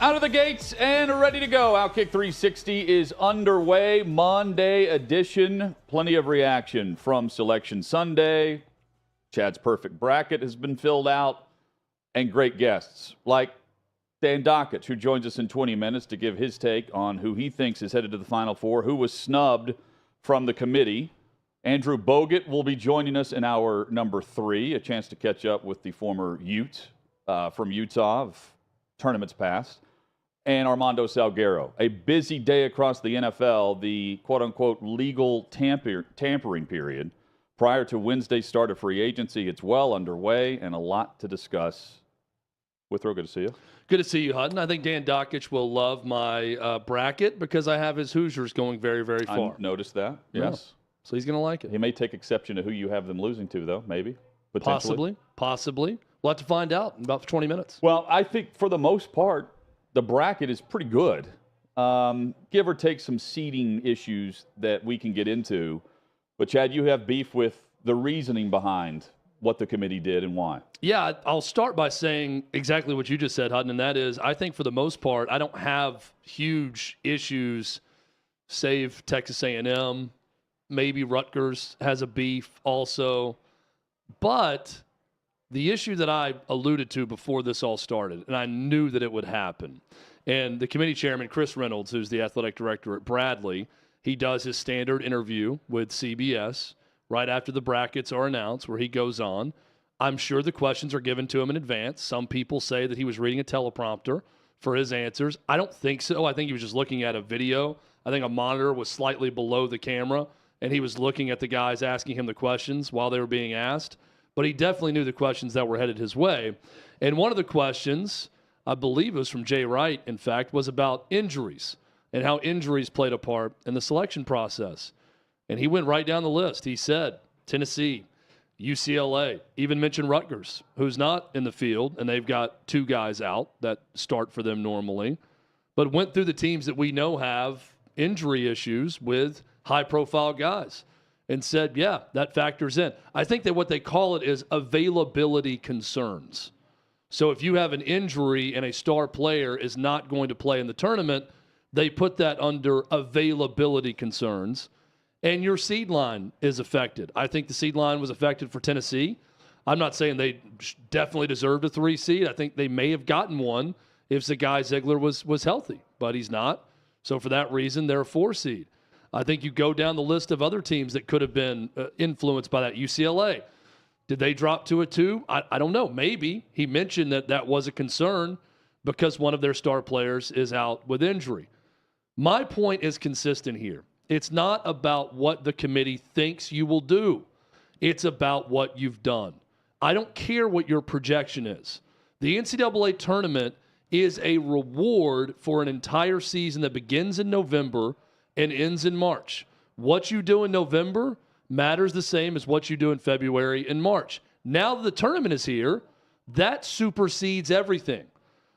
Out of the gates and ready to go. Outkick 360 is underway. Monday edition. Plenty of reaction from Selection Sunday. Chad's perfect bracket has been filled out. And great guests like Dan Dockich, who joins us in 20 minutes to give his take on who he thinks is headed to the Final Four, who was snubbed from the committee. Andrew Bogut will be joining us in hour number 3, a chance to catch up with the former Ute from Utah of tournaments past. And Armando Salguero. A busy day across the NFL, the quote-unquote legal tampering period prior to Wednesday's start of free agency. It's well underway and a lot to discuss. Withrow, good to see you. Good to see you, Hutton. I think Dan Dockich will love my bracket because I have his Hoosiers going very, very far. I noticed that, yes. So he's going to like it. He may take exception to who you have them losing to, though, maybe. Potentially. Possibly. We'll have to find out in about 20 minutes. Well, I think for the most part, the bracket is pretty good. Give or take some seeding issues that we can get into. But, Chad, you have beef with the reasoning behind what the committee did and why. Yeah, I'll start by saying exactly what you just said, Hutton, and that is I think for the most part I don't have huge issues, save Texas A&M. Maybe Rutgers has a beef also. But the issue that I alluded to before this all started, and I knew that it would happen, and the committee chairman, Chris Reynolds, who's the athletic director at Bradley, he does his standard interview with CBS right after the brackets are announced, where he goes on. I'm sure the questions are given to him in advance. Some people say that he was reading a teleprompter for his answers. I don't think so. I think he was just looking at a video. I think a monitor was slightly below the camera, and he was looking at the guys asking him the questions while they were being asked. But he definitely knew the questions that were headed his way. And one of the questions, I believe it was from Jay Wright, in fact, was about injuries and how injuries played a part in the selection process. And he went right down the list. He said Tennessee, UCLA, even mentioned Rutgers, who's not in the field, and they've got 2 guys out that start for them normally, but went through the teams that we know have injury issues with high-profile guys. And said, yeah, that factors in. I think that what they call it is availability concerns. So if you have an injury and a star player is not going to play in the tournament, they put that under availability concerns. And your seed line is affected. I think the seed line was affected for Tennessee. I'm not saying they definitely deserved a 3 seed. I think they may have gotten one if Zagai Ziegler was healthy, but he's not. So for that reason, they're a 4 seed. I think you go down the list of other teams that could have been influenced by that. UCLA, did they drop to a 2? I don't know. Maybe. He mentioned that was a concern because one of their star players is out with injury. My point is consistent here. It's not about what the committee thinks you will do. It's about what you've done. I don't care what your projection is. The NCAA tournament is a reward for an entire season that begins in November and ends in March. What you do in November matters the same as what you do in February and March. Now that the tournament is here, that supersedes everything.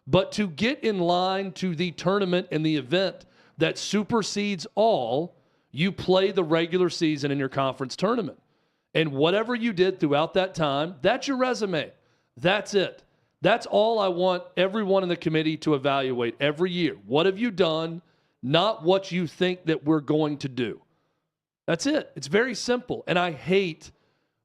But to get in line to the tournament and the event that supersedes all, you play the regular season in your conference tournament. And whatever you did throughout that time, that's your resume. That's it. That's all I want everyone in the committee to evaluate every year. What have you done? Not what you think that we're going to do. That's it. It's very simple. And I hate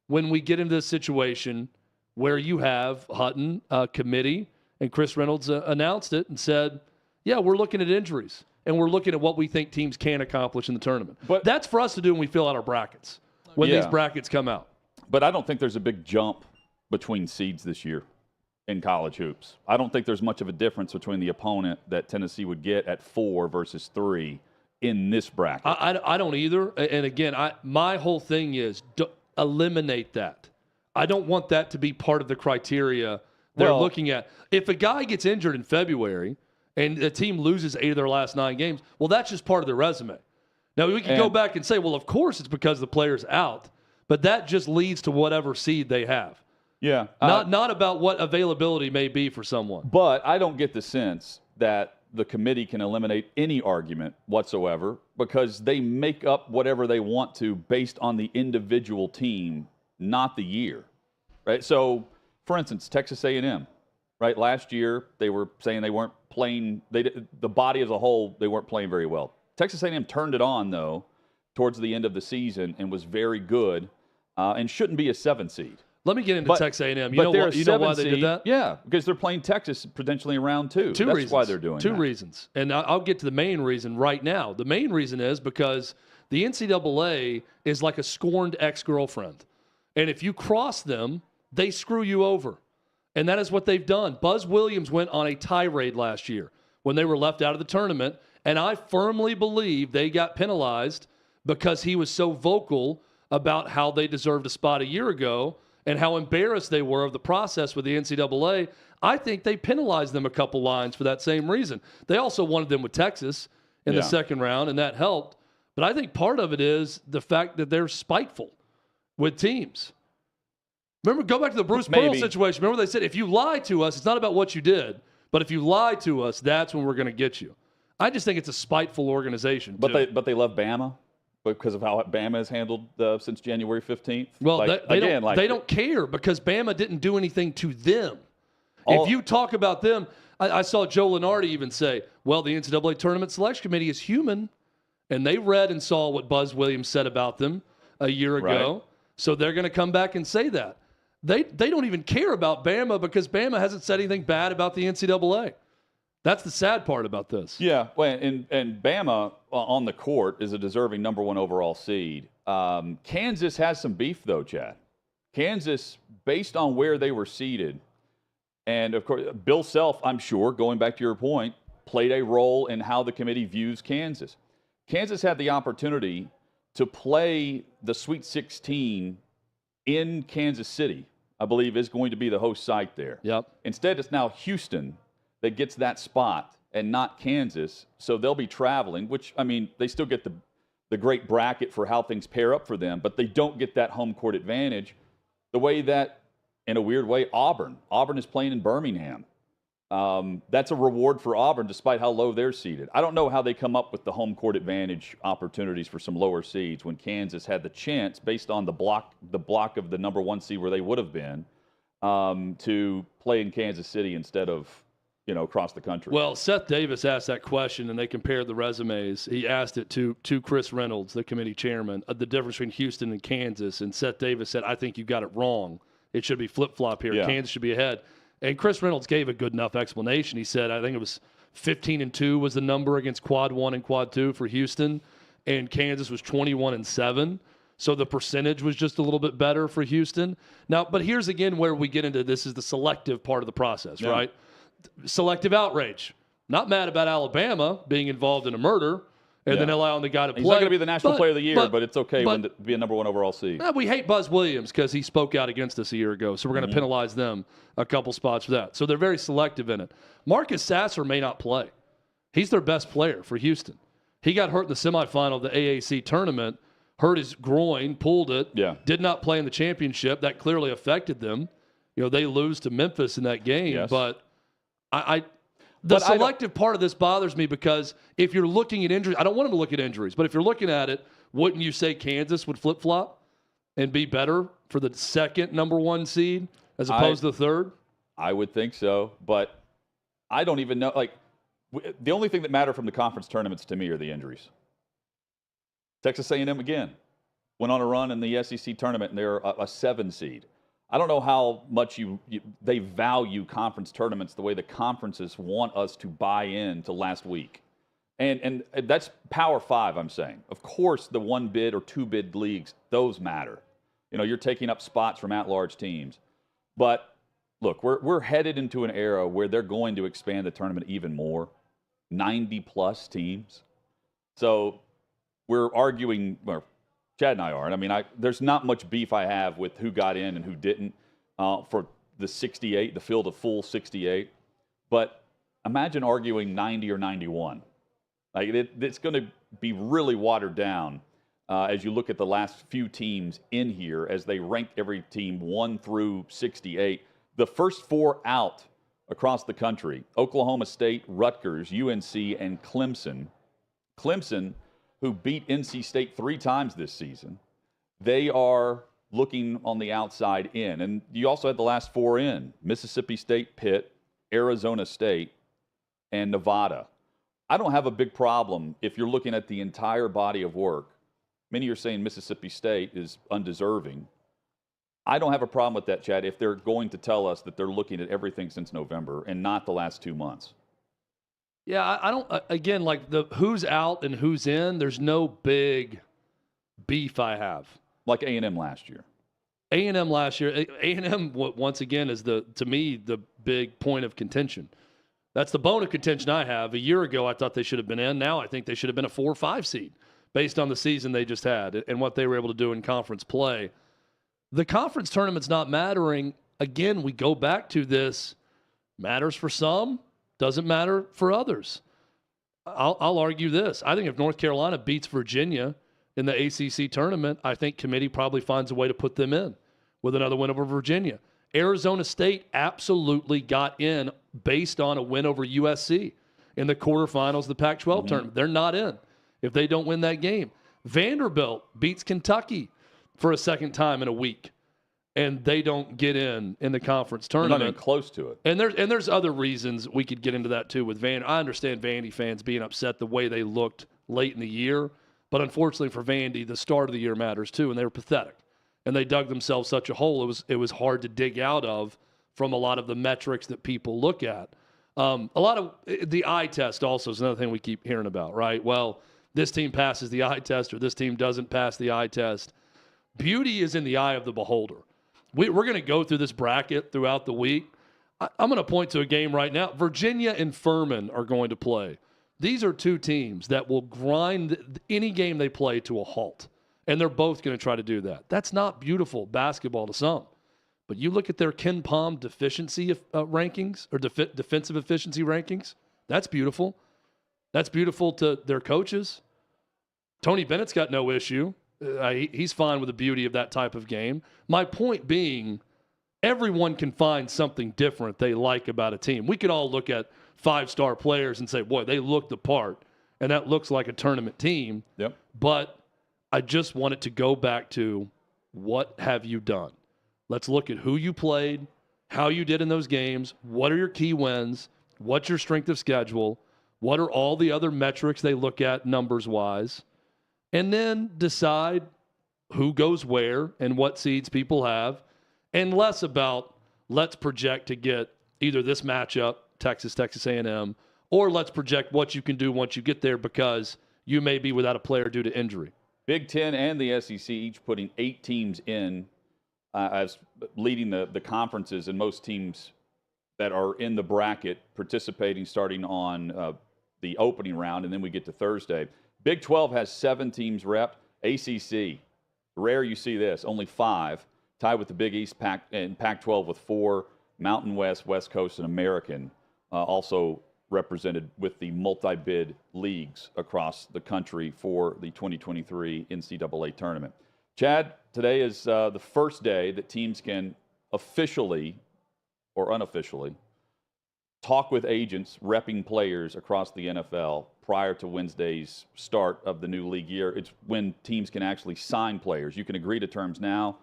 when we get into this situation where you have Hutton committee, and Chris Reynolds announced it and said, yeah, we're looking at injuries, and we're looking at what we think teams can accomplish in the tournament. But that's for us to do when we fill out our brackets, when these brackets come out. But I don't think there's a big jump between seeds this year in college hoops. I don't think there's much of a difference between the opponent that Tennessee would get at 4 versus 3 in this bracket. I don't either. And again, my whole thing is eliminate that. I don't want that to be part of the criteria they're looking at. If a guy gets injured in February and the team loses 8 of their last 9 games, well, that's just part of their resume. Now, we can go back and say, well, of course it's because the player's out, but that just leads to whatever seed they have. Yeah. Not about what availability may be for someone. But I don't get the sense that the committee can eliminate any argument whatsoever because they make up whatever they want to based on the individual team, not the year. Right? So, for instance, Texas A&M, right? Last year, they were saying they weren't playing. The body as a whole, they weren't playing very well. Texas A&M turned it on, though, towards the end of the season and was very good and shouldn't be a 7 seed. Let me get into Texas A&M. You know why they did that? Yeah, because they're playing Texas potentially in round 2. That's reasons. Why they're doing Two that. reasons. And I'll get to the main reason right now. The main reason is because the NCAA is like a scorned ex-girlfriend. And if you cross them, they screw you over. And that is what they've done. Buzz Williams went on a tirade last year when they were left out of the tournament. And I firmly believe they got penalized because he was so vocal about how they deserved a spot a year ago and how embarrassed they were of the process with the NCAA. I think they penalized them a couple lines for that same reason. They also wanted them with Texas in the second round, and that helped. But I think part of it is the fact that they're spiteful with teams. Remember, go back to the Bruce Pearl situation. Remember they said, if you lie to us, it's not about what you did, but if you lie to us, that's when we're going to get you. I just think it's a spiteful organization. But they love Bama because of how Bama has handled since January 15th. Well, they don't care because Bama didn't do anything to them. If you talk about them, I saw Joe Lenardi even say, well, the NCAA Tournament Selection Committee is human, and they read and saw what Buzz Williams said about them a year ago, right. So they're going to come back and say that. They don't even care about Bama because Bama hasn't said anything bad about the NCAA. That's the sad part about this. Yeah, well, and Bama on the court is a deserving number 1 overall seed. Kansas has some beef, though, Chad. Kansas, based on where they were seated, and, of course, Bill Self, I'm sure, going back to your point, played a role in how the committee views Kansas. Kansas had the opportunity to play the Sweet 16 in Kansas City, I believe is going to be the host site there. Yep. Instead, it's now Houston that gets that spot and not Kansas. So they'll be traveling, which, I mean, they still get the great bracket for how things pair up for them, but they don't get that home court advantage the way that, in a weird way, Auburn is playing in Birmingham. That's a reward for Auburn despite how low they're seeded. I don't know how they come up with the home court advantage opportunities for some lower seeds when Kansas had the chance, based on the block of the number 1 seed where they would have been, to play in Kansas City instead of across the country. Well, Seth Davis asked that question, and they compared the resumes. He asked it to Chris Reynolds, the committee chairman, the difference between Houston and Kansas, and Seth Davis said, I think you got it wrong. It should be flip-flop here. Yeah. Kansas should be ahead. And Chris Reynolds gave a good enough explanation. He said, I think it was 15-2 was the number against quad 1 and quad 2 for Houston, and Kansas was 21-7. So the percentage was just a little bit better for Houston. Now, but here's again where we get into this is the selective part of the process, right? Selective outrage. Not mad about Alabama being involved in a murder and then allowing the guy to play. He's not going to be the National Player of the Year, but it's okay to be a number 1 overall seed. We hate Buzz Williams because he spoke out against us a year ago, so we're going to penalize them a couple spots for that. So they're very selective in it. Marcus Sasser may not play. He's their best player for Houston. He got hurt in the semifinal of the AAC tournament, hurt his groin, pulled it, did not play in the championship. That clearly affected them. They lose to Memphis in that game, but the selective part of this bothers me because if you're looking at injuries, I don't want him to look at injuries, but if you're looking at it, wouldn't you say Kansas would flip-flop and be better for the second number 1 seed as opposed to the third? I would think so, but I don't even know. The only thing that matter from the conference tournaments to me are the injuries. Texas A&M, again, went on a run in the SEC tournament, and they're a 7 seed. I don't know how much they value conference tournaments the way the conferences want us to buy in to last week. And that's Power 5, I'm saying. Of course, the 1 bid or 2 bid leagues, those matter. You're taking up spots from at-large teams. But, look, we're headed into an era where they're going to expand the tournament even more. 90-plus teams. So we're arguing, or Chad and I are. And I mean, there's not much beef I have with who got in and who didn't for the 68, the field of full 68. But imagine arguing 90 or 91. It's going to be really watered down as you look at the last few teams in here as they rank every team 1 through 68. The first 4 out across the country, Oklahoma State, Rutgers, UNC, and Clemson. Clemson, who beat NC State 3 times this season, they are looking on the outside in. And you also had the last 4 in, Mississippi State, Pitt, Arizona State, and Nevada. I don't have a big problem if you're looking at the entire body of work. Many are saying Mississippi State is undeserving. I don't have a problem with that, Chad, if they're going to tell us that they're looking at everything since November and not the last 2 months. Yeah, I don't, again, like the who's out and who's in, there's no big beef I have. Like A&M last year. A&M last year, A&M once again is to me the big point of contention. That's the bone of contention I have. A year ago, I thought they should have been in. Now I think they should have been a 4 or 5 seed based on the season they just had and what they were able to do in conference play. The conference tournament's not mattering. Again, we go back to this. Matters for some, doesn't matter for others. I'll argue this. I think if North Carolina beats Virginia in the ACC tournament, I think committee probably finds a way to put them in with another win over Virginia. Arizona State absolutely got in based on a win over USC in the quarterfinals of the Pac-12 tournament. They're not in if they don't win that game. Vanderbilt beats Kentucky for a second time in a week, and they don't get in the conference tournament. They're not even close to it. And there's other reasons we could get into that too with Vandy. I understand Vandy fans being upset the way they looked late in the year, but unfortunately for Vandy, the start of the year matters too, and they were pathetic. And they dug themselves such a hole, it was hard to dig out of from a lot of the metrics that people look at. A lot of the eye test also is another thing we keep hearing about, right? Well, this team passes the eye test or this team doesn't pass the eye test. Beauty is in the eye of the beholder. We're going to go through this bracket throughout the week. I'm going to point to a game right now. Virginia and Furman are going to play. These are two teams that will grind any game they play to a halt. And they're both going to try to do that. That's not beautiful basketball to some. But you look at their Ken Pom deficiency rankings or defensive efficiency rankings. That's beautiful. That's beautiful to their coaches. Tony Bennett's got no issue. He's fine with the beauty of that type of game. My point being, everyone can find something different they like about a team. We could all look at 5-star players and say, boy, they look the part, and that looks like a tournament team. Yep. But I just want it to go back to what have you done? Let's look at who you played, how you did in those games, what are your key wins, what's your strength of schedule, what are all the other metrics they look at numbers-wise, and then decide who goes where and what seeds people have, and less about let's project to get either this matchup, Texas A&M, or let's project what you can do once you get there because you may be without a player due to injury. Big Ten and the SEC each putting 8 teams in as leading the conferences, and most teams that are in the bracket participating starting on the opening round, and then we get to Thursday. Big 12 has 7 teams repped. ACC, rare you see this, only 5, tied with the Big East and Pac-12 with 4, Mountain West, West Coast, and American, also represented with the multi-bid leagues across the country for the 2023 NCAA tournament. Chad, today is the first day that teams can officially or unofficially talk with agents repping players across the NFL prior to Wednesday's start of the new league year. It's when teams can actually sign players. You can agree to terms now,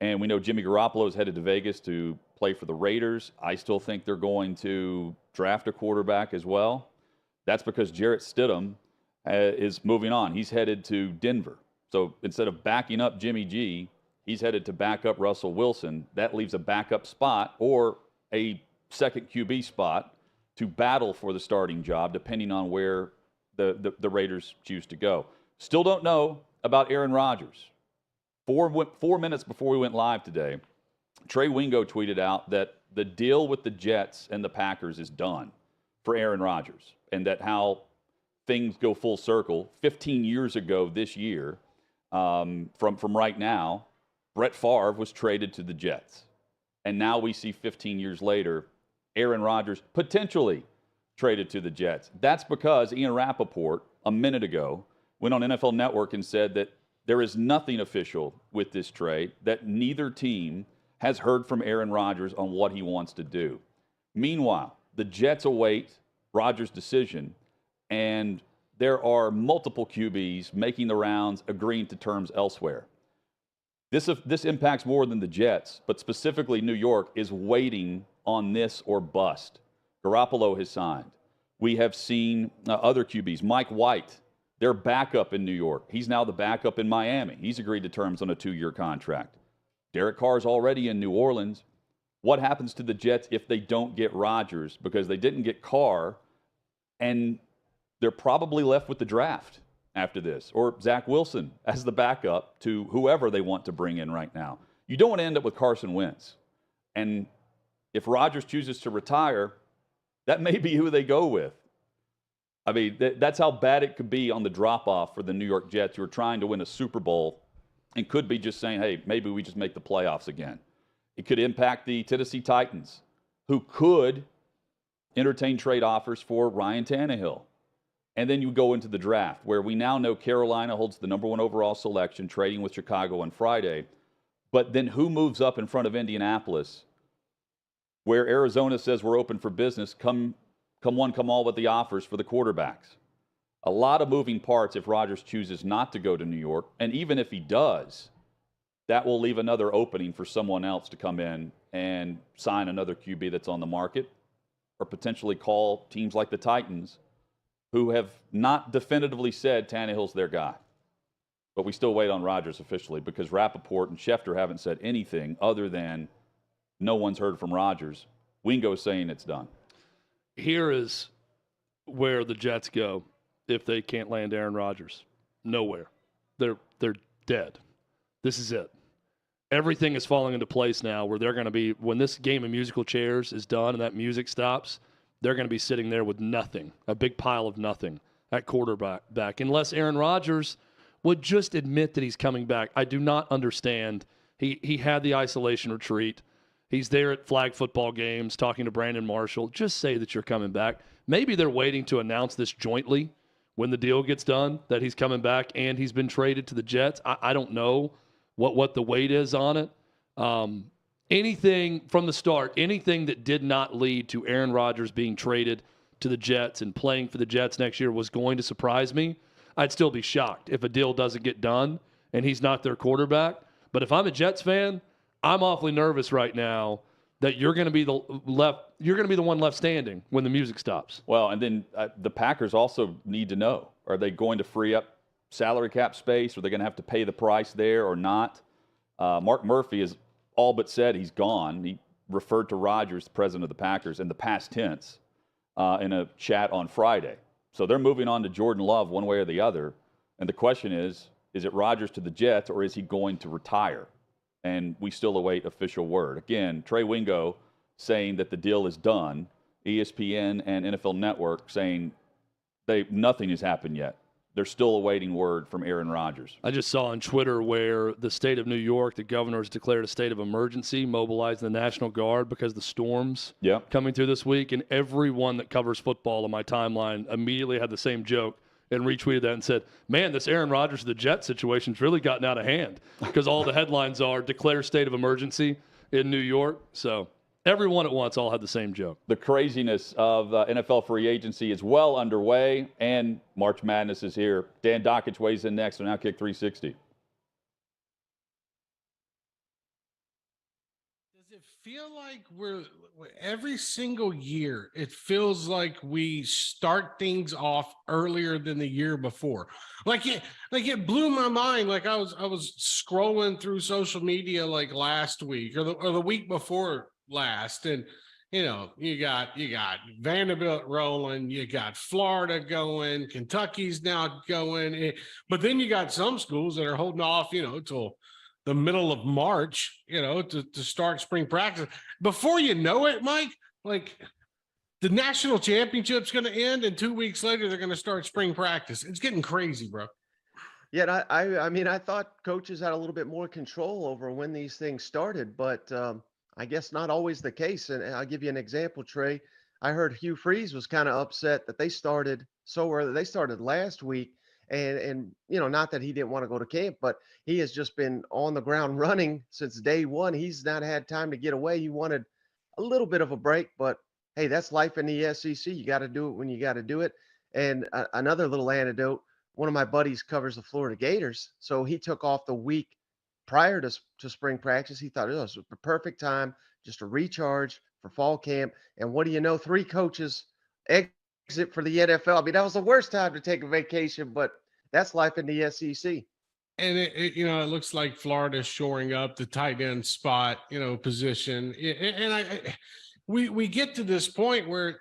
and we know Jimmy Garoppolo is headed to Vegas to play for the Raiders. I still think they're going to draft a quarterback as well. That's because Jarrett Stidham is moving on. He's headed to Denver. So instead of backing up Jimmy G, he's headed to back up Russell Wilson. That leaves a backup spot or a second QB spot to battle for the starting job, depending on where the Raiders choose to go. Still don't know about Aaron Rodgers. 4 minutes before we went live today, Trey Wingo tweeted out that the deal with the Jets and the Packers is done for Aaron Rodgers, and that how things go full circle. 15 years ago this year, from right now, Brett Favre was traded to the Jets. And now we see 15 years later, Aaron Rodgers potentially traded to the Jets. That's because Ian Rappaport, a minute ago, went on NFL Network and said that there is nothing official with this trade, that neither team has heard from Aaron Rodgers on what he wants to do. Meanwhile, the Jets await Rodgers' decision, and there are multiple QBs making the rounds, agreeing to terms elsewhere. This impacts more than the Jets, but specifically New York is waiting on this or bust. Garoppolo has signed. We have seen other QBs. Mike White, their backup in New York. He's now the backup in Miami. He's agreed to terms on a 2-year contract. Derek Carr's already in New Orleans. What happens to the Jets if they don't get Rodgers? Because they didn't get Carr, and they're probably left with the draft after this, or Zach Wilson as the backup to whoever they want to bring in right now. You don't want to end up with Carson Wentz. And if Rodgers chooses to retire, that may be who they go with. I mean, that's how bad it could be on the drop-off for the New York Jets, who are trying to win a Super Bowl and could be just saying, hey, maybe we just make the playoffs again. It could impact the Tennessee Titans, who could entertain trade offers for Ryan Tannehill. And then you go into the draft, where we now know Carolina holds the number 1 overall selection, trading with Chicago on Friday. But then who moves up in front of Indianapolis, where Arizona says we're open for business, come one, come all with the offers for the quarterbacks? A lot of moving parts if Rodgers chooses not to go to New York. And even if he does, that will leave another opening for someone else to come in and sign another QB that's on the market, or potentially call teams like the Titans, who have not definitively said Tannehill's their guy. But we still wait on Rodgers officially, because Rappaport and Schefter haven't said anything other than no one's heard from Rodgers. Wingo's saying it's done. Here is where the Jets go if they can't land Aaron Rodgers. Nowhere. They're dead. This is it. Everything is falling into place now, where they're going to be, when this game of musical chairs is done and that music stops, they're going to be sitting there with nothing, a big pile of nothing at quarterback, unless Aaron Rodgers would just admit that he's coming back. I do not understand. He had the isolation retreat. He's there at flag football games talking to Brandon Marshall. Just say that you're coming back. Maybe they're waiting to announce this jointly when the deal gets done, that he's coming back and he's been traded to the Jets. I don't know what the weight is on it. Anything from the start, anything that did not lead to Aaron Rodgers being traded to the Jets and playing for the Jets next year was going to surprise me. I'd still be shocked if a deal doesn't get done and he's not their quarterback. But if I'm a Jets fan, I'm awfully nervous right now that you're going to be the one left standing when the music stops. Well, and then the Packers also need to know, are they going to free up salary cap space? Are they going to have to pay the price there or not? Mark Murphy has all but said he's gone. He referred to Rodgers, the president of the Packers, in the past tense in a chat on Friday. So they're moving on to Jordan Love one way or the other. And the question is it Rodgers to the Jets, or is he going to retire? And we still await official word. Again, Trey Wingo saying that the deal is done. ESPN and NFL Network saying nothing has happened yet. They're still awaiting word from Aaron Rodgers. I just saw on Twitter where the state of New York, the governor has declared a state of emergency, mobilizing the National Guard because of the storms coming through this week. And everyone that covers football on my timeline immediately had the same joke and retweeted that and said, man, this Aaron Rodgers to the Jets situation's really gotten out of hand, because all the headlines are declare state of emergency in New York. So everyone at once all had the same joke. The craziness of NFL free agency is well underway, and March Madness is here. Dan Dockich weighs in next on Outkick 360. Does it feel like every single year, it feels like we start things off earlier than the year before? Like it blew my mind. Like I was scrolling through social media like last week or the week before last, and you got Vanderbilt rolling, you got Florida going, Kentucky's now going, but then you got some schools that are holding off till the middle of March to start spring practice. Before you know it, Mike, like the national championship's going to end, and 2 weeks later they're going to start spring practice. It's getting crazy, bro. Yeah, I mean, I thought coaches had a little bit more control over when these things started, but I guess not always the case. And I'll give you an example, Trey. I heard Hugh Freeze was kind of upset that they started so early. They started last week, and not that he didn't want to go to camp, but he has just been on the ground running since day one. He's not had time to get away. He wanted a little bit of a break, but hey, that's life in the SEC. You got to do it when you got to do it. And another little anecdote, one of my buddies covers the Florida Gators, so he took off the week prior to spring practice. He thought it was the perfect time just to recharge for fall camp. And what do you know? 3 coaches exit for the NFL. I mean, that was the worst time to take a vacation, but that's life in the SEC. And it looks like Florida's shoring up the tight end spot, position. We get to this point where,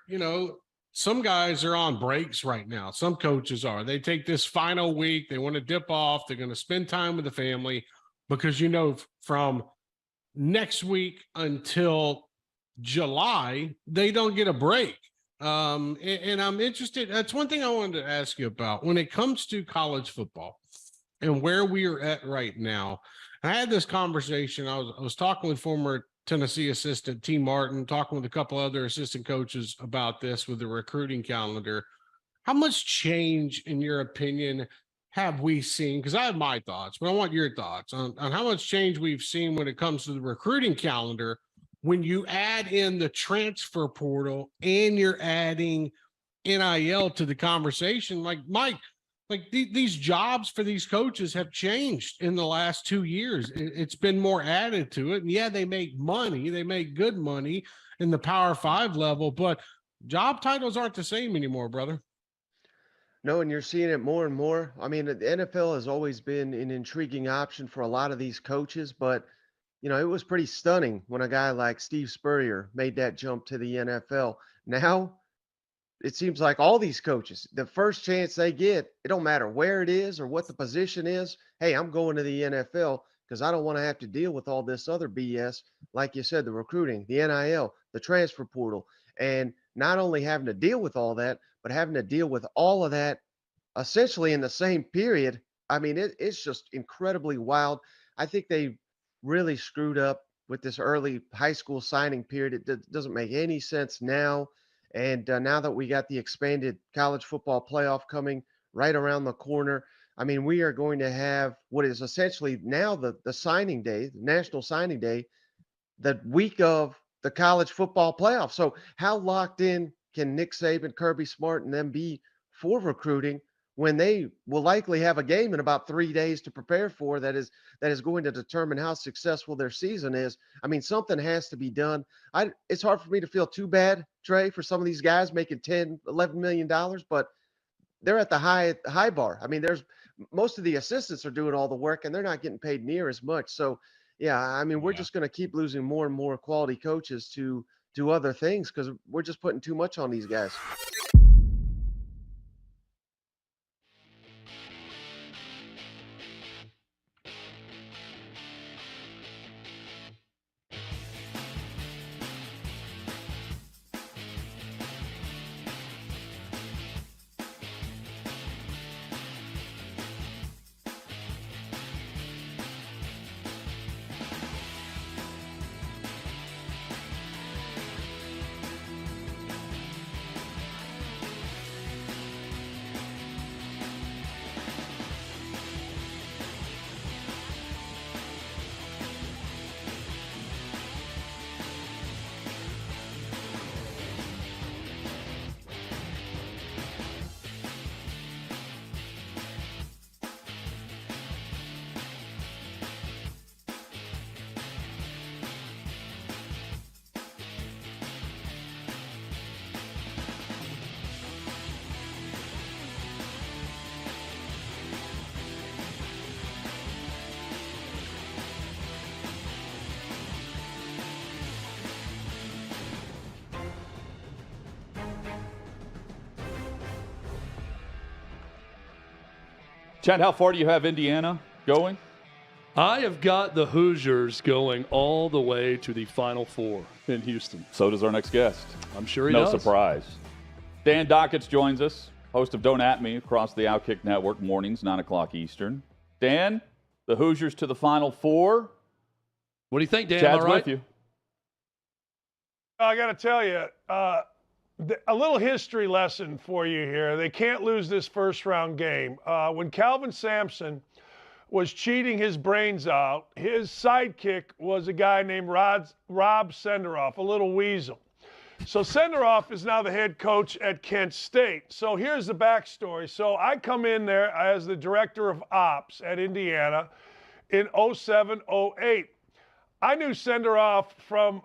some guys are on breaks right now. Some coaches are. They take this final week. They want to dip off. They're going to spend time with the family because, from next week until July, they don't get a break. And I'm interested. That's one thing I wanted to ask you about when it comes to college football and where we are at right now. I had this conversation. I was talking with former Tennessee assistant T. Martin, talking with a couple other assistant coaches about this with the recruiting calendar. How much change, in your opinion, have we seen? Because I have my thoughts, but I want your thoughts on how much change we've seen when it comes to the recruiting calendar when you add in the transfer portal and you're adding NIL to the conversation. Like, Mike, these jobs for these coaches have changed in the last 2 years. It's been more added to it. And yeah, they make money. They make good money in the Power 5 level, but job titles aren't the same anymore, brother. No, and you're seeing it more and more. I mean, the NFL has always been an intriguing option for a lot of these coaches, but it was pretty stunning when a guy like Steve Spurrier made that jump to the NFL. Now, it seems like all these coaches, the first chance they get, it don't matter where it is or what the position is. Hey, I'm going to the NFL because I don't want to have to deal with all this other BS. Like you said, the recruiting, the NIL, the transfer portal, and not only having to deal with all that, but having to deal with all of that essentially in the same period. I mean, it's just incredibly wild. I think they really screwed up with this early high school signing period. It doesn't make any sense now. And now that we got the expanded college football playoff coming right around the corner, I mean, we are going to have what is essentially now the signing day, the national signing day, the week of the college football playoff. So how locked in can Nick Saban, Kirby Smart, and them be for recruiting when they will likely have a game in about 3 days to prepare for that is going to determine how successful their season is? I mean, something has to be done. It's hard for me to feel too bad, Trey, for some of these guys making $10-11 million, but they're at the high bar. I mean, most of the assistants are doing all the work and they're not getting paid near as much. So yeah, I mean, we're just going to keep losing more and more quality coaches to do other things because we're just putting too much on these guys. Chad, how far do you have Indiana going? I have got the Hoosiers going all the way to the Final Four in Houston. So does our next guest. I'm sure he no does. No surprise. Dan Dockets joins us, host of Don't At Me across the Outkick Network, mornings, 9 o'clock Eastern. Dan, the Hoosiers to the Final Four. What do you think, Dan? Chad's all right? with you. I got to tell you, a little history lesson for you here. They can't lose this first-round game. When Calvin Sampson was cheating his brains out, his sidekick was a guy named Rob Senderoff, a little weasel. So Senderoff is now the head coach at Kent State. So here's the backstory. So I come in there as the director of ops at Indiana in 07, 08. I knew Senderoff from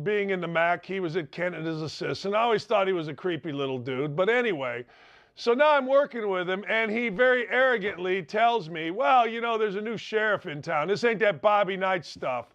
being in the MAC. He was at Kent as assistant. I always thought he was a creepy little dude. But anyway, so now I'm working with him, and he very arrogantly tells me, well, you know, there's a new sheriff in town. This ain't that Bobby Knight stuff.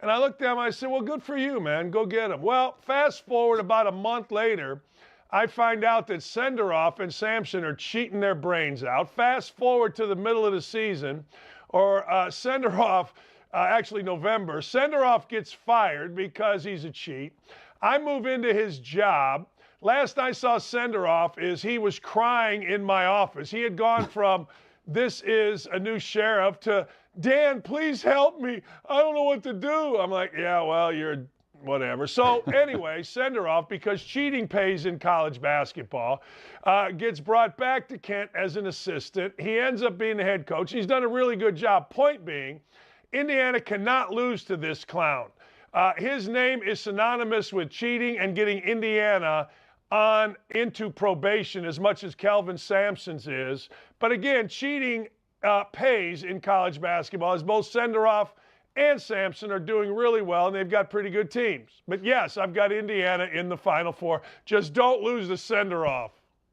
And I looked at him, I said, well, good for you, man. Go get him. Well, fast forward about a month later, I find out that Senderoff and Sampson are cheating their brains out. Fast forward to the middle of the season, or Senderoff, actually November, Senderoff gets fired because he's a cheat. I move into his job. Last I saw Senderoff is he was crying in my office. He had gone from this is a new sheriff to Dan, please help me. I don't know what to do. I'm like, yeah, well, you're whatever. So anyway, Senderoff, because cheating pays in college basketball, gets brought back to Kent as an assistant. He ends up being the head coach. He's done a really good job. Point being, Indiana cannot lose to this clown. His name is synonymous with cheating and getting Indiana on into probation as much as Kelvin Sampson's is. But again, cheating pays in college basketball, as both Senderoff and Sampson are doing really well, and they've got pretty good teams. But yes, I've got Indiana in the Final Four. Just don't lose the Senderoff.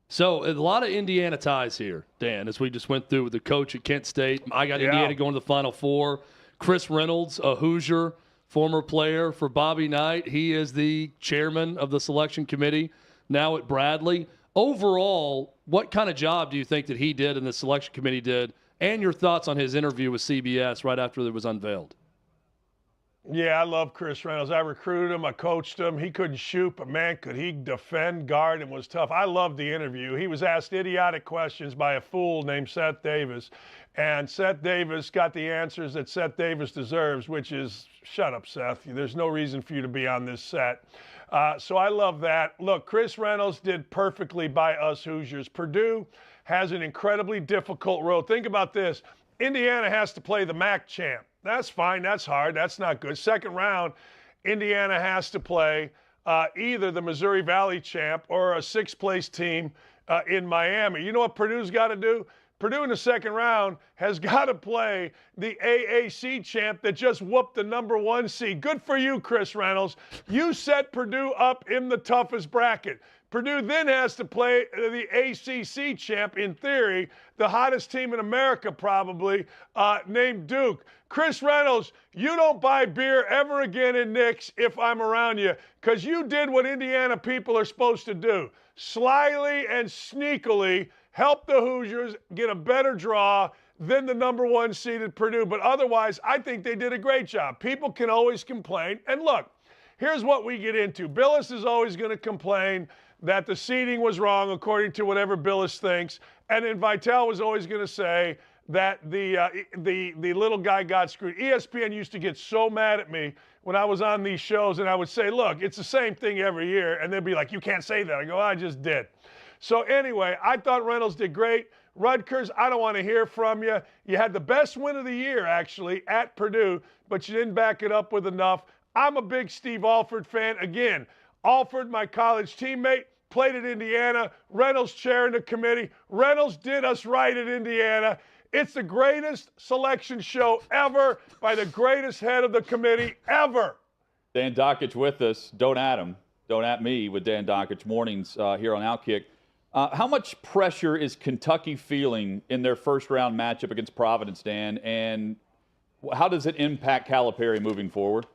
So a lot of Indiana ties here, Dan, as we just went through with the coach at Kent State. I got Indiana going to the Final Four. Chris Reynolds, a Hoosier, former player for Bobby Knight. He is the chairman of the selection committee now at Bradley. Overall, what kind of job do you think that he did and the selection committee did? And your thoughts on his interview with CBS right after it was unveiled. Yeah, I love Chris Reynolds. I recruited him. I coached him. He couldn't shoot, but, man, could he defend, guard, and was tough. I loved the interview. He was asked idiotic questions by a fool named Seth Davis, and Seth Davis got the answers that Seth Davis deserves, which is, shut up, Seth. There's no reason for you to be on this set. So I love that. Look, Chris Reynolds did perfectly by us Hoosiers. Purdue has an incredibly difficult road. Think about this. Indiana has to play the MAC champ. That's fine. That's hard. That's not good. Second round, Indiana has to play either the Missouri Valley champ or a sixth-place team in Miami. You know what Purdue's got to do? Purdue in the second round has got to play the AAC champ that just whooped the number 1 seed. Good for you, Chris Reynolds. You set Purdue up in the toughest bracket. Purdue then has to play the ACC champ, in theory, the hottest team in America probably, named Duke. Chris Reynolds, you don't buy beer ever again in Knicks if I'm around you, because you did what Indiana people are supposed to do. Slyly and sneakily help the Hoosiers get a better draw than the number 1 seeded Purdue. But otherwise, I think they did a great job. People can always complain. And look, here's what we get into. Billis is always going to complain that the seeding was wrong according to whatever Billis thinks. And then Vitale was always going to say that the little guy got screwed. ESPN used to get so mad at me when I was on these shows, and I would say, look, it's the same thing every year. And they'd be like, you can't say that. I go, I just did. So anyway, I thought Reynolds did great. Rutgers, I don't want to hear from you. You had the best win of the year, actually, at Purdue, but you didn't back it up with enough. I'm a big Steve Alford fan. Again, Alford, my college teammate, played at Indiana. Reynolds chairing the committee. Reynolds did us right at Indiana. It's the greatest selection show ever by the greatest head of the committee ever. Dan Dockich with us. Don't at him. Don't at me with Dan Dockich mornings here on Outkick. How much pressure is Kentucky feeling in their first-round matchup against Providence, Dan? And how does it impact Calipari moving forward?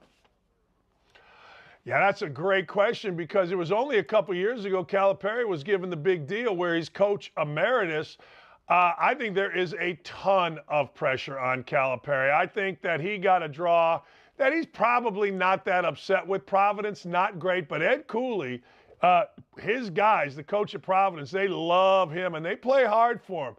Yeah, that's a great question, because it was only a couple years ago Calipari was given the big deal where he's coach emeritus. I think there is a ton of pressure on Calipari. I think that he got a draw that he's probably not that upset with. Providence, not great, but Ed Cooley, his guys, the coach of Providence, they love him and they play hard for him.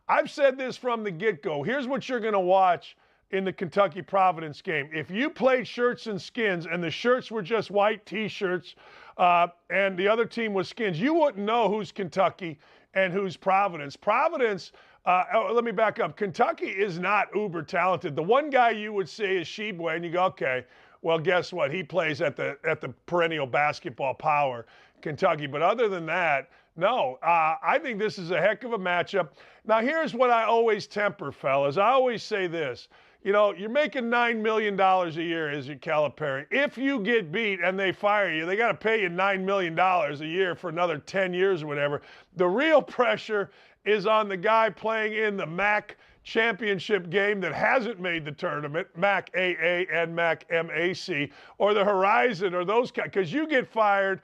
I've said this from the get-go. Here's what you're going to watch in the Kentucky-Providence game. If you played shirts and skins and the shirts were just white T-shirts and the other team was skins, you wouldn't know who's Kentucky and who's Providence. Providence, let me back up. Kentucky is not uber talented. The one guy you would see is Shibwe, and you go, okay, well, guess what? He plays at the perennial basketball power, Kentucky. But other than that, No, I think this is a heck of a matchup. Now, here's what I always temper, fellas. I always say this. You know, you're making $9 million a year as your Calipari. If you get beat and they fire you, they got to pay you $9 million a year for another 10 years or whatever. The real pressure is on the guy playing in the MAC championship game that hasn't made the tournament, MAC AA and MAC MAC, or the Horizon, or those guys, because you get fired,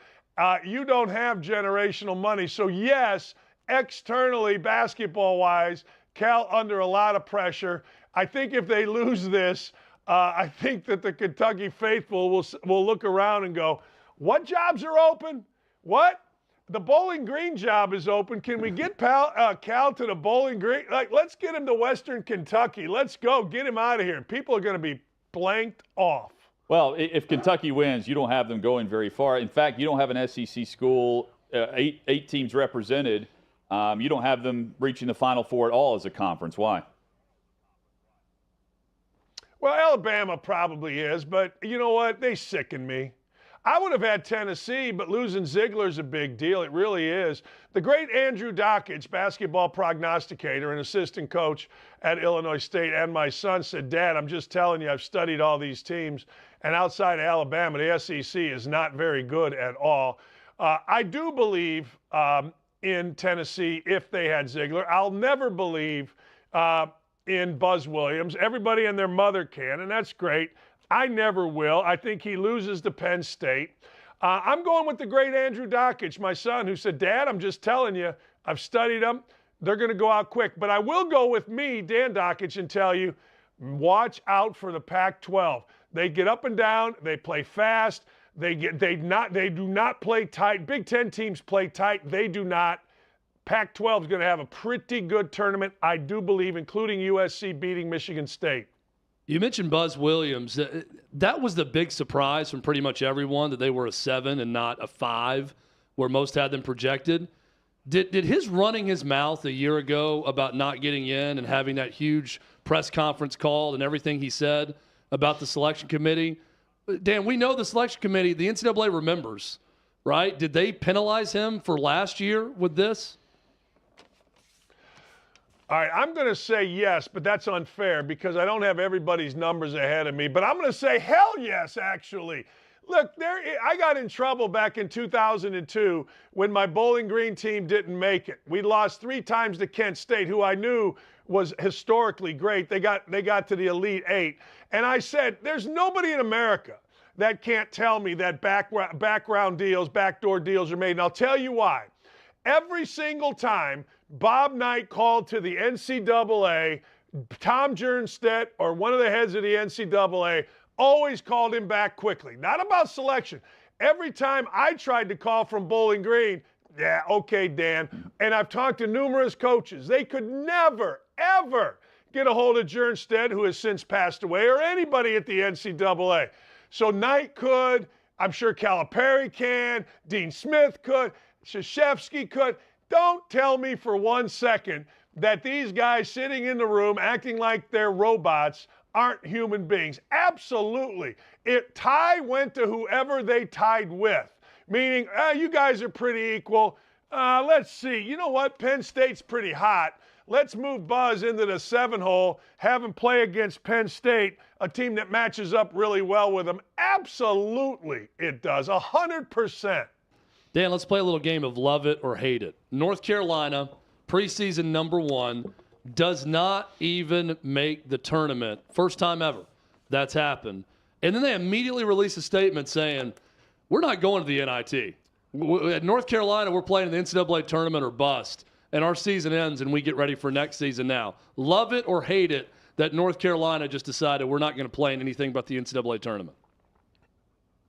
you don't have generational money. So yes, externally, basketball-wise, Cal under a lot of pressure. I think if they lose this, I think that the Kentucky faithful will look around and go, what jobs are open? What? The Bowling Green job is open. Can we get Cal to the Bowling Green? Like, let's get him to Western Kentucky. Let's go. Get him out of here. People are going to be blanked off. Well, if Kentucky wins, you don't have them going very far. In fact, you don't have an SEC school, eight teams represented. You don't have them reaching the Final Four at all as a conference. Why? Well, Alabama probably is, but you know what? They sicken me. I would have had Tennessee, but losing Ziegler's a big deal. It really is. The great Andrew Dockage, basketball prognosticator and assistant coach at Illinois State, and my son said, Dad, I'm just telling you, I've studied all these teams, and outside of Alabama, the SEC is not very good at all. I do believe in Tennessee if they had Ziegler. I'll never believe in Buzz Williams. Everybody and their mother can, and that's great. I never will. I think he loses to Penn State. I'm going with the great Andrew Dockage, my son, who said, Dad, I'm just telling you, I've studied them. They're going to go out quick. But I will go with me, Dan Dockage, and tell you, watch out for the Pac-12. They get up and down. They play fast. They do not play tight. Big Ten teams play tight. They do not. Pac-12 is going to have a pretty good tournament, I do believe, including USC beating Michigan State. You mentioned Buzz Williams. That was the big surprise from pretty much everyone, that they were a 7 and not a 5, where most had them projected. Did his running his mouth a year ago about not getting in and having that huge press conference called and everything he said about the selection committee? Dan, we know the selection committee, the NCAA remembers, right? Did they penalize him for last year with this? All right, I'm going to say yes, but that's unfair because I don't have everybody's numbers ahead of me. But I'm going to say hell yes, actually. Look, I got in trouble back in 2002 when my Bowling Green team didn't make it. We lost 3 times to Kent State, who I knew was historically great. They got to the Elite 8. And I said, there's nobody in America that can't tell me that background deals, backdoor deals are made. And I'll tell you why. Every single time Bob Knight called to the NCAA, Tom Jernstedt or one of the heads of the NCAA always called him back quickly. Not about selection. Every time I tried to call from Bowling Green, yeah, okay, Dan. And I've talked to numerous coaches. They could never, ever get a hold of Jernstedt, who has since passed away, or anybody at the NCAA. So Knight could. I'm sure Calipari can. Dean Smith could. Krzyzewski could. Don't tell me for 1 second that these guys sitting in the room acting like they're robots aren't human beings. Absolutely. Tie went to whoever they tied with, meaning, you guys are pretty equal. Let's see. You know what? Penn State's pretty hot. Let's move Buzz into the 7-hole, have him play against Penn State, a team that matches up really well with them. Absolutely, it does. 100%. Dan, let's play a little game of love it or hate it. North Carolina, preseason number 1, does not even make the tournament. First time ever that's happened. And then they immediately release a statement saying, we're not going to the NIT. At North Carolina, we're playing in the NCAA tournament or bust. And our season ends and we get ready for next season now. Love it or hate it that North Carolina just decided we're not going to play in anything but the NCAA tournament.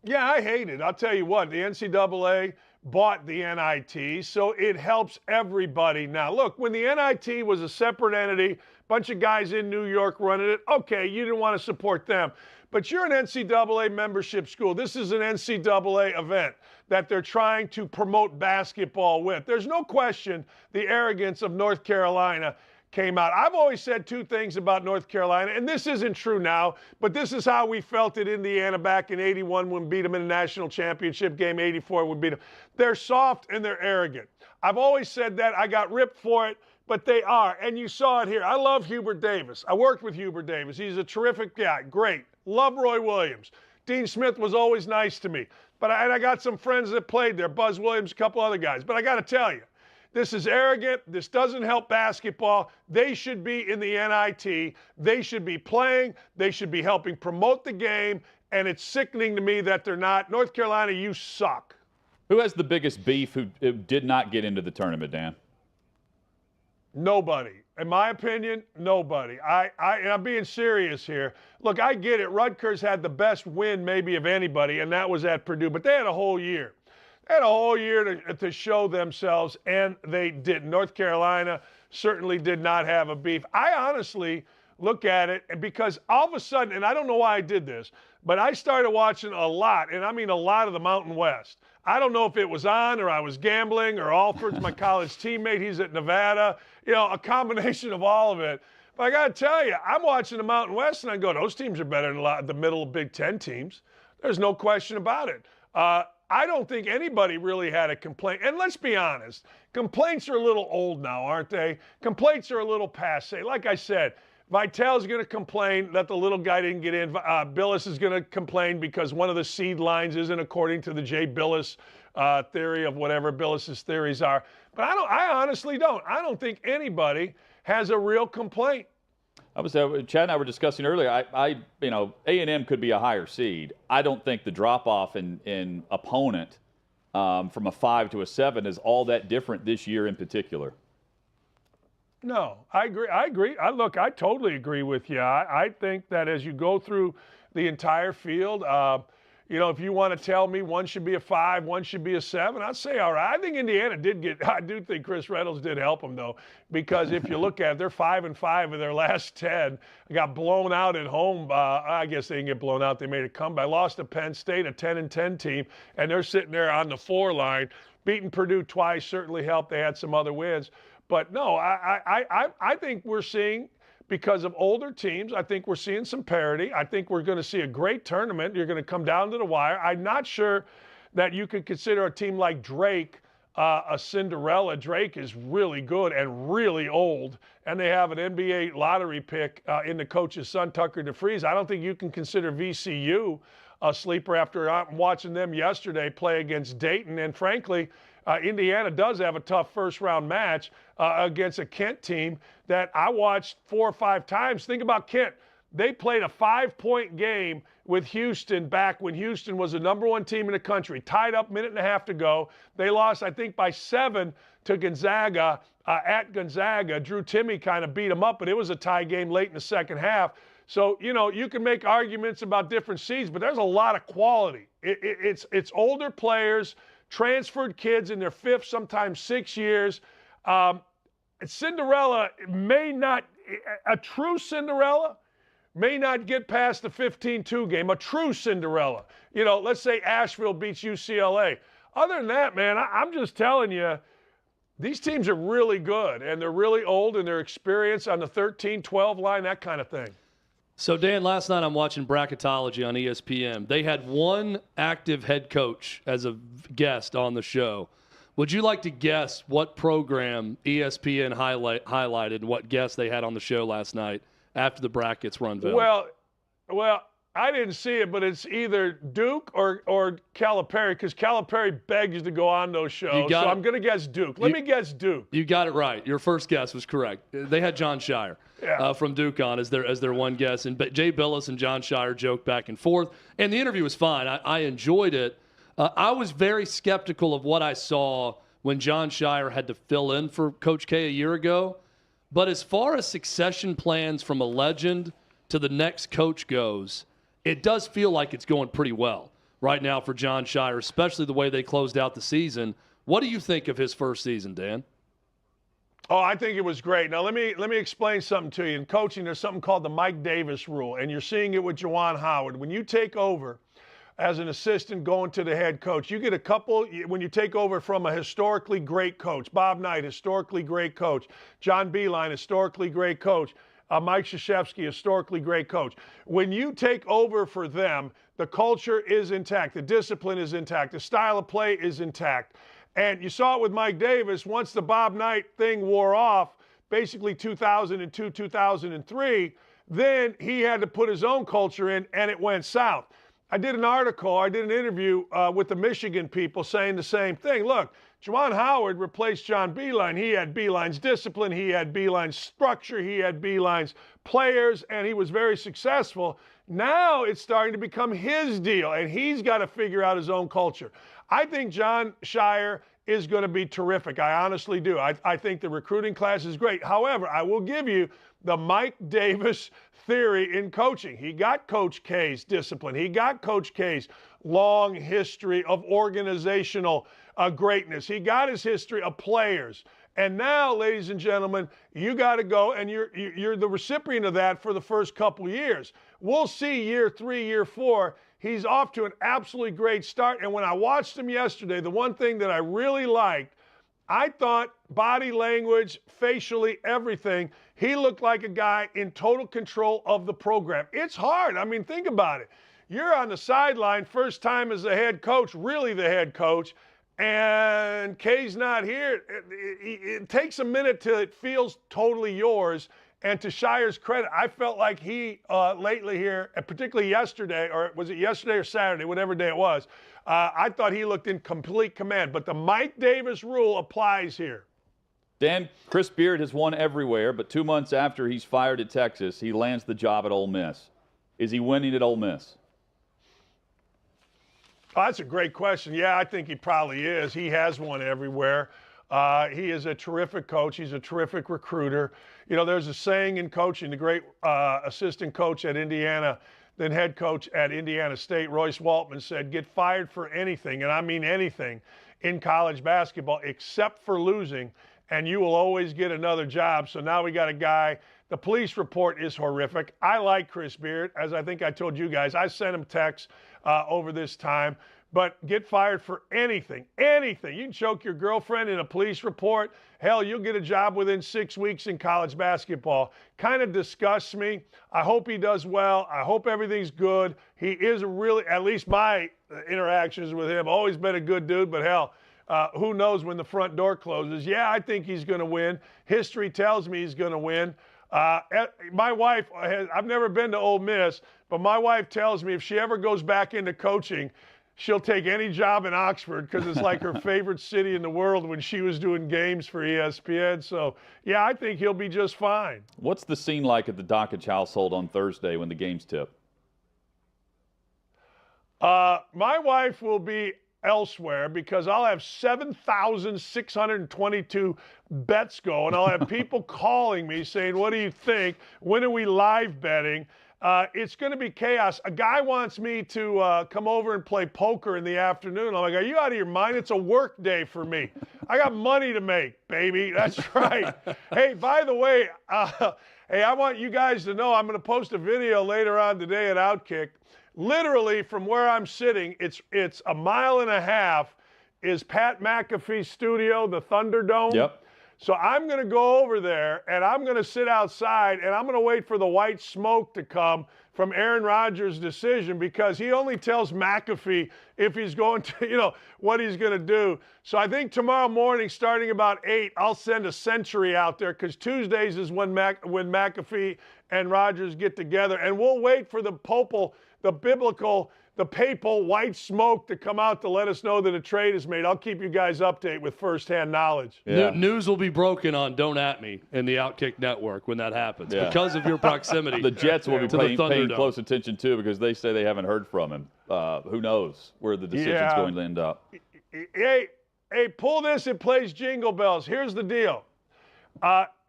Yeah, I hate it. I'll tell you what, the NCAA bought the NIT, so it helps everybody now. Look, when the NIT was a separate entity, bunch of guys in New York running it, okay, you didn't want to support them. But you're an NCAA membership school. This is an NCAA event that they're trying to promote basketball with. There's no question the arrogance of North Carolina came out. I've always said 2 things about North Carolina, and this isn't true now, but this is how we felt at Indiana back in 81 when we beat them in the national championship game, 84 when we beat them. They're soft and they're arrogant. I've always said that. I got ripped for it, but they are. And you saw it here. I love Hubert Davis. I worked with Hubert Davis. He's a terrific guy. Great. Love Roy Williams. Dean Smith was always nice to me. But I got some friends that played there, Buzz Williams, a couple other guys. But I got to tell you, this is arrogant. This doesn't help basketball. They should be in the NIT. They should be playing. They should be helping promote the game. And it's sickening to me that they're not. North Carolina, you suck. Who has the biggest beef who did not get into the tournament, Dan? Nobody. In my opinion, nobody. And I'm being serious here. Look, I get it. Rutgers had the best win maybe of anybody, and that was at Purdue. But they had a whole year. They had a whole year to show themselves, and they didn't. North Carolina certainly did not have a beef. I honestly look at it, and because all of a sudden, and I don't know why I did this, but I started watching a lot, and I mean a lot of the Mountain West. I don't know if it was on or I was gambling or Alford's my college teammate. He's at Nevada. You know, a combination of all of it. But I got to tell you, I'm watching the Mountain West, and I go, those teams are better than a lot of the middle Big Ten teams. There's no question about it. I don't think anybody really had a complaint. And let's be honest, complaints are a little old now, aren't they? Complaints are a little passé. Like I said, Vitel's going to complain that the little guy didn't get in. Billis is going to complain because one of the seed lines isn't according to the Jay Billis theory of whatever Billis's theories are. But I honestly don't. I don't think anybody has a real complaint. Chad and I were discussing earlier. A&M could be a higher seed. I don't think the drop off in opponent from a 5 to a 7 is all that different this year in particular. No, I agree. I totally agree with you. I think that as you go through the entire field, if you want to tell me one should be a 5, one should be a 7, I'd say all right. I think Indiana I do think Chris Reynolds did help them, though, because if you look at it, they're 5-5 in their last 10. Got blown out at home. I guess they didn't get blown out. They made a comeback. Lost to Penn State, a 10-10 team, and they're sitting there on the 4 line. Beating Purdue twice certainly helped. They had some other wins. But, no, I think we're seeing – because of older teams, I think we're seeing some parity. I think we're going to see a great tournament. You're going to come down to the wire. I'm not sure that you could consider a team like Drake a Cinderella. Drake is really good and really old, and they have an NBA lottery pick in the coach's son, Tucker DeFries. I don't think you can consider VCU a sleeper after watching them yesterday play against Dayton. And frankly, Indiana does have a tough first-round match against a Kent team that I watched 4 or 5 times. Think about Kent. They played a 5-point game with Houston back when Houston was the number 1 team in the country. Tied up, minute and a half to go. They lost, I think, by 7 to Gonzaga at Gonzaga. Drew Timme kind of beat them up, but it was a tie game late in the second half. So, you can make arguments about different seeds, but there's a lot of quality. It's older players, transferred kids in their 5th, sometimes 6 years. Cinderella may not, a true Cinderella may not get past the 15-2 game, a true Cinderella. Let's say Asheville beats UCLA. Other than that, man, I'm just telling you, these teams are really good, and they're really old, and they're experienced on the 13-12 line, that kind of thing. So, Dan, last night I'm watching Bracketology on ESPN. They had one active head coach as a guest on the show. Would you like to guess what program ESPN highlighted, what guest they had on the show last night after the brackets were unveiled? Well, I didn't see it, but it's either Duke or Calipari, because Calipari begs to go on those shows. So I'm going to guess Duke. Let me guess Duke. You got it right. Your first guess was correct. They had John Shire from Duke on as their one guess. And Jay Billis and John Shire joked back and forth. And the interview was fine. I enjoyed it. I was very skeptical of what I saw when John Shire had to fill in for Coach K a year ago. But as far as succession plans from a legend to the next coach goes, it does feel like it's going pretty well right now for John Shire, especially the way they closed out the season. What do you think of his first season, Dan? Oh, I think it was great. Now, let me explain something to you. In coaching, there's something called the Mike Davis rule, and you're seeing it with Juwan Howard. When you take over as an assistant going to the head coach, you get a couple, when you take over from a historically great coach, Bob Knight, historically great coach, John Beilein, historically great coach, Mike Krzyzewski, historically great coach. When you take over for them, the culture is intact, the discipline is intact, the style of play is intact. And you saw it with Mike Davis. Once the Bob Knight thing wore off, basically 2002, 2003, then he had to put his own culture in, and it went south. I did an interview with the Michigan people saying the same thing. Look, Juwan Howard replaced John Beilein. He had Beilein's discipline, he had Beilein's structure, he had Beilein's players, and he was very successful. Now it's starting to become his deal, and he's got to figure out his own culture. I think John Shire is going to be terrific. I honestly do. I think the recruiting class is great. However, I will give you the Mike Davis theory in coaching. He got Coach K's discipline. He got Coach K's long history of organizational greatness. He got his history of players. And now, ladies and gentlemen, you got to go, and you're the recipient of that for the first couple years. We'll see year 3, year 4. He's off to an absolutely great start. And when I watched him yesterday, the one thing that I really liked, I thought body language, facially, everything, he looked like a guy in total control of the program. It's hard. I mean, think about it. You're on the sideline, first time as a head coach, really the head coach, and K's not here. It takes a minute till it feels totally yours. And to Shire's credit, I felt like he lately here, and particularly yesterday, or was it yesterday or Saturday, whatever day it was, I thought he looked in complete command. But the Mike Davis rule applies here. Dan, Chris Beard has won everywhere, but 2 months after he's fired at Texas, he lands the job at Ole Miss. Is he winning at Ole Miss? Oh, that's a great question. Yeah, I think he probably is. He has won everywhere. He is a terrific coach. He's a terrific recruiter. You know, there's a saying in coaching, the great assistant coach at Indiana, then head coach at Indiana State, Royce Waltman, said, get fired for anything, and I mean anything, in college basketball except for losing, and you will always get another job. So now we got a guy. The police report is horrific. I like Chris Beard, as I think I told you guys. I sent him texts over this time. But get fired for anything, anything. You can choke your girlfriend in a police report. Hell, you'll get a job within 6 weeks in college basketball. Kind of disgusts me. I hope he does well. I hope everything's good. He is really, at least my interactions with him, always been a good dude, but hell, who knows when the front door closes. Yeah, I think he's going to win. History tells me he's going to win. My wife, I've never been to Ole Miss, but my wife tells me if she ever goes back into coaching, she'll take any job in Oxford because it's like her favorite city in the world when she was doing games for ESPN. So, yeah, I think he'll be just fine. What's the scene like at the Dockage household on Thursday when the game's tipped? My wife will be elsewhere because I'll have 7,622 bets going. I'll have people calling me saying, what do you think? When are we live betting? It's going to be chaos. A guy wants me to come over and play poker in the afternoon. I'm like, are you out of your mind? It's a work day for me. I got money to make, baby. That's right. Hey, by the way, hey, I want you guys to know I'm going to post a video later on today at Outkick. Literally from where I'm sitting, it's a mile and a half is Pat McAfee's studio, the Thunderdome. Yep. So I'm going to go over there, and I'm going to sit outside, and I'm going to wait for the white smoke to come from Aaron Rodgers' decision because he only tells McAfee if he's going to, what he's going to do. So I think tomorrow morning, starting about 8, I'll send a Century out there because Tuesdays is when McAfee and Rodgers get together, and we'll wait for the papal white smoke to come out to let us know that a trade is made. I'll keep you guys updated with firsthand knowledge. Yeah. News will be broken on Don't At Me in the Outkick Network when that happens because of your proximity. The Jets will be paying close attention, too, because they say they haven't heard from him. Who knows where the decision's going to end up. Hey, pull this. It plays Jingle Bells. Here's the deal.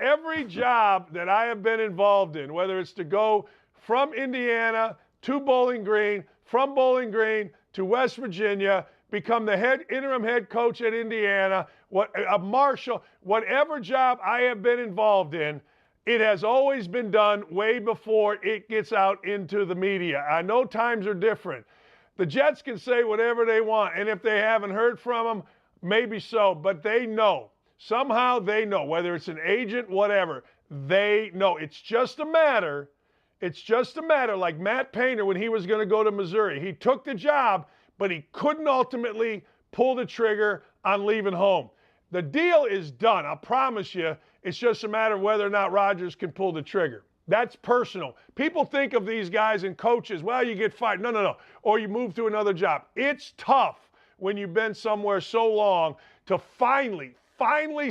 Every job that I have been involved in, whether it's to go from Indiana to Bowling Green, from Bowling Green to West Virginia, become the interim head coach at Indiana, a marshal, whatever job I have been involved in, it has always been done way before it gets out into the media. I know times are different. The Jets can say whatever they want, and if they haven't heard from them, maybe so, but they know. Somehow they know, whether it's an agent, whatever, they know. It's just a matter like Matt Painter when he was going to go to Missouri. He took the job, but he couldn't ultimately pull the trigger on leaving home. The deal is done. I promise you. It's just a matter of whether or not Rodgers can pull the trigger. That's personal. People think of these guys and coaches, well, you get fired. No. Or you move to another job. It's tough when you've been somewhere so long to finally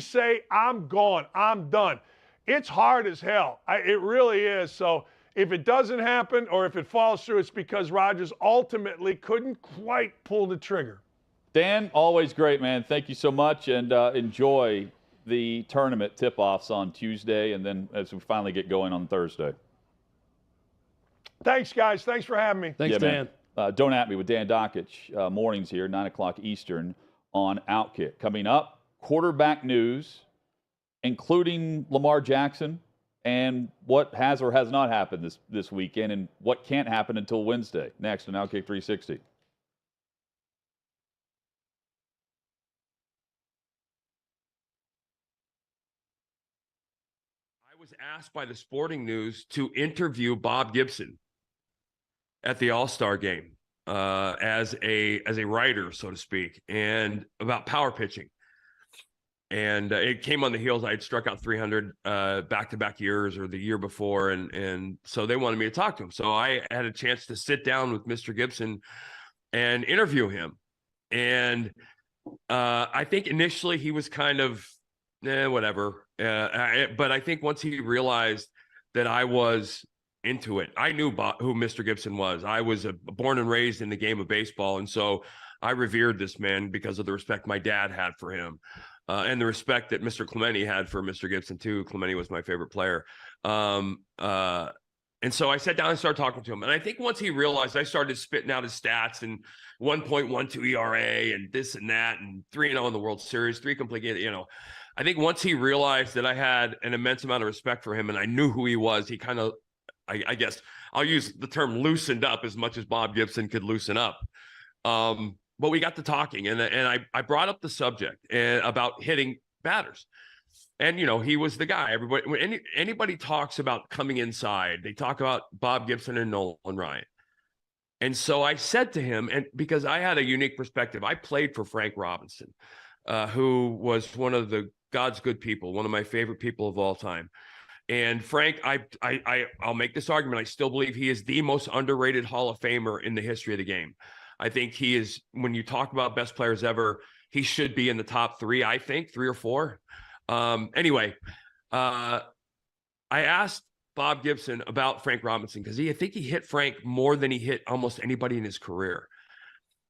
say, I'm gone, I'm done. It's hard as hell. It really is. So if it doesn't happen or if it falls through, it's because Rodgers ultimately couldn't quite pull the trigger. Dan, always great, man. Thank you so much, and enjoy the tournament tip-offs on Tuesday, and then as we finally get going on Thursday. Thanks, guys. Thanks for having me. Thanks, Dan. Don't At Me with Dan Dockich, mornings here, 9 o'clock Eastern on Outkick. Coming up, quarterback news, including Lamar Jackson and what has or has not happened this weekend and what can't happen until Wednesday. Next on Outkick 360. I was asked by the Sporting News to interview Bob Gibson at the All-Star game as a writer, so to speak, and about power pitching. And it came on the heels. I had struck out 300 back-to-back years or the year before, and so they wanted me to talk to him. So I had a chance to sit down with Mr. Gibson and interview him. And I think initially he was kind of whatever. But I think once he realized that I was into it, I knew who Mr. Gibson was. I was born and raised in the game of baseball, and so I revered this man because of the respect my dad had for him, and the respect that Mr. Clemente had for Mr. Gibson too. Clemente was my favorite player. And so I sat down and started talking to him. And I think once he realized, I started spitting out his stats and 1.12 ERA and this and that and 3-0 in the World Series, 3 complete, I think once he realized that I had an immense amount of respect for him and I knew who he was, he kind of, I guess I'll use the term loosened up as much as Bob Gibson could loosen up. But we got to talking and I brought up the subject about hitting batters. And, he was the guy. Everybody, when anybody talks about coming inside, they talk about Bob Gibson and Nolan Ryan. And so I said to him, and because I had a unique perspective, I played for Frank Robinson, who was one of the God's good people, one of my favorite people of all time. And Frank, I'll make this argument. I still believe he is the most underrated Hall of Famer in the history of the game. I think he is, when you talk about best players ever, he should be in the top 3, I think, 3 or 4. Anyway, I asked Bob Gibson about Frank Robinson because I think he hit Frank more than he hit almost anybody in his career.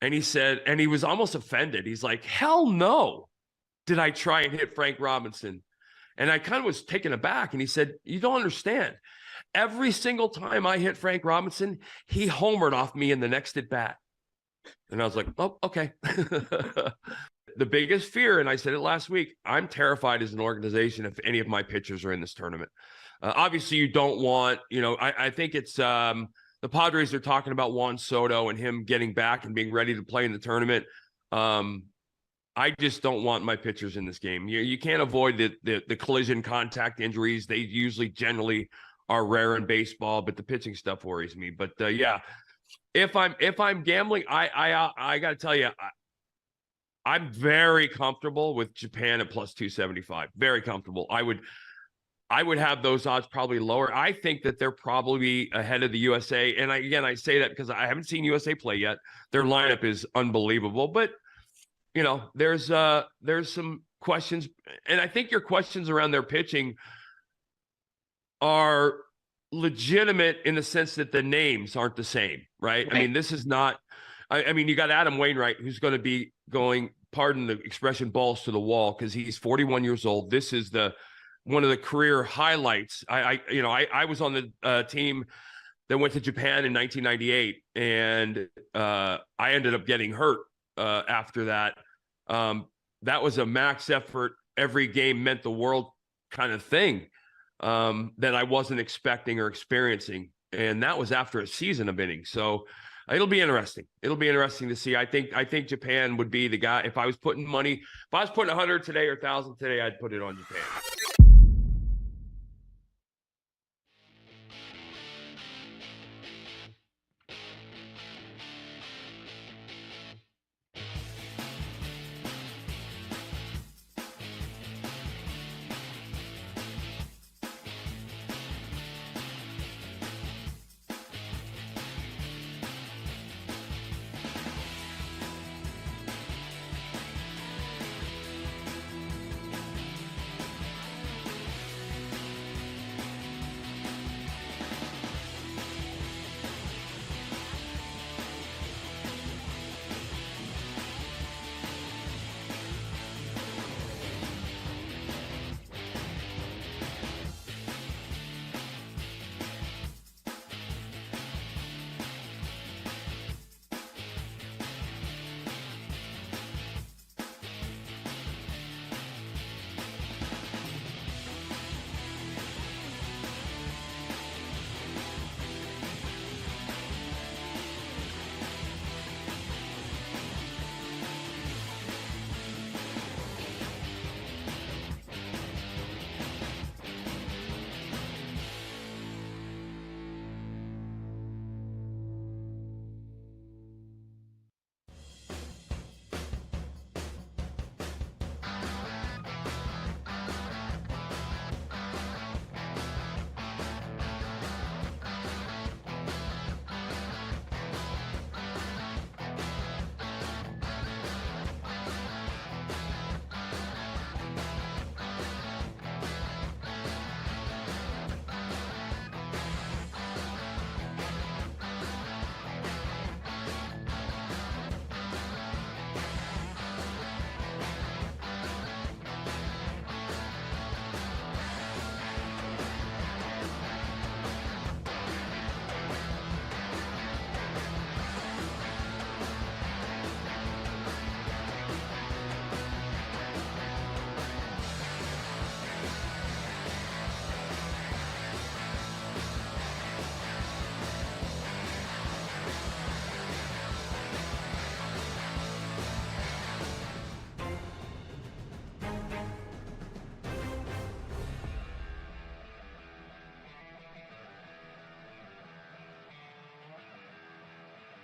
And he said, and he was almost offended. He's like, hell no, did I try and hit Frank Robinson? And I kind of was taken aback. And he said, you don't understand. Every single time I hit Frank Robinson, he homered off me in the next at bat. And I was like, oh, okay. The biggest fear, and I said it last week, I'm terrified as an organization if any of my pitchers are in this tournament. Obviously, you don't want, I think it's the Padres are talking about Juan Soto and him getting back and being ready to play in the tournament. I just don't want my pitchers in this game. You can't avoid the collision contact injuries. They generally are rare in baseball, but the pitching stuff worries me. But yeah, if I'm gambling, I got to tell you, I'm very comfortable with Japan at plus 275. Very comfortable. I would have those odds probably lower. I think that they're probably ahead of the USA. And I say that because I haven't seen USA play yet. Their lineup is unbelievable. But there's some questions, and I think your questions around their pitching are legitimate in the sense that the names aren't the same, right? I mean, this is not. I mean, you got Adam Wainwright, who's going to be going, pardon the expression, balls to the wall because he's 41 years old. This is one of the career highlights. I was on the team that went to Japan in 1998, and I ended up getting hurt after that. That was a max effort, every game meant the world kind of thing that I wasn't expecting or experiencing. And that was after a season of innings. So it'll be interesting. It'll be interesting to see. I think Japan would be the guy. If I was putting 100 today or 1,000 today, I'd put it on Japan.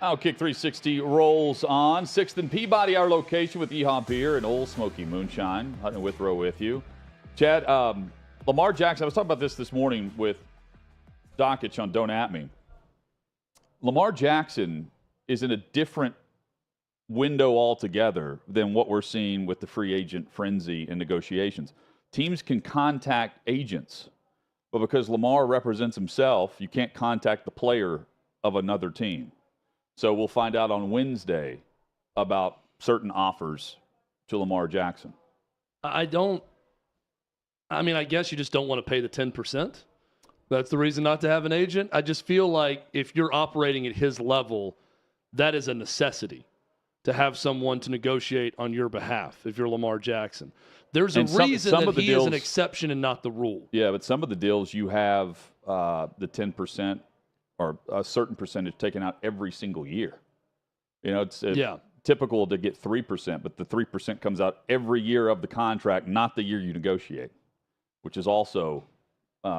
Outkick 360 rolls on. 6th and Peabody, our location with Yeehaw Beer and Old Smoky Moonshine. Hutton and Withrow with you. Chad, Lamar Jackson, I was talking about this morning with Dockich on Don't At Me. Lamar Jackson is in a different window altogether than what we're seeing with the free agent frenzy and negotiations. Teams can contact agents, but because Lamar represents himself, you can't contact the player of another team. So we'll find out on Wednesday about certain offers to Lamar Jackson. I guess you just don't want to pay the 10%. That's the reason not to have an agent. I just feel like if you're operating at his level, that is a necessity to have someone to negotiate on your behalf if you're Lamar Jackson. There's a reason that he is an exception and not the rule. Yeah, but some of the deals you have the 10% or a certain percentage taken out every single year. You know, it's typical to get 3%, but the 3% comes out every year of the contract, not the year you negotiate, which is also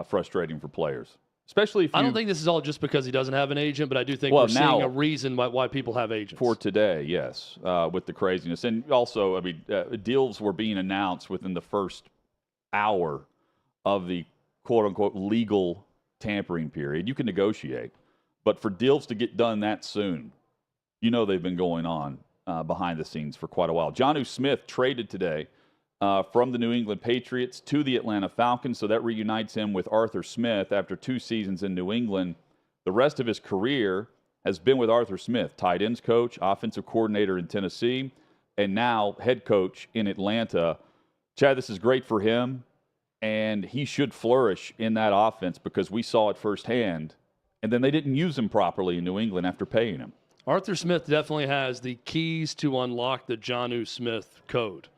frustrating for players. Especially if I don't think this is all just because he doesn't have an agent, but I do think we're seeing a reason why people have agents. For today, yes, with the craziness. And also, deals were being announced within the first hour of the quote-unquote legal tampering period. You can negotiate. But for deals to get done that soon, they've been going on behind the scenes for quite a while. Jonnu Smith traded today from the New England Patriots to the Atlanta Falcons, so that reunites him with Arthur Smith after 2 seasons in New England. The rest of his career has been with Arthur Smith, tight ends coach, offensive coordinator in Tennessee, and now head coach in Atlanta. Chad, this is great for him, and he should flourish in that offense because we saw it firsthand, and then they didn't use him properly in New England after paying him. Arthur Smith definitely has the keys to unlock the Jonnu Smith code.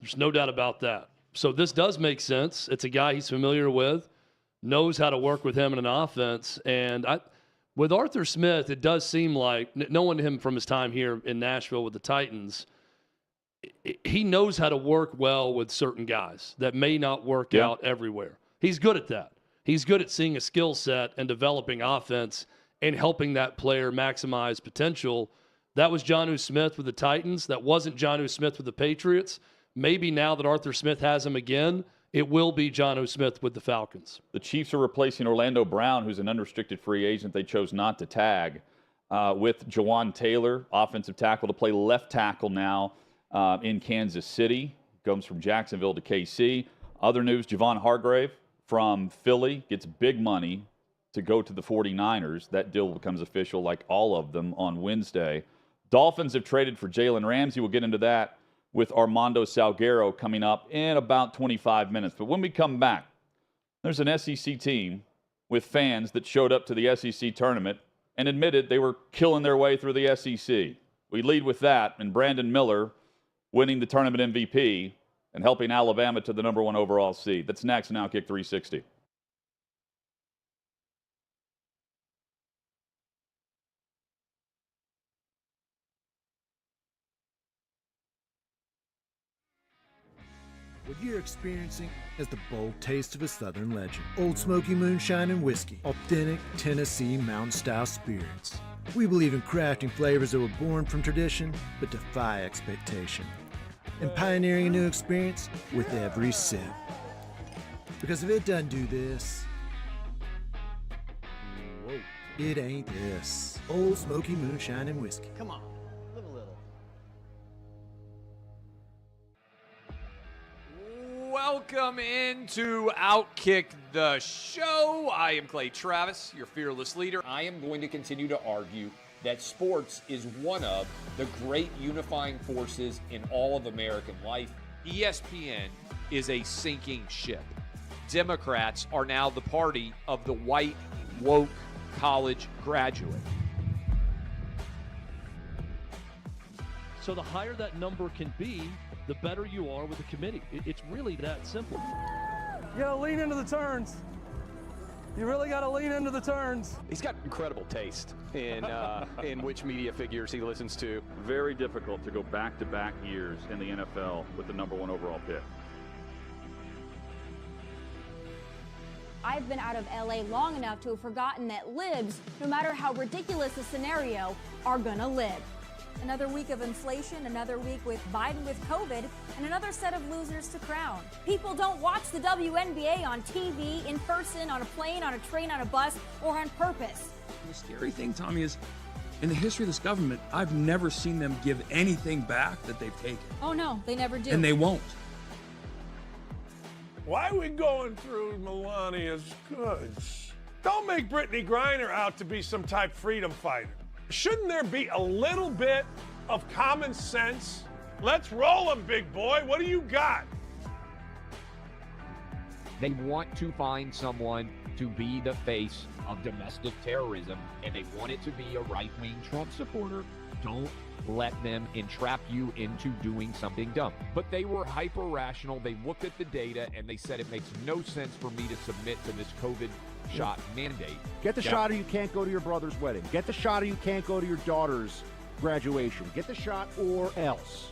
There's no doubt about that. So this does make sense. It's a guy he's familiar with, knows how to work with him in an offense. And with Arthur Smith, it does seem like, knowing him from his time here in Nashville with the Titans, he knows how to work well with certain guys that may not work out everywhere. He's good at that. He's good at seeing a skill set and developing offense and helping that player maximize potential. That was Jonnu Smith with the Titans. That wasn't Jonnu Smith with the Patriots. Maybe now that Arthur Smith has him again, it will be Jonnu Smith with the Falcons. The Chiefs are replacing Orlando Brown, who's an unrestricted free agent they chose not to tag, with Jawan Taylor, offensive tackle, to play left tackle now in Kansas City. Comes from Jacksonville to KC. Other news, Javon Hargrave from Philly gets big money to go to the 49ers. That deal becomes official, like all of them, on Wednesday. Dolphins have traded for Jalen Ramsey. We'll get into that with Armando Salguero coming up in about 25 minutes. But when we come back, there's an SEC team with fans that showed up to the SEC tournament and admitted they were killing their way through the SEC. We lead with that, and Brandon Miller winning the tournament MVP and helping Alabama to the #1 overall seed. That's next on Outkick 360. What you're experiencing is the bold taste of a Southern legend. Old Smoky Moonshine and Whiskey. Authentic Tennessee mountain-style spirits. We believe in crafting flavors that were born from tradition but defy expectation. And pioneering a new experience with every sip. Because if it doesn't do this, it ain't this. Old Smoky Moonshine and Whiskey. Come on, live a little. Welcome into Outkick the show. I am Clay Travis, your fearless leader. I am going to continue to argue that sports is one of the great unifying forces in all of American life. ESPN is a sinking ship. Democrats are now the party of the white, woke college graduate. So the higher that number can be, the better you are with the committee. It's really that simple. You gotta lean into the turns. You really gotta lean into the turns. He's got incredible taste in which media figures he listens to. Very difficult to go back-to-back years in the NFL with the #1 overall pick. I've been out of LA long enough to have forgotten that libs, no matter how ridiculous the scenario, are gonna live. Another week of inflation, another week with Biden with COVID, and another set of losers to crown. People don't watch the WNBA on TV, in person, on a plane, on a train, on a bus, or on purpose. The scary thing, Tommy, is in the history of this government, I've never seen them give anything back that they've taken. Oh no, they never do. And they won't. Why are we going through Melania's goods? Don't make Brittany Griner out to be some type freedom fighter. Shouldn't there be a little bit of common sense? Let's roll 'em, big boy. What do you got? They want to find someone to be the face of domestic terrorism, and they want it to be a right-wing Trump supporter. Don't let them entrap you into doing something dumb. But they were hyper-rational. They looked at the data, and they said it makes no sense for me to submit to this COVID shot mandate. Get the shot or you can't go to your brother's wedding. Get the shot or you can't go to your daughter's graduation. Get the shot or else.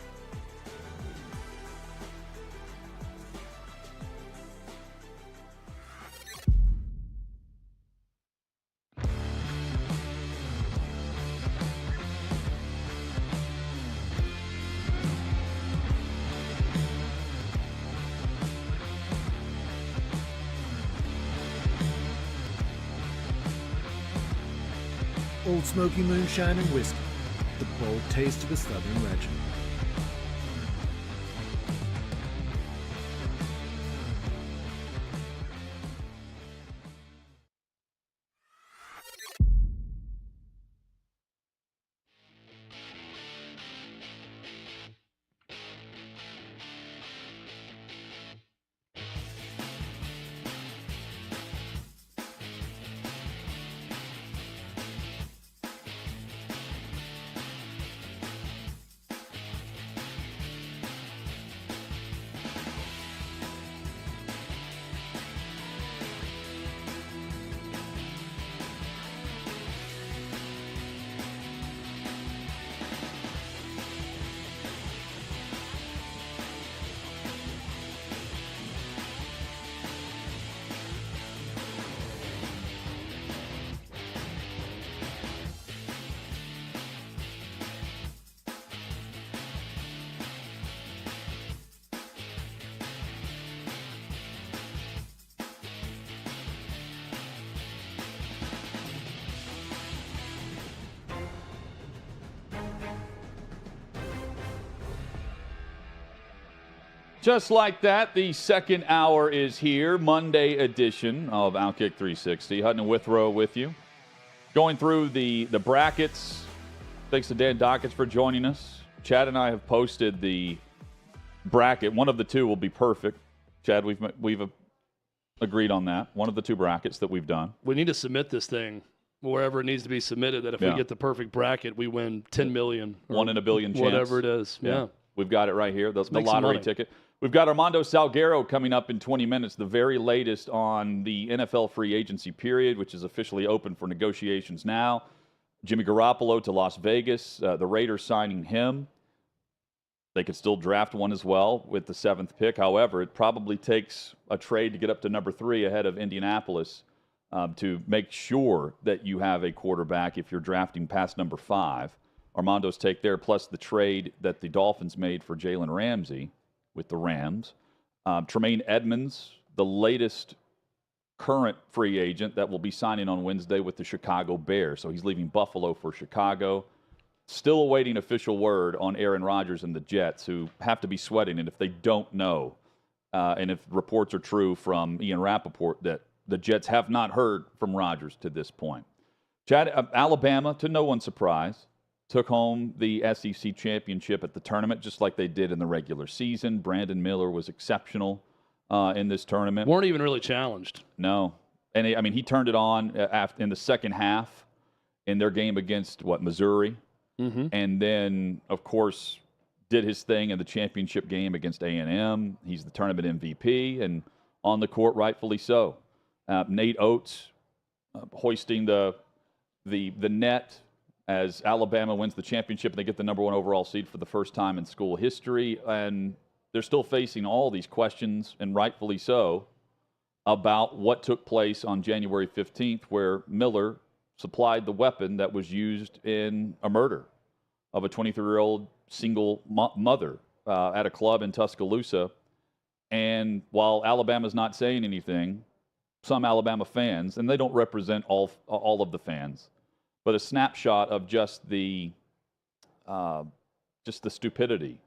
Old Smoky Moonshine and Whiskey, the bold taste of a Southern legend. Just like that, the second hour is here, Monday edition of Outkick 360. Hutton and Withrow with you. Going through the brackets. Thanks to Dan Dockets for joining us. Chad and I have posted the bracket. One of the two will be perfect. Chad, we've agreed on that. One of the two brackets that we've done. We need to submit this thing wherever it needs to be submitted, that if we get the perfect bracket, we win $10 million. One in a billion chance. Whatever it is. Yeah. We've got it right here, the make some lottery money. ticket. We've got Armando Salguero coming up in 20 minutes, the very latest on the NFL free agency period, which is officially open for negotiations now. Jimmy Garoppolo to Las Vegas, the Raiders signing him. They could still draft one as well with the 7th pick. However, it probably takes a trade to get up to number 3 ahead of Indianapolis to make sure that you have a quarterback if you're drafting past number 5. Armando's take there, plus the trade that the Dolphins made for Jalen Ramsey with the Rams. Tremaine Edmonds, the latest current free agent that will be signing on Wednesday with the Chicago Bears. So he's leaving Buffalo for Chicago. Still awaiting official word on Aaron Rodgers and the Jets, who have to be sweating it if they don't know. And if reports are true from Ian Rappaport that the Jets have not heard from Rodgers to this point. Chad, Alabama, to no one's surprise, took home the SEC championship at the tournament, just like they did in the regular season. Brandon Miller was exceptional in this tournament. Weren't even really challenged. No. And he turned it on in the second half in their game against, Missouri. Mm-hmm. And then, of course, did his thing in the championship game against A&M. He's the tournament MVP, and on the court, rightfully so. Nate Oates hoisting the net as Alabama wins the championship and they get the number 1 overall seed for the first time in school history. And they're still facing all these questions, and rightfully so, about what took place on January 15th, where Miller supplied the weapon that was used in a murder of a 23-year-old single mother at a club in Tuscaloosa. And while Alabama's not saying anything, some Alabama fans, and they don't represent all of the fans, but a snapshot of just the stupidity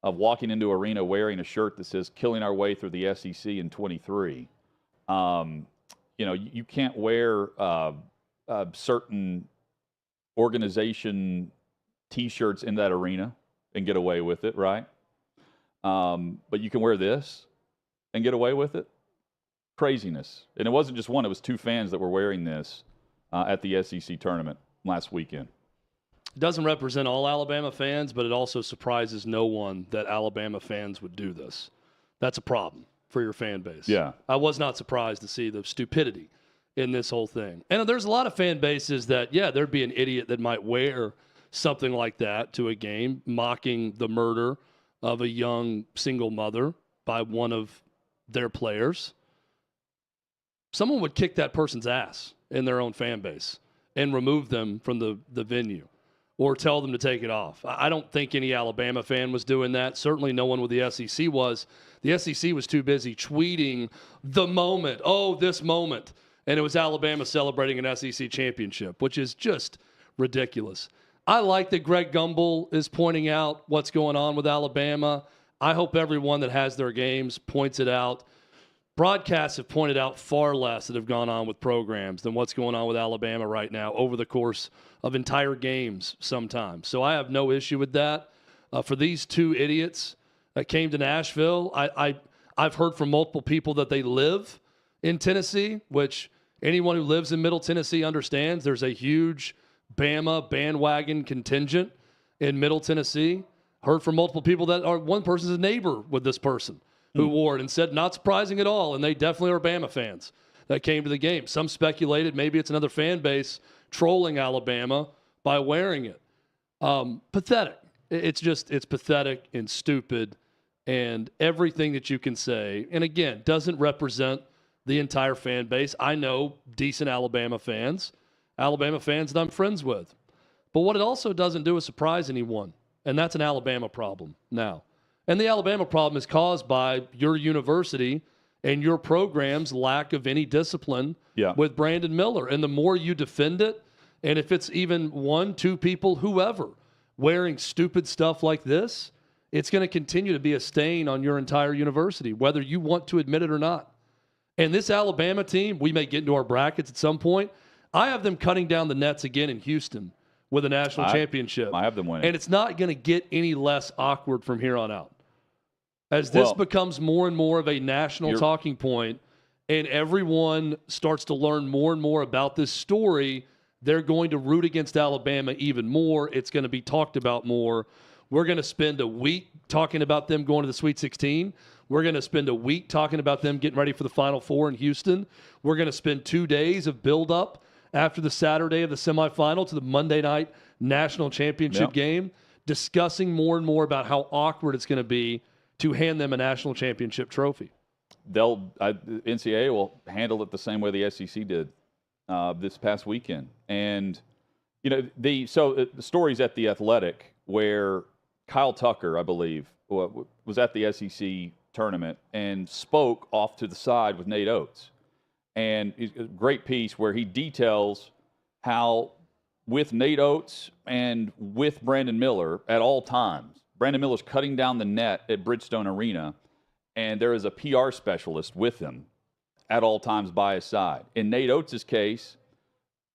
of walking into arena wearing a shirt that says "Killing Our Way Through the SEC in 23." You can't wear certain organization T-shirts in that arena and get away with it, right? But you can wear this and get away with it. Craziness. And it wasn't just one, it was two fans that were wearing this at the SEC tournament last weekend. It doesn't represent all Alabama fans, but it also surprises no one that Alabama fans would do this. That's a problem for your fan base. Yeah. I was not surprised to see the stupidity in this whole thing. And there's a lot of fan bases that, yeah, there'd be an idiot that might wear something like that to a game, mocking the murder of a young single mother by one of their players. Someone would kick that person's ass in their own fan base and remove them from the venue or tell them to take it off. I don't think any Alabama fan was doing that. Certainly no one with the SEC was. The SEC was too busy tweeting the moment, this moment. And it was Alabama celebrating an SEC championship, which is just ridiculous. I like that Greg Gumbel is pointing out what's going on with Alabama. I hope everyone that has their games points it out. Broadcasts have pointed out far less that have gone on with programs than what's going on with Alabama right now over the course of entire games sometimes. So I have no issue with that. For these two idiots that came to Nashville, I've heard from multiple people that they live in Tennessee, which anyone who lives in Middle Tennessee understands. There's a huge Bama bandwagon contingent in Middle Tennessee. Heard from multiple people that one person's a neighbor with this person who wore it and said not surprising at all, and they definitely are Bama fans that came to the game. Some speculated maybe it's another fan base trolling Alabama by wearing it. Pathetic. It's pathetic and stupid, and everything that you can say, and again, doesn't represent the entire fan base. I know decent Alabama fans that I'm friends with. But what it also doesn't do is surprise anyone, and that's an Alabama problem now. And the Alabama problem is caused by your university and your program's lack of any discipline with Brandon Miller. And the more you defend it, and if it's even one, two people, whoever, wearing stupid stuff like this, it's going to continue to be a stain on your entire university, whether you want to admit it or not. And this Alabama team, we may get into our brackets at some point. I have them cutting down the nets again in Houston with a national championship. I have them winning. And it's not going to get any less awkward from here on out. As this becomes more and more of a national talking point and everyone starts to learn more and more about this story, they're going to root against Alabama even more. It's going to be talked about more. We're going to spend a week talking about them going to the Sweet 16. We're going to spend a week talking about them getting ready for the Final Four in Houston. We're going to spend 2 days of build-up after the Saturday of the semifinal to the Monday night national championship game, discussing more and more about how awkward it's going to be to hand them a national championship trophy. NCAA will handle it the same way the SEC did this past weekend. And, the stories at The Athletic where Kyle Tucker, I believe, was at the SEC tournament and spoke off to the side with Nate Oates. And a great piece where he details how with Nate Oates and with Brandon Miller at all times, Brandon Miller's cutting down the net at Bridgestone Arena, and there is a PR specialist with him at all times by his side. In Nate Oates' case,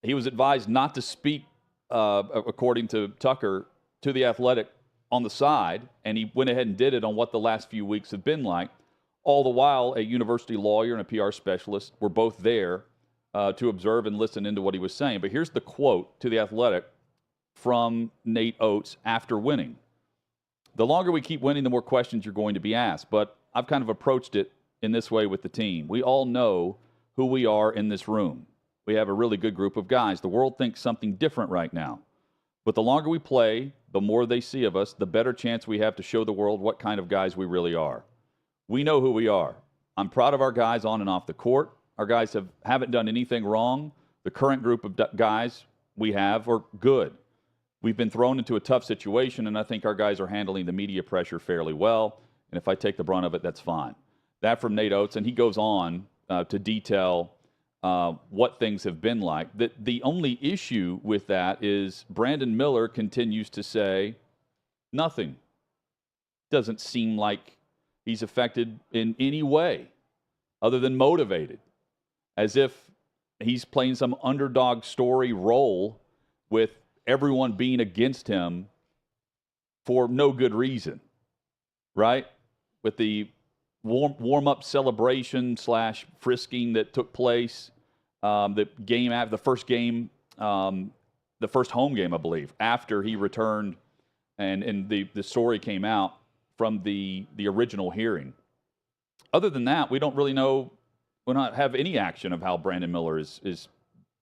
he was advised not to speak, according to Tucker, to The Athletic on the side, and he went ahead and did it on what the last few weeks have been like. All the while, a university lawyer and a PR specialist were both there to observe and listen into what he was saying. But here's the quote to The Athletic from Nate Oates after winning. The longer we keep winning, the more questions you're going to be asked. But I've kind of approached it in this way with the team. We all know who we are in this room. We have a really good group of guys. The world thinks something different right now. But the longer we play, the more they see of us, the better chance we have to show the world what kind of guys we really are. We know who we are. I'm proud of our guys on and off the court. Our guys haven't done anything wrong. The current group of guys we have are good. We've been thrown into a tough situation, and I think our guys are handling the media pressure fairly well. And if I take the brunt of it, that's fine. That from Nate Oates, and he goes on to detail what things have been like. The only issue with that is Brandon Miller continues to say nothing. Doesn't seem like he's affected in any way other than motivated, as if he's playing some underdog story role with everyone being against him for no good reason, right? With the warm-up celebration / frisking that took place, the first home game, I believe, after he returned, and the story came out from the original hearing. Other than that, we don't really know. We don't have any action of how Brandon Miller is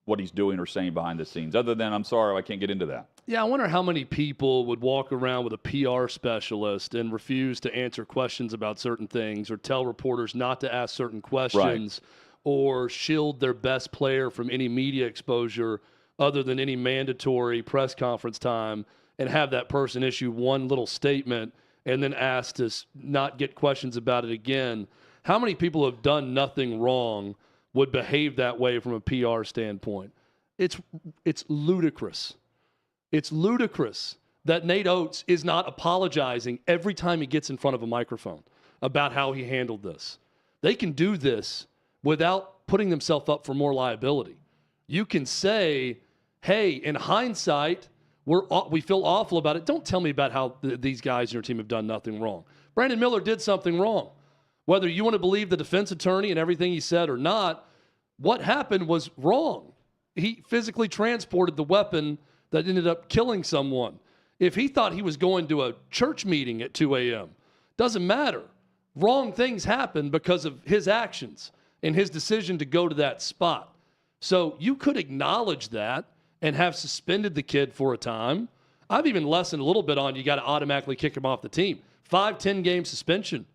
what he's doing or saying behind the scenes. Other than, I'm sorry, I can't get into that. Yeah, I wonder how many people would walk around with a PR specialist and refuse to answer questions about certain things, or tell reporters not to ask certain questions, or shield their best player from any media exposure other than any mandatory press conference time, and have that person issue one little statement and then ask to not get questions about it again. How many people who have done nothing wrong would behave that way from a PR standpoint? It's ludicrous. It's ludicrous that Nate Oates is not apologizing every time he gets in front of a microphone about how he handled this. They can do this without putting themselves up for more liability. You can say, hey, in hindsight, we feel awful about it. Don't tell me about how these guys in your team have done nothing wrong. Brandon Miller did something wrong. Whether you want to believe the defense attorney and everything he said or not, what happened was wrong. He physically transported the weapon that ended up killing someone. If he thought he was going to a church meeting at 2 a.m., doesn't matter. Wrong things happen because of his actions and his decision to go to that spot. So you could acknowledge that and have suspended the kid for a time. I've even lessened a little bit on you got to automatically kick him off the team. 5-10 game suspension.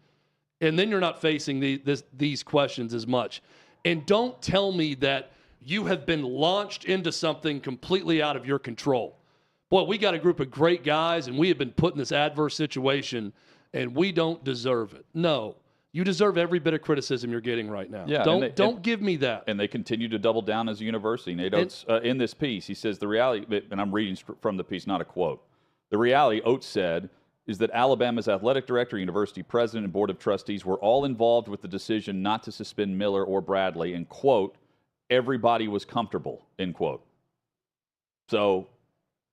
And then you're not facing these questions as much. And don't tell me that you have been launched into something completely out of your control. Boy, we got a group of great guys, and we have been put in this adverse situation, and we don't deserve it. No, you deserve every bit of criticism you're getting right now. Yeah, don't give me that. And they continue to double down as a university. Nate Oates, in this piece, he says the reality, and I'm reading from the piece, not a quote. The reality, Oates said, is that Alabama's athletic director, university president, and board of trustees were all involved with the decision not to suspend Miller or Bradley, and, quote, everybody was comfortable, end quote. So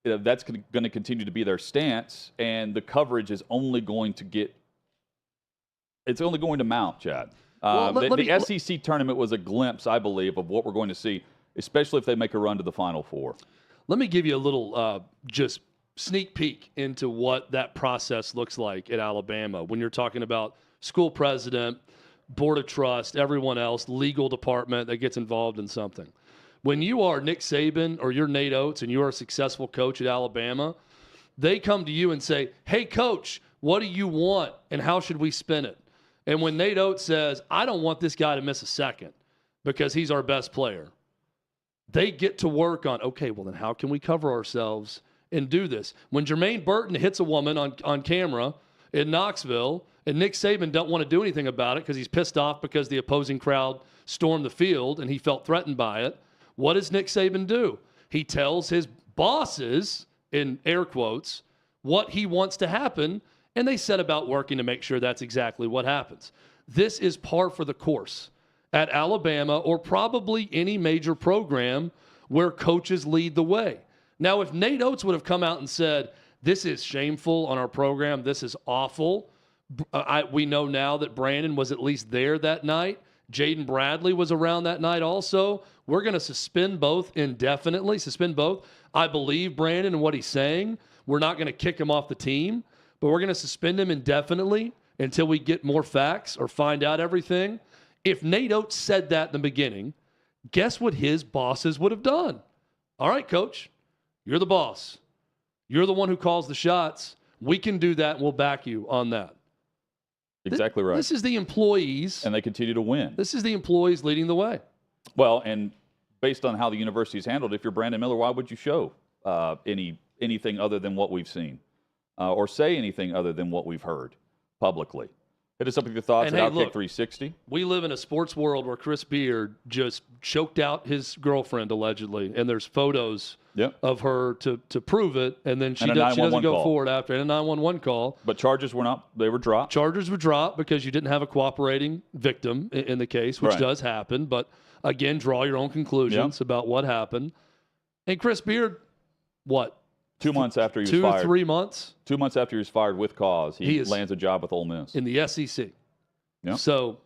that's going to continue to be their stance, and the coverage is only going to mount, Chad. The SEC tournament was a glimpse, I believe, of what we're going to see, especially if they make a run to the Final Four. Let me give you a little just sneak peek into what that process looks like at Alabama when you're talking about school president, board of trust, everyone else, legal department that gets involved in something. When you are Nick Saban or you're Nate Oates and you're a successful coach at Alabama, they come to you and say, hey, coach, what do you want and how should we spin it? And when Nate Oates says, I don't want this guy to miss a second because he's our best player, they get to work on, okay, well then how can we cover ourselves and do this? When Jermaine Burton hits a woman on camera in Knoxville and Nick Saban don't want to do anything about it because he's pissed off because the opposing crowd stormed the field and he felt threatened by it, what does Nick Saban do? He tells his bosses, in air quotes, what he wants to happen, and they set about working to make sure that's exactly what happens. This is par for the course at Alabama or probably any major program where coaches lead the way. Now, if Nate Oates would have come out and said, this is shameful on our program, this is awful, we know now that Brandon was at least there that night. Jaden Bradley was around that night also. We're going to suspend both indefinitely, I believe Brandon and what he's saying. We're not going to kick him off the team, but we're going to suspend him indefinitely until we get more facts or find out everything. If Nate Oates said that in the beginning, guess what his bosses would have done? All right, coach, you're the boss. You're the one who calls the shots. We can do that, and we'll back you on that. Exactly right. This is the employees. And they continue to win. This is the employees leading the way. Well, and based on how the university's handled, if you're Brandon Miller, why would you show anything other than what we've seen or say anything other than what we've heard publicly? Hit us up with your thoughts And at hey, Outkick look, 360. We live in a sports world where Chris Beard just choked out his girlfriend, allegedly, and there's photos of her to prove it, and then she doesn't go forward after. And a 911 call. But charges were not, they were dropped. Charges were dropped because you didn't have a cooperating victim in the case, which Right. does happen. But again, draw your own conclusions about what happened. And Chris Beard, what? 2 months after he was fired. 3 months? 2 months after he was fired with cause, he is lands a job with Ole Miss. In the SEC. Yeah. So,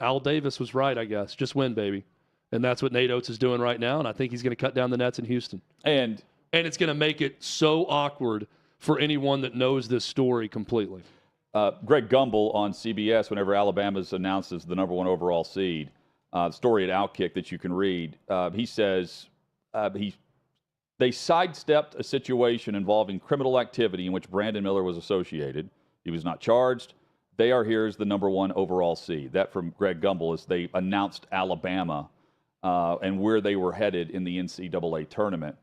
Al Davis was right, I guess. Just win, baby. And that's what Nate Oates is doing right now, and I think he's going to cut down the nets in Houston. And it's going to make it so awkward for anyone that knows this story completely. Greg Gumbel on CBS, whenever Alabama's announced as the number 1 overall seed, story at Outkick that you can read, he says they sidestepped a situation involving criminal activity in which Brandon Miller was associated. He was not charged. They are here as the number 1 overall seed. That from Greg Gumbel as they announced Alabama and where they were headed in the NCAA tournament.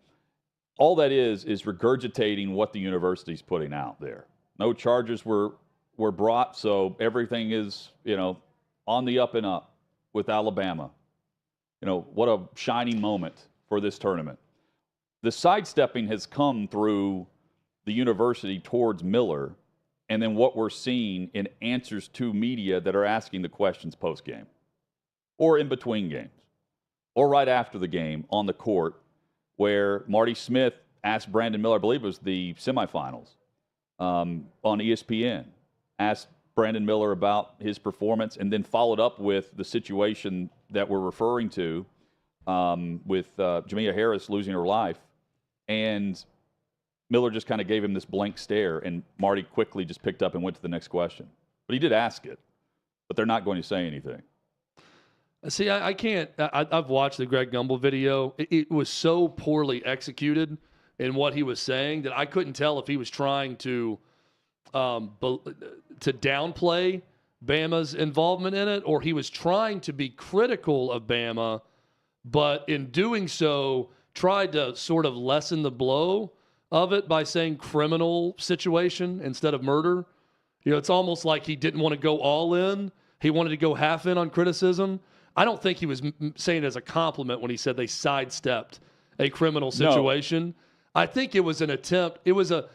All that is regurgitating what the university's putting out there. No charges were brought, so everything is, on the up and up with Alabama. What a shining moment for this tournament. The sidestepping has come through the university towards Miller, and then what we're seeing in answers to media that are asking the questions post-game or in between games or right after the game on the court, where Marty Smith asked Brandon Miller, I believe it was the semifinals, on ESPN, asked Brandon Miller about his performance and then followed up with the situation that we're referring to with Jamia Harris losing her life. And Miller just kind of gave him this blank stare, and Marty quickly just picked up and went to the next question. But he did ask it, but they're not going to say anything. See, I can't. I've watched the Greg Gumbel video. It was so poorly executed in what he was saying that I couldn't tell if he was trying to downplay Bama's involvement in it, or he was trying to be critical of Bama, but in doing so tried to sort of lessen the blow of it by saying criminal situation instead of murder. It's almost like he didn't want to go all in. He wanted to go half in on criticism. I don't think he was saying it as a compliment when he said they sidestepped a criminal situation. No. I think it was an attempt. It was a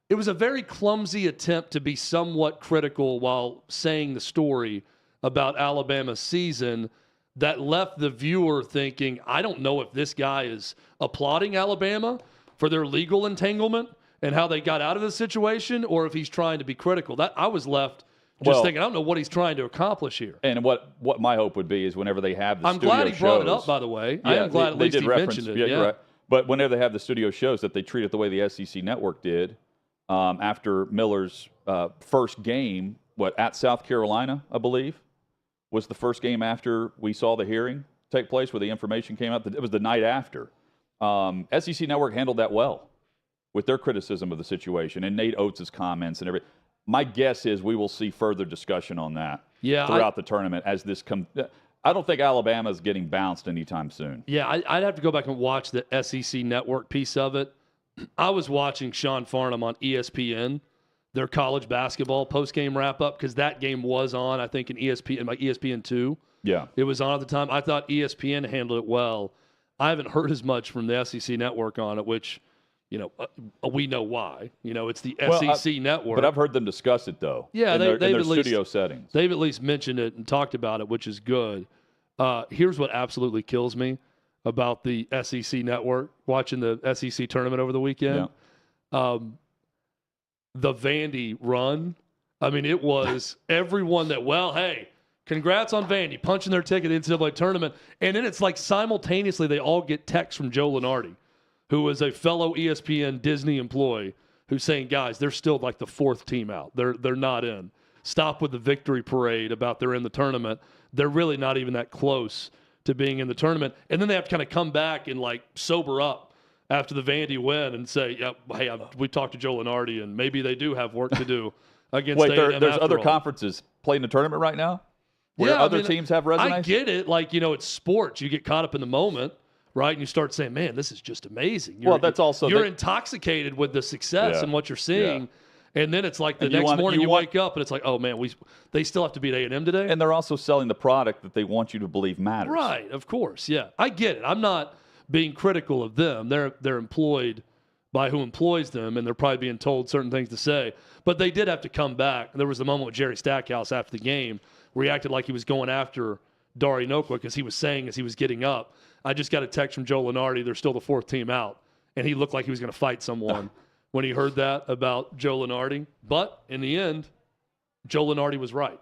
very clumsy attempt to be somewhat critical while saying the story about Alabama's season that left the viewer thinking, I don't know if this guy is applauding Alabama for their legal entanglement and how they got out of this situation, or if he's trying to be critical. That I was left just thinking, I don't know what he's trying to accomplish here. And what my hope would be is whenever they have the studio shows. I'm glad he brought it up, by the way. Yeah, I am glad at least he mentioned it. Yeah. Right. But whenever they have the studio shows, that they treat it the way the SEC Network did after Miller's first game, at South Carolina, I believe, was the first game after we saw the hearing take place where the information came out. It was the night after. SEC Network handled that well with their criticism of the situation and Nate Oates' comments and everything. My guess is we will see further discussion on that throughout the tournament as this comes. I don't think Alabama's getting bounced anytime soon. Yeah, I'd have to go back and watch the SEC Network piece of it. I was watching Sean Farnham on ESPN, their college basketball post-game wrap-up, because that game was on, I think, in ESPN2. Yeah. It was on at the time. I thought ESPN handled it well. I haven't heard as much from the SEC Network on it, which, we know why. It's the SEC Network. But I've heard them discuss it, though. Yeah, in their studio least, settings. They've at least mentioned it and talked about it, which is good. Here's what absolutely kills me about the SEC Network, watching the SEC tournament over the weekend. Yeah. The Vandy run. I mean, it was everyone that, hey, congrats on Vandy, punching their ticket into the NCAA tournament. And then it's like simultaneously they all get texts from Joe Lunardi, who is a fellow ESPN Disney employee, who's saying, guys, they're still like the fourth team out. They're not in. Stop with the victory parade about they're in the tournament. They're really not even that close to being in the tournament. And then they have to kind of come back and sober up after the Vandy win and say, we talked to Joe Lunardi and maybe they do have work to do against Wait, A&M there's after other all. conferences playing the tournament right now where Yeah, other teams have resumes? I get it. Like, it's sports. You get caught up in the moment, right? And you start saying, man, this is just amazing. Well, that's also you're intoxicated with the success and what you're seeing. Yeah. And then it's like the And you next want- morning you you want- wake up and it's like, oh, man, they still have to beat A&M today? And they're also selling the product that they want you to believe matters. Right, of course, yeah. I get it. I'm not being critical of them. They're employed by who employs them, and they're probably being told certain things to say. But they did have to come back. There was a moment with Jerry Stackhouse after the game where he acted like he was going after Dari Nokwa because he was saying as he was getting up, I just got a text from Joe Lenardi, they're still the fourth team out. And he looked like he was going to fight someone when he heard that about Joe Lenardi. But in the end, Joe Lenardi was right.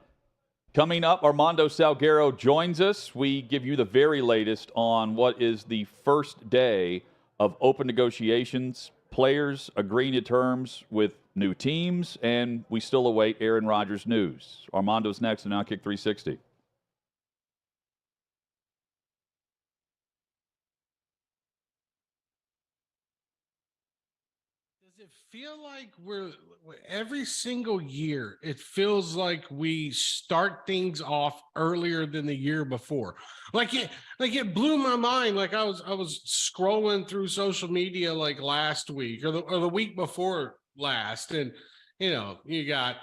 Coming up, Armando Salguero joins us. We give you the very latest on what is the first day of open negotiations, players agreeing to terms with new teams, and we still await Aaron Rodgers news. Armando's next on Outkick 360. Does it feel like every single year, it feels like we start things off earlier than the year before? It blew my mind. Like I was scrolling through social media like last week or the week before last, and you got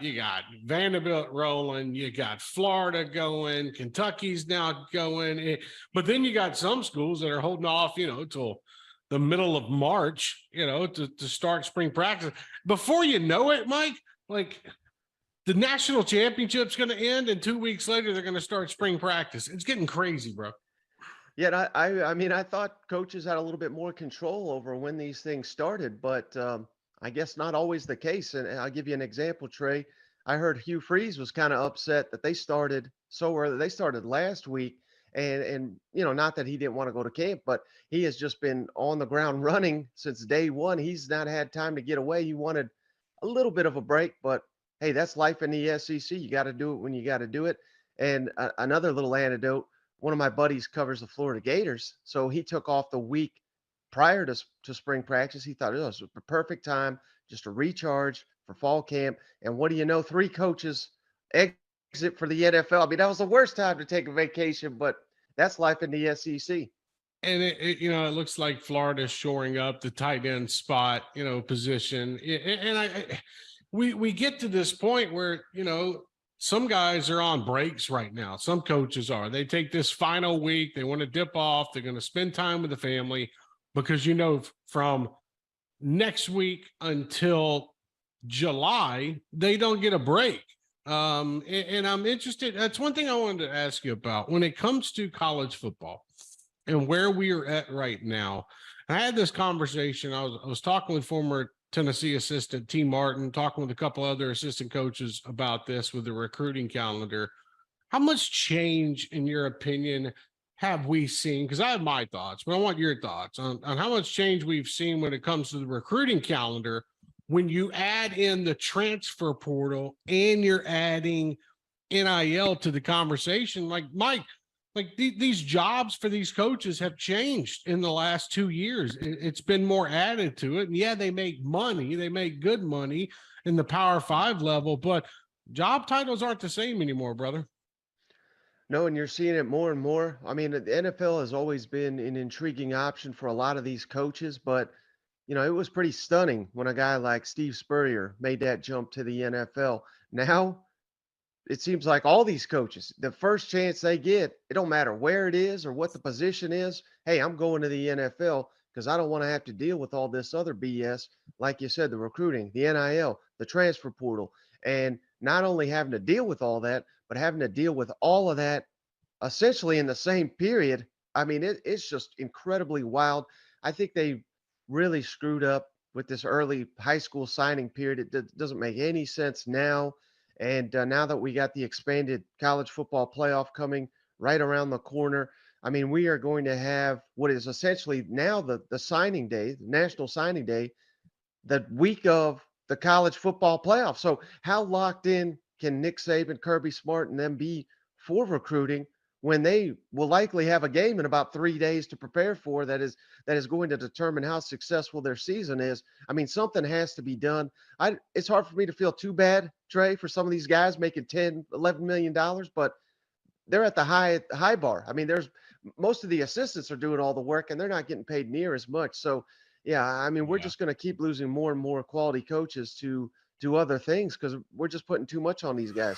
Vanderbilt rolling, you got Florida going, Kentucky's now going, but then you got some schools that are holding off, till the middle of March, to start spring practice. Before you know it, Mike, like the national championship's going to end, and 2 weeks later they're going to start spring practice. It's getting crazy, bro. Yeah, I mean, I thought coaches had a little bit more control over when these things started, but I guess not always the case. And I'll give you an example, Trey. I heard Hugh Freeze was kind of upset that they started so early. They started last week. And not that he didn't want to go to camp, but he has just been on the ground running since day one. He's not had time to get away. He wanted a little bit of a break, but hey, that's life in the SEC. You got to do it when you got to do it. And another little anecdote, one of my buddies covers the Florida Gators, so he took off the week prior to spring practice. He thought it was the perfect time just to recharge for fall camp. And what do you know? 3 coaches exit for the NFL. I mean, that was the worst time to take a vacation, but that's life in the SEC. And it looks like Florida's shoring up the tight end spot, position. And we get to this point where, some guys are on breaks right now. Some coaches are. They take this final week. They want to dip off. They're going to spend time with the family because, from next week until July, they don't get a break. And I'm interested. That's one thing I wanted to ask you about when it comes to college football and where we are at right now. I had this conversation. I was talking with former Tennessee assistant T. Martin, talking with a couple other assistant coaches about this with the recruiting calendar. How much change, in your opinion, have we seen? Because I have my thoughts, but I want your thoughts on how much change we've seen when it comes to the recruiting calendar when you add in the transfer portal and you're adding NIL to the conversation. Like, Mike, these jobs for these coaches have changed in the last 2 years. It's been more added to it. And yeah, they make money. They make good money in the Power 5 level, but job titles aren't the same anymore, brother. No, and you're seeing it more and more. I mean, the NFL has always been an intriguing option for a lot of these coaches, but it was pretty stunning when a guy like Steve Spurrier made that jump to the NFL. Now, it seems like all these coaches, the first chance they get, it don't matter where it is or what the position is. Hey, I'm going to the NFL because I don't want to have to deal with all this other BS. Like you said, the recruiting, the NIL, the transfer portal, and not only having to deal with all that, but having to deal with all of that essentially in the same period. I mean, it's just incredibly wild. I think they really screwed up with this early high school signing period. It doesn't make any sense now. And now that we got the expanded college football playoff coming right around the corner, I mean, we are going to have what is essentially now the signing day, the national signing day, the week of the college football playoff. So how locked in can Nick Saban, Kirby Smart, and them be for recruiting when they will likely have a game in about 3 days to prepare for that is going to determine how successful their season is. I mean, something has to be done. It's hard for me to feel too bad, Trey, for some of these guys making $10-11 million, but they're at the high bar. I mean, there's most of the assistants are doing all the work and they're not getting paid near as much. So yeah, I mean, we're just going to keep losing more and more quality coaches to do other things because we're just putting too much on these guys.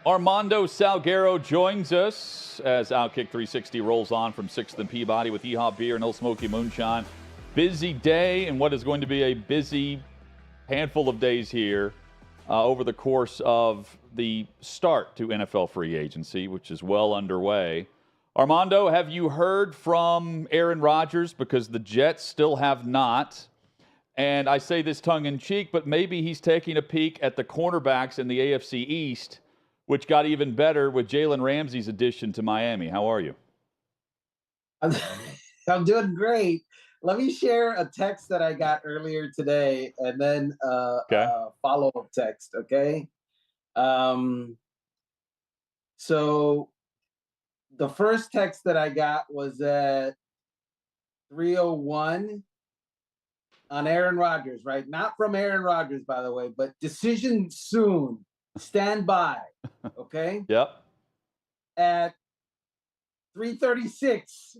Armando Salguero joins us as Outkick 360 rolls on from 6th and Peabody with Yeehaw Beer and Old Smoky Moonshine. Busy day and what is going to be a busy handful of days here over the course of the start to NFL free agency, which is well underway. Armando, have you heard from Aaron Rodgers? Because the Jets still have not. And I say this tongue-in-cheek, but maybe he's taking a peek at the cornerbacks in the AFC East, which got even better with Jalen Ramsey's addition to Miami. How are you? I'm doing great. Let me share a text that I got earlier today and then a follow-up text, okay? So the first text that I got was at 3:01 on Aaron Rodgers, right? Not from Aaron Rodgers, by the way, but decision soon. Stand by, okay? Yep. At 3:36.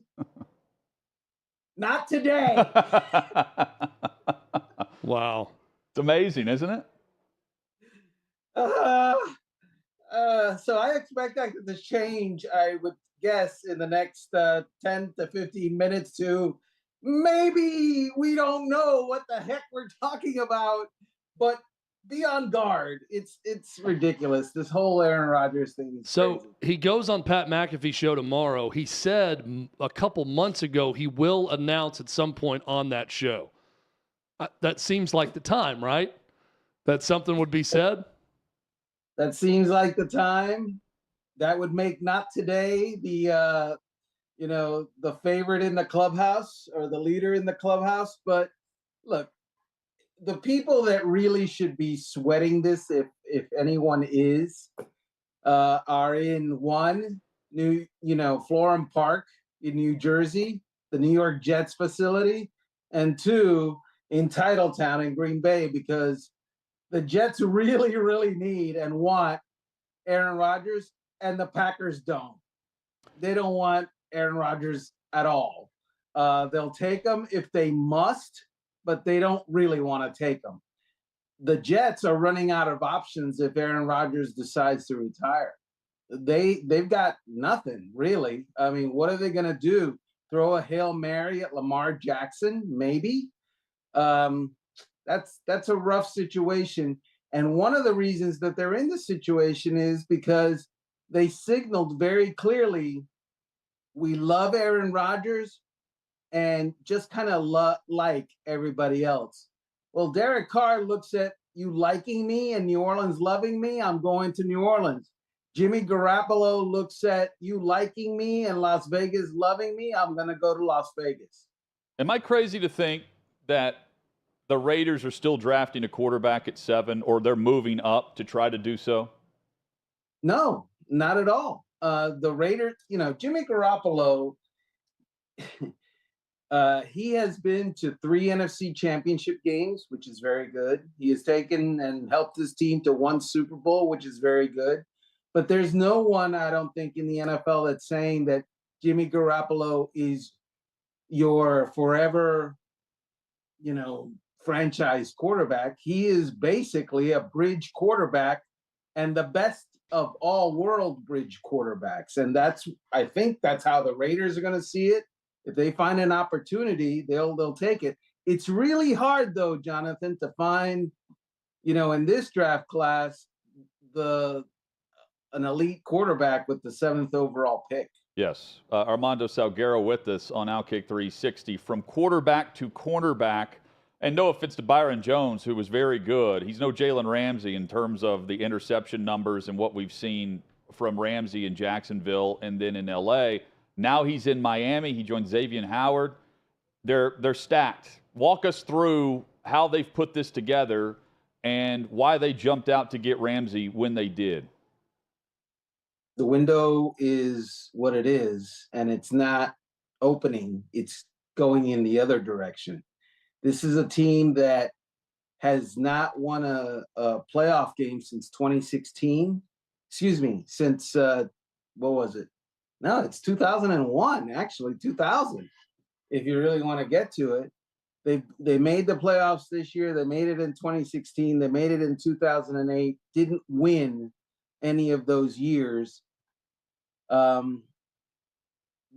Not today. Wow. It's amazing, isn't it? So I expect that to change, I would guess, in the next 10 to 15 minutes to maybe we don't know what the heck we're talking about, but be on guard. It's ridiculous. This whole Aaron Rodgers thing is crazy. He goes on Pat McAfee's show tomorrow. He said a couple months ago he will announce at some point on that show. That seems like the time, right? That something would be said? That seems like the time. That would make not today the the favorite in the clubhouse or the leader in the clubhouse. But look, the people that really should be sweating this, if anyone is, are in Florham Park in New Jersey, the New York Jets facility, and 2, in Titletown in Green Bay, because the Jets really, really need and want Aaron Rodgers, and the Packers don't. They don't want Aaron Rodgers at all. They'll take him if they must, but they don't really want to take him. The Jets are running out of options if Aaron Rodgers decides to retire. They've got nothing, really. I mean, what are they going to do? Throw a Hail Mary at Lamar Jackson? Maybe. That's a rough situation. And one of the reasons that they're in this situation is because they signaled very clearly, we love Aaron Rodgers and just kind of like everybody else. Well, Derek Carr looks at you liking me and New Orleans loving me, I'm going to New Orleans. Jimmy Garoppolo looks at you liking me and Las Vegas loving me, I'm going to go to Las Vegas. Am I crazy to think that the Raiders are still drafting a quarterback at 7, or they're moving up to try to do so? No, not at all. The Raiders, Jimmy Garoppolo, he has been to 3 NFC championship games, which is very good. He has taken and helped his team to 1 Super Bowl, which is very good. But there's no one, I don't think, in the NFL that's saying that Jimmy Garoppolo is your forever, franchise quarterback. He is basically a bridge quarterback and the best of all world bridge quarterbacks. And I think that's how the Raiders are going to see it. If they find an opportunity, they'll take it. It's really hard though, Jonathan, to find, in this draft class, an elite quarterback with the 7th overall pick. Yes. Armando Salguero with us on Outkick 360. From quarterback to cornerback, and no offense to Byron Jones, who was very good. He's no Jalen Ramsey in terms of the interception numbers and what we've seen from Ramsey in Jacksonville and then in L.A. Now he's in Miami. He joined Xavier Howard. They're stacked. Walk us through how they've put this together and why they jumped out to get Ramsey when they did. The window is what it is, and it's not opening. It's going in the other direction. This is a team that has not won a playoff game since 2016. Excuse me, since, what was it? No, it's 2001, actually, 2000, if you really want to get to it. They made the playoffs this year. They made it in 2016. They made it in 2008. Didn't win any of those years.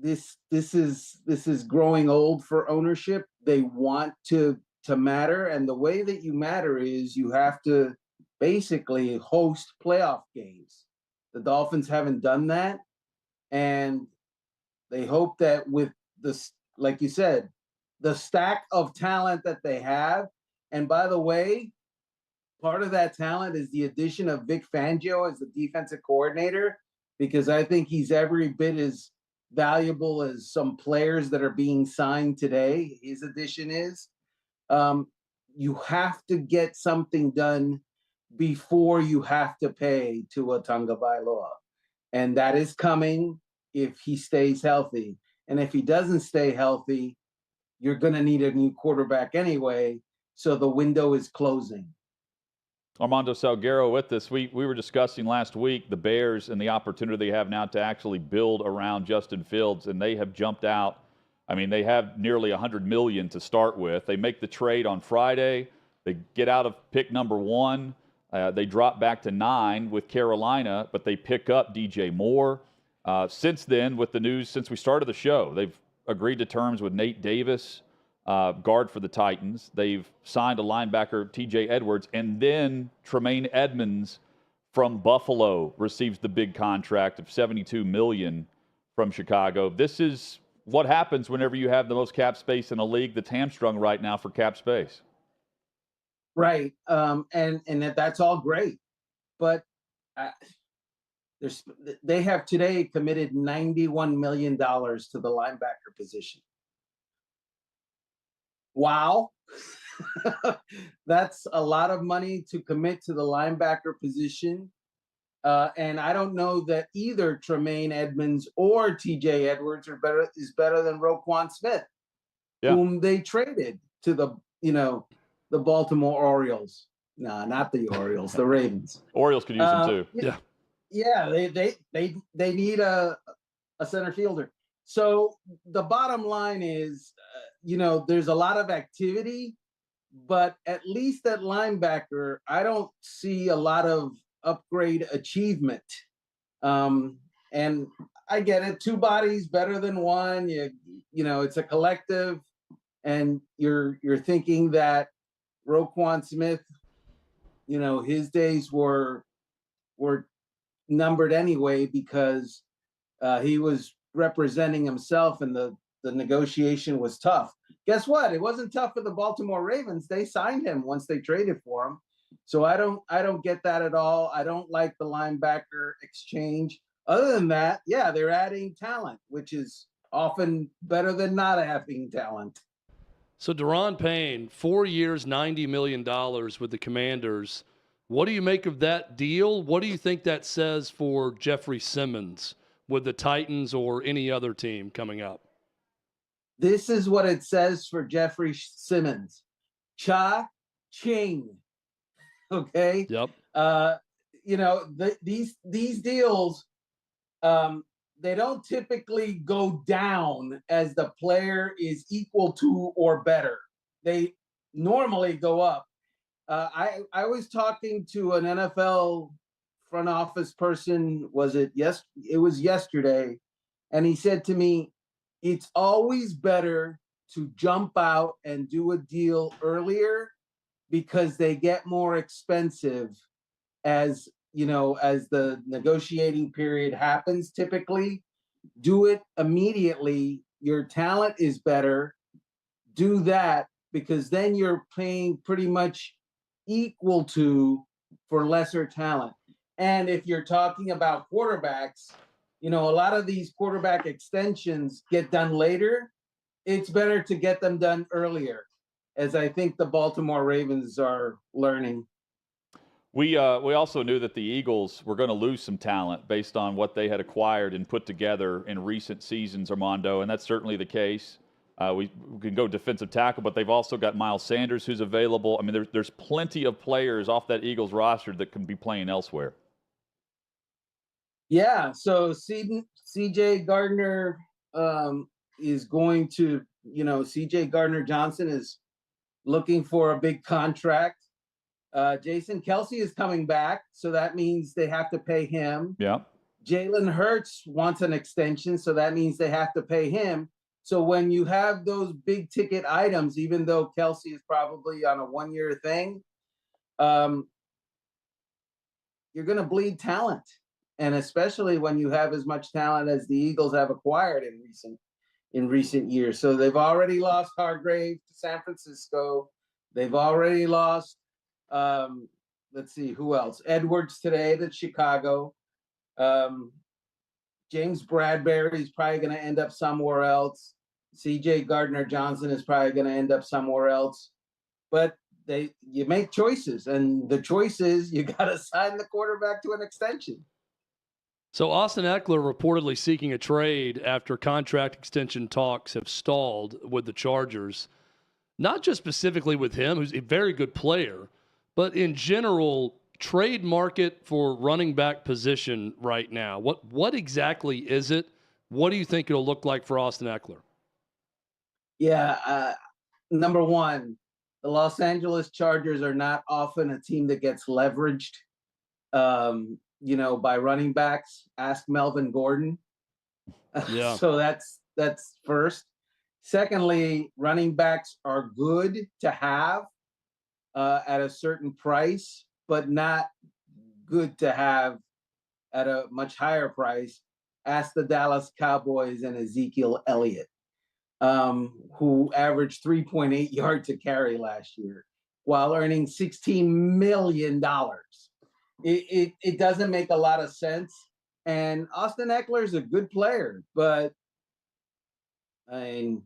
This is growing old for ownership. They want to matter, and the way that you matter is you have to basically host playoff games. The Dolphins haven't done that, and they hope that with this, like you said, the stack of talent that they have, and by the way, part of that talent is the addition of Vic Fangio as the defensive coordinator, because I think he's every bit as valuable as some players that are being signed today. His addition is, you have to get something done before you have to pay Tua Tagovailoa. And that is coming if he stays healthy. And if he doesn't stay healthy, you're going to need a new quarterback anyway. So the window is closing. Armando Salguero with us. We were discussing last week the Bears and the opportunity they have now to actually build around Justin Fields, and they have jumped out. I mean, they have nearly $100 million to start with. They make the trade on Friday. They get out of pick number 1. They drop back to 9 with Carolina, but they pick up DJ Moore. Since then, with the news since we started the show, they've agreed to terms with Nate Davis, guard for the Titans. They've signed a linebacker, TJ Edwards, and then Tremaine Edmonds from Buffalo receives the big contract of $72 million from Chicago. This is what happens whenever you have the most cap space in a league that's hamstrung right now for cap space. Right, and that's all great, but they have today committed $91 million to the linebacker position. Wow. That's a lot of money to commit to the linebacker position. And I don't know that either Tremaine Edmonds or TJ Edwards is better than Roquan Smith, whom they traded to the Baltimore Orioles. No, not the Orioles, the Ravens. Orioles could use them too. Yeah. Yeah, they need a center fielder. So the bottom line is, there's a lot of activity, but at least at linebacker, I don't see a lot of upgrade achievement. And I get it. 2 bodies better than 1. It's a collective, and you're thinking that Roquan Smith, his days were numbered anyway because he was representing himself, and the negotiation was tough. Guess what? It wasn't tough for the Baltimore Ravens. They signed him once they traded for him. So I don't get that at all. I don't like the linebacker exchange. Other than that, yeah, they're adding talent, which is often better than not having talent. So Daron Payne, 4 years, $90 million with the Commanders. What do you make of that deal? What do you think that says for Jeffrey Simmons with the Titans or any other team coming up? This is what it says for Jeffrey Simmons. Cha-ching. Okay? Yep. These deals, they don't typically go down as the player is equal to or better. They normally go up. I was talking to an NFL front office person. It was yesterday, and he said to me, "It's always better to jump out and do a deal earlier because they get more expensive as the negotiating period happens. Typically, do it immediately. Your talent is better. Do that because then you're paying pretty much equal to for lesser talent. And if you're talking about quarterbacks, a lot of these quarterback extensions get done later. It's better to get them done earlier, as I think the Baltimore Ravens are learning. We also knew that the Eagles were going to lose some talent based on what they had acquired and put together in recent seasons, Armando, and that's certainly the case. We can go defensive tackle, but they've also got Miles Sanders who's available. I mean, there's plenty of players off that Eagles roster that can be playing elsewhere. Yeah, so C.J. Gardner is going to, C.J. Gardner Johnson is looking for a big contract. Jason Kelce is coming back, so that means they have to pay him. Yeah. Jalen Hurts wants an extension, so that means they have to pay him. So when you have those big ticket items, even though Kelce is probably on a 1-year thing, you're going to bleed talent. And especially when you have as much talent as the Eagles have acquired in recent years. So they've already lost Hargrave to San Francisco. They've already lost, let's see, who else? Edwards today to Chicago. James Bradbury is probably going to end up somewhere else. C.J. Gardner Johnson is probably going to end up somewhere else. But you make choices, and the choice is you got to sign the quarterback to an extension. So Austin Eckler reportedly seeking a trade after contract extension talks have stalled with the Chargers. Not just specifically with him, who's a very good player, but in general, trade market for running back position right now. What exactly is it? What do you think it'll look like for Austin Eckler? Yeah, number one, the Los Angeles Chargers are not often a team that gets leveraged, by running backs. Ask Melvin Gordon. Yeah. So that's first. Secondly, running backs are good to have at a certain price, but not good to have at a much higher price. Ask the Dallas Cowboys and Ezekiel Elliott, who averaged 3.8 yards a carry last year while earning $16 million. It doesn't make a lot of sense. And Austin Eckler is a good player, but is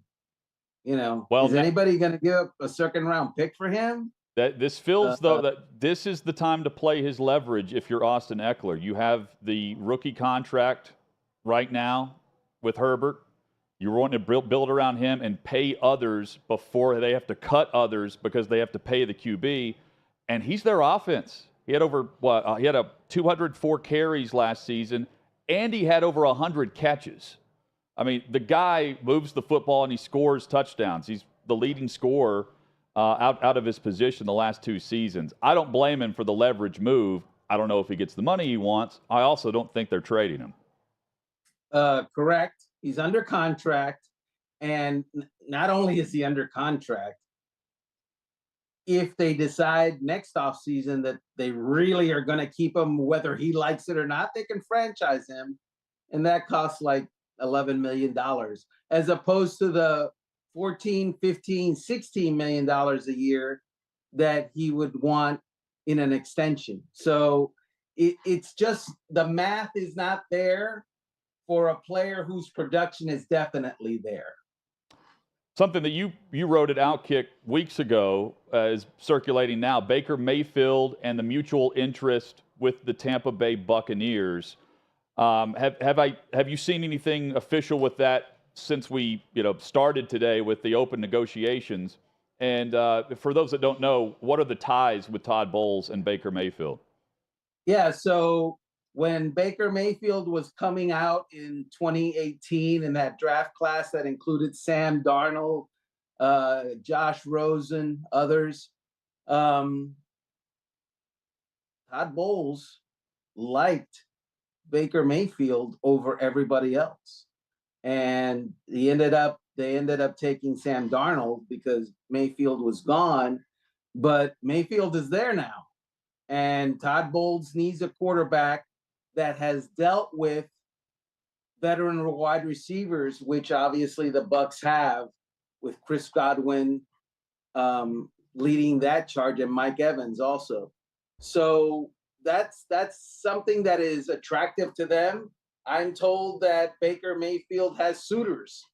anybody going to give up a second-round pick for him? That this feels though that this is the time to play his leverage. If you're Austin Eckler, you have the rookie contract right now with Herbert. You want to build around him and pay others before they have to cut others because they have to pay the QB. And he's their offense. He had he had 204 carries last season, and he had over 100 catches. I mean, the guy moves the football and he scores touchdowns. He's the leading scorer out of his position the last 2 seasons. I don't blame him for the leverage move. I don't know if he gets the money he wants. I also don't think they're trading him. Correct. He's under contract, and not only is he under contract, if they decide next offseason that they really are going to keep him, whether he likes it or not, they can franchise him, and that costs like $11 million, as opposed to the $14, $15, $16 million a year that he would want in an extension. So it's just the math is not there for a player whose production is definitely there. Something that you wrote at Outkick weeks ago is circulating now. Baker Mayfield and the mutual interest with the Tampa Bay Buccaneers. Have you seen anything official with that since we started today with the open negotiations? And for those that don't know, what are the ties with Todd Bowles and Baker Mayfield? Yeah, so when Baker Mayfield was coming out in 2018 in that draft class that included Sam Darnold, Josh Rosen, others, Todd Bowles liked Baker Mayfield over everybody else. And they ended up taking Sam Darnold because Mayfield was gone, but Mayfield is there now. And Todd Bowles needs a quarterback that has dealt with veteran wide receivers, which obviously the Bucs have, with Chris Godwin leading that charge and Mike Evans also. So that's something that is attractive to them. I'm told that Baker Mayfield has suitors,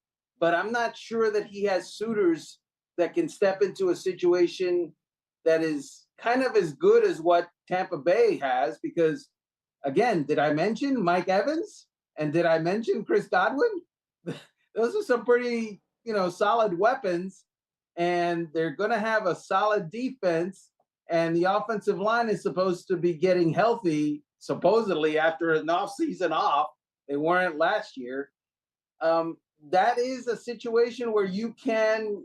but I'm not sure that he has suitors that can step into a situation that is kind of as good as what Tampa Bay has, because again, did I mention Mike Evans and did I mention Chris Godwin? Those are some pretty, solid weapons, and they're going to have a solid defense, and the offensive line is supposed to be getting healthy supposedly after an offseason off. They weren't last year. That is a situation where you can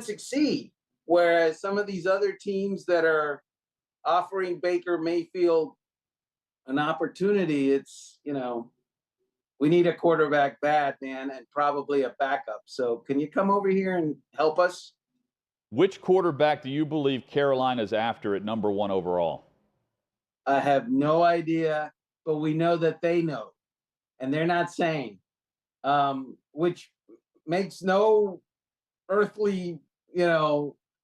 succeed. Whereas some of these other teams that are offering Baker Mayfield an opportunity, it's, we need a quarterback bad, man, and probably a backup. So can you come over here and help us? Which quarterback do you believe Carolina's after at number 1 overall? I have no idea, but we know that they know, and they're not saying, which makes no earthly,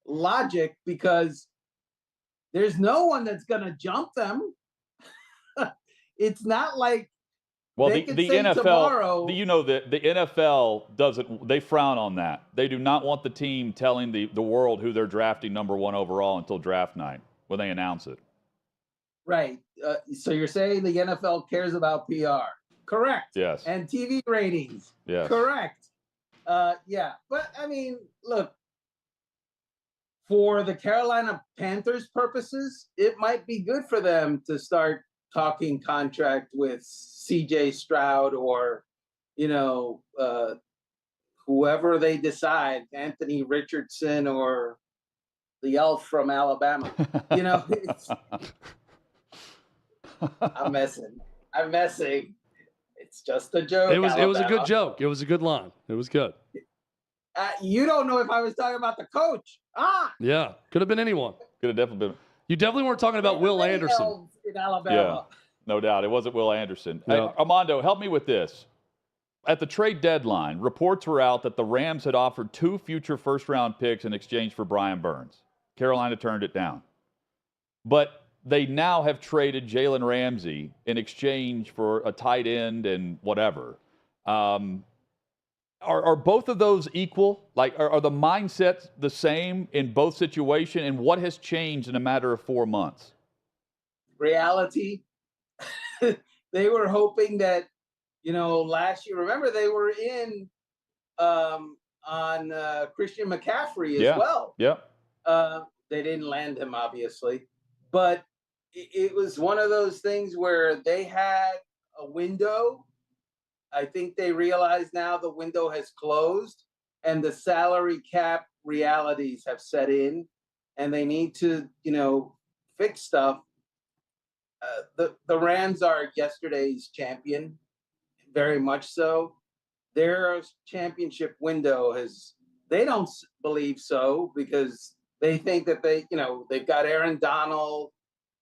logic, because there's no one that's going to jump them. It's not like the NFL, tomorrow, the NFL doesn't, they frown on that. They do not want the team telling the world who they're drafting number 1 overall until draft night when they announce it. Right. So you're saying the NFL cares about PR? Correct. Yes. And TV ratings? Yes. Correct. Yeah. But I mean, look, for the Carolina Panthers purposes, it might be good for them to start talking contract with CJ Stroud or, whoever they decide, Anthony Richardson or the elf from Alabama. I'm messing. It's just a joke. It was a good joke. It was a good line. It was good. You don't know if I was talking about the coach. Yeah, could have been anyone. Could have definitely been. You definitely weren't talking about Will Anderson. In Alabama. Yeah, no doubt. It wasn't Will Anderson. No. Hey, Armando, help me with this. At the trade deadline, reports were out that the Rams had offered 2 future first-round picks in exchange for Brian Burns. Carolina turned it down. But they now have traded Jalen Ramsey in exchange for a tight end and whatever. Are both of those equal? Like, are the mindsets the same in both situations? And what has changed in a matter of 4 months? Reality. They were hoping that, last year, remember they were in on Christian McCaffrey as well. Yeah. They didn't land him, obviously. But it was one of those things where they had a window. I think they realize now the window has closed and the salary cap realities have set in, and they need to, fix stuff. The Rams are yesterday's champion, very much so. Their championship window they don't believe so, because they think that they've got Aaron Donald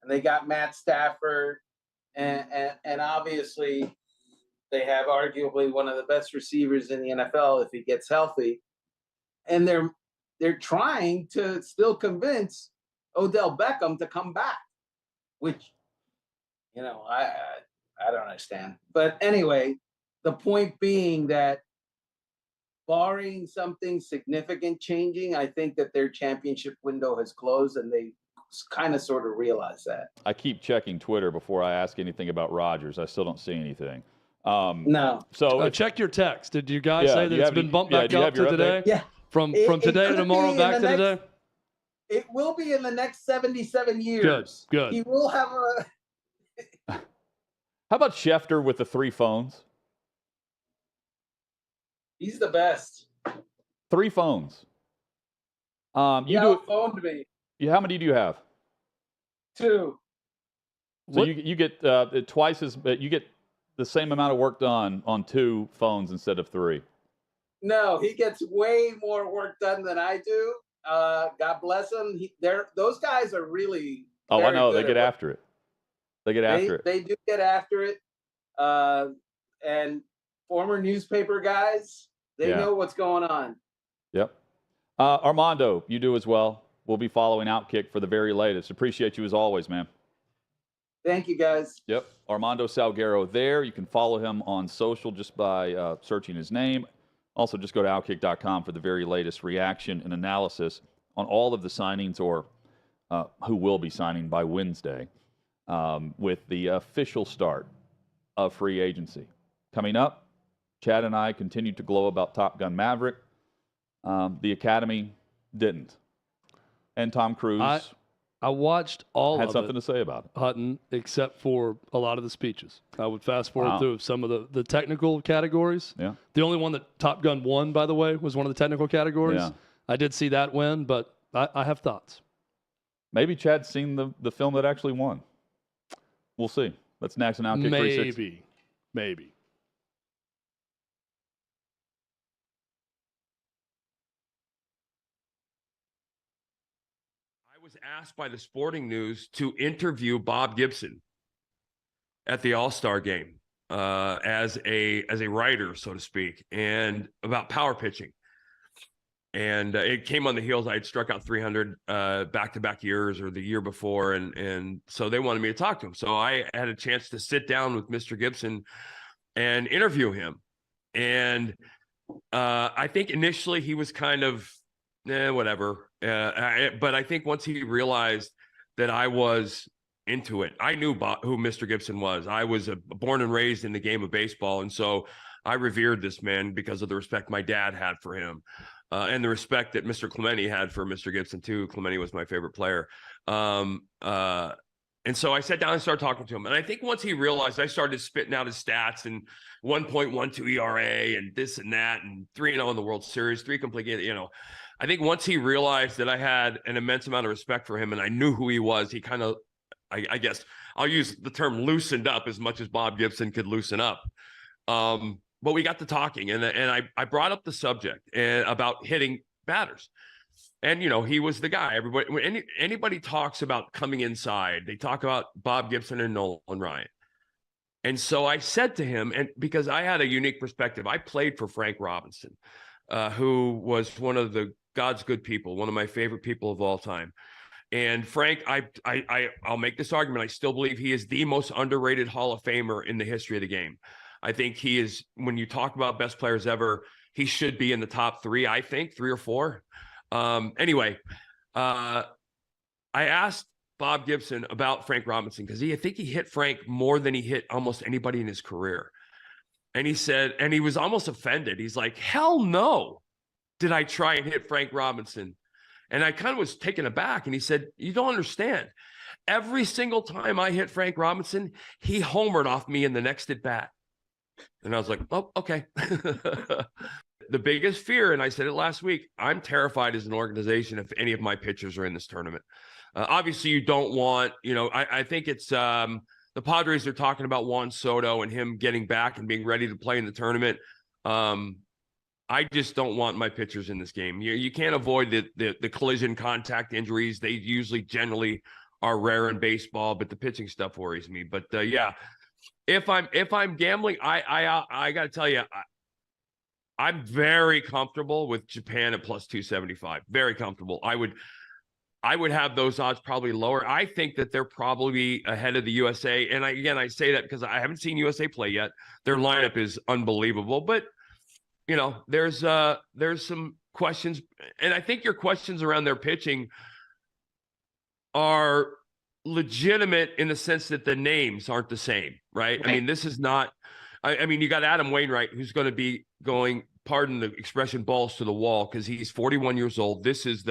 and they got Matt Stafford, and obviously they have arguably one of the best receivers in the NFL if he gets healthy. And they're trying to still convince Odell Beckham to come back, which, I don't understand. But anyway, the point being that barring something significant changing, I think that their championship window has closed, and they kind of sort of realize that. I keep checking Twitter before I ask anything about Rodgers. I still don't see anything. No. So check your text. Did you guys say that it's been bumped back up to today? Yeah. From today to tomorrow back to today? It will be in the next 77 years. Good. He will have a. How about Schefter with the 3 phones? He's the best. 3 phones. Phoned me. How many do you have? 2. So you get twice as, you get the same amount of work done on 2 phones instead of 3. No, he gets way more work done than I do. God bless him. Those guys are really. Oh, I know. They get after it. They get after it. They do get after it. And former newspaper guys, they know what's going on. Yep. Armando, you do as well. We'll be following Outkick for the very latest. Appreciate you as always, man. Thank you, guys. Yep. Armando Salguero there. You can follow him on social just by searching his name. Also, just go to Outkick.com for the very latest reaction and analysis on all of the signings or who will be signing by Wednesday with the official start of free agency. Coming up, Chad and I continue to glow about Top Gun Maverick. The Academy didn't. And Tom Cruise I watched all had of something it, to say about it. Hutton, except for a lot of the speeches. I would fast forward through some of the technical categories. Yeah. The only one that Top Gun won, by the way, was one of the technical categories. Yeah. I did see that win, but I have thoughts. Maybe Chad's seen the film that actually won. We'll see. That's next on Outkick 360. Maybe. I was asked by the Sporting News to interview Bob Gibson at the All-Star game as a writer, so to speak, and about power pitching. And it came on the heels. I had struck out 300 back-to-back years or the year before, and so they wanted me to talk to him. So I had a chance to sit down with Mr. Gibson and interview him. And I think initially he was kind of, whatever. But I think once he realized that I was into it, I knew who Mr. Gibson was. I was born and raised in the game of baseball, and so I revered this man because of the respect my dad had for him. And the respect that Mr. Clemente had for Mr. Gibson, too. Clemente was my favorite player. And so I sat down and started talking to him. And I think once he realized, I started spitting out his stats and 1.12 ERA and this and that and 3-0 in the World Series, 3 complete, I think once he realized that I had an immense amount of respect for him and I knew who he was, he kind of, I guess I'll use the term loosened up as much as Bob Gibson could loosen up. But we got to talking, and I brought up the subject about hitting batters. And, he was the guy. Everybody, when anybody talks about coming inside, they talk about Bob Gibson and Nolan Ryan. And so I said to him, and because I had a unique perspective, I played for Frank Robinson, who was one of the God's good people, one of my favorite people of all time. And Frank, I'll make this argument. I still believe he is the most underrated Hall of Famer in the history of the game. I think he is, when you talk about best players ever, he should be in the top 3, I think, 3 or 4. Anyway, I asked Bob Gibson about Frank Robinson because I think he hit Frank more than he hit almost anybody in his career. And he said, and he was almost offended. He's like, hell no, did I try and hit Frank Robinson? And I kind of was taken aback. And he said, you don't understand. Every single time I hit Frank Robinson, he homered off me in the next at bat. And I was like, oh, okay. The biggest fear, and I said it last week, I'm terrified as an organization if any of my pitchers are in this tournament. Obviously, you don't want, I think it's the Padres are talking about Juan Soto and him getting back and being ready to play in the tournament. I just don't want my pitchers in this game. You can't avoid the collision contact injuries. They usually generally are rare in baseball, but the pitching stuff worries me. But yeah, if I'm gambling, I got to tell you, I'm very comfortable with Japan at plus 275. Very comfortable. I would have those odds probably lower. I think that they're probably ahead of the USA. And I say that because I haven't seen USA play yet. Their lineup is unbelievable, but there's some questions, and I think your questions around their pitching are legitimate in the sense that the names aren't the same, right? I mean, this is not. I mean, you got Adam Wainwright, who's going to be going, pardon the expression, balls to the wall, because he's 41 years old. This is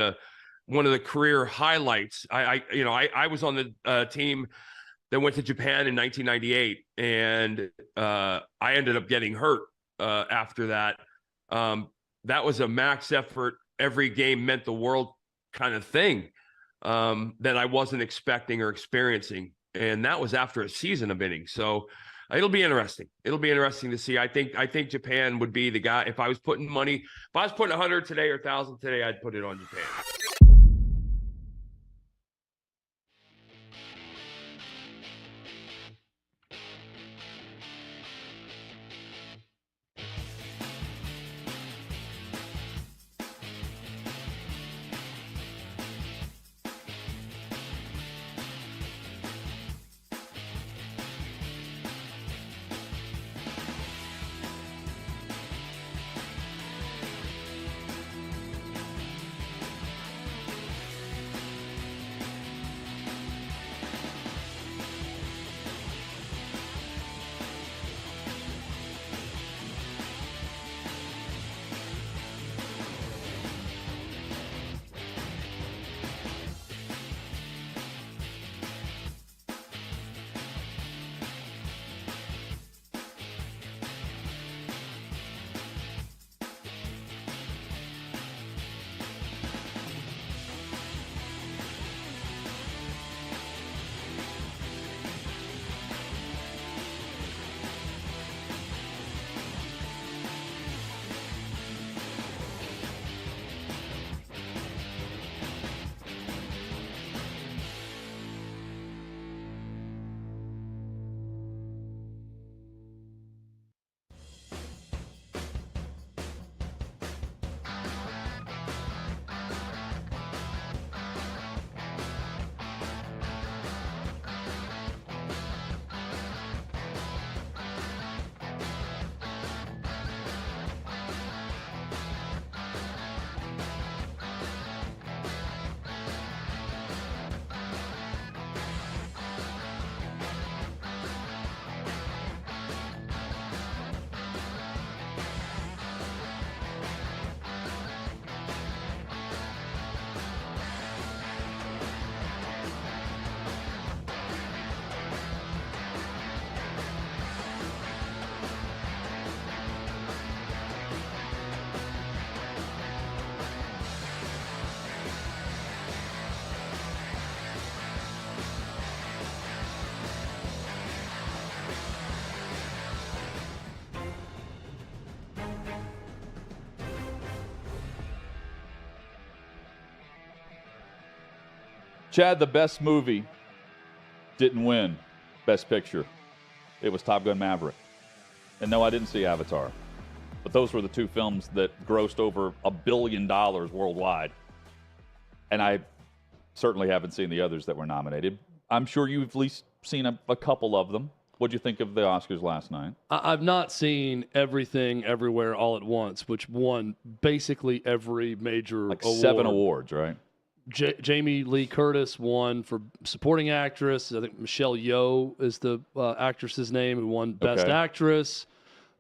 one of the career highlights. I was on the team that went to Japan in 1998, and I ended up getting hurt after that. That was a max effort, every game meant the world kind of thing that I wasn't expecting or experiencing. And that was after a season of innings. So it'll be interesting. It'll be interesting to see. I think Japan would be the guy. If I was putting 100 today or 1,000 today, I'd put it on Japan. Chad, the best movie didn't win Best Picture. It was Top Gun Maverick. And no, I didn't see Avatar. But those were the two films that grossed over $1 billion worldwide. And I certainly haven't seen the others that were nominated. I'm sure you've at least seen a couple of them. What'd you think of the Oscars last night? I've not seen Everything Everywhere All at Once, which won basically every major like award. 7 awards, right? Jamie Lee Curtis won for supporting actress. I think Michelle Yeoh is the actress's name, who won Best Actress.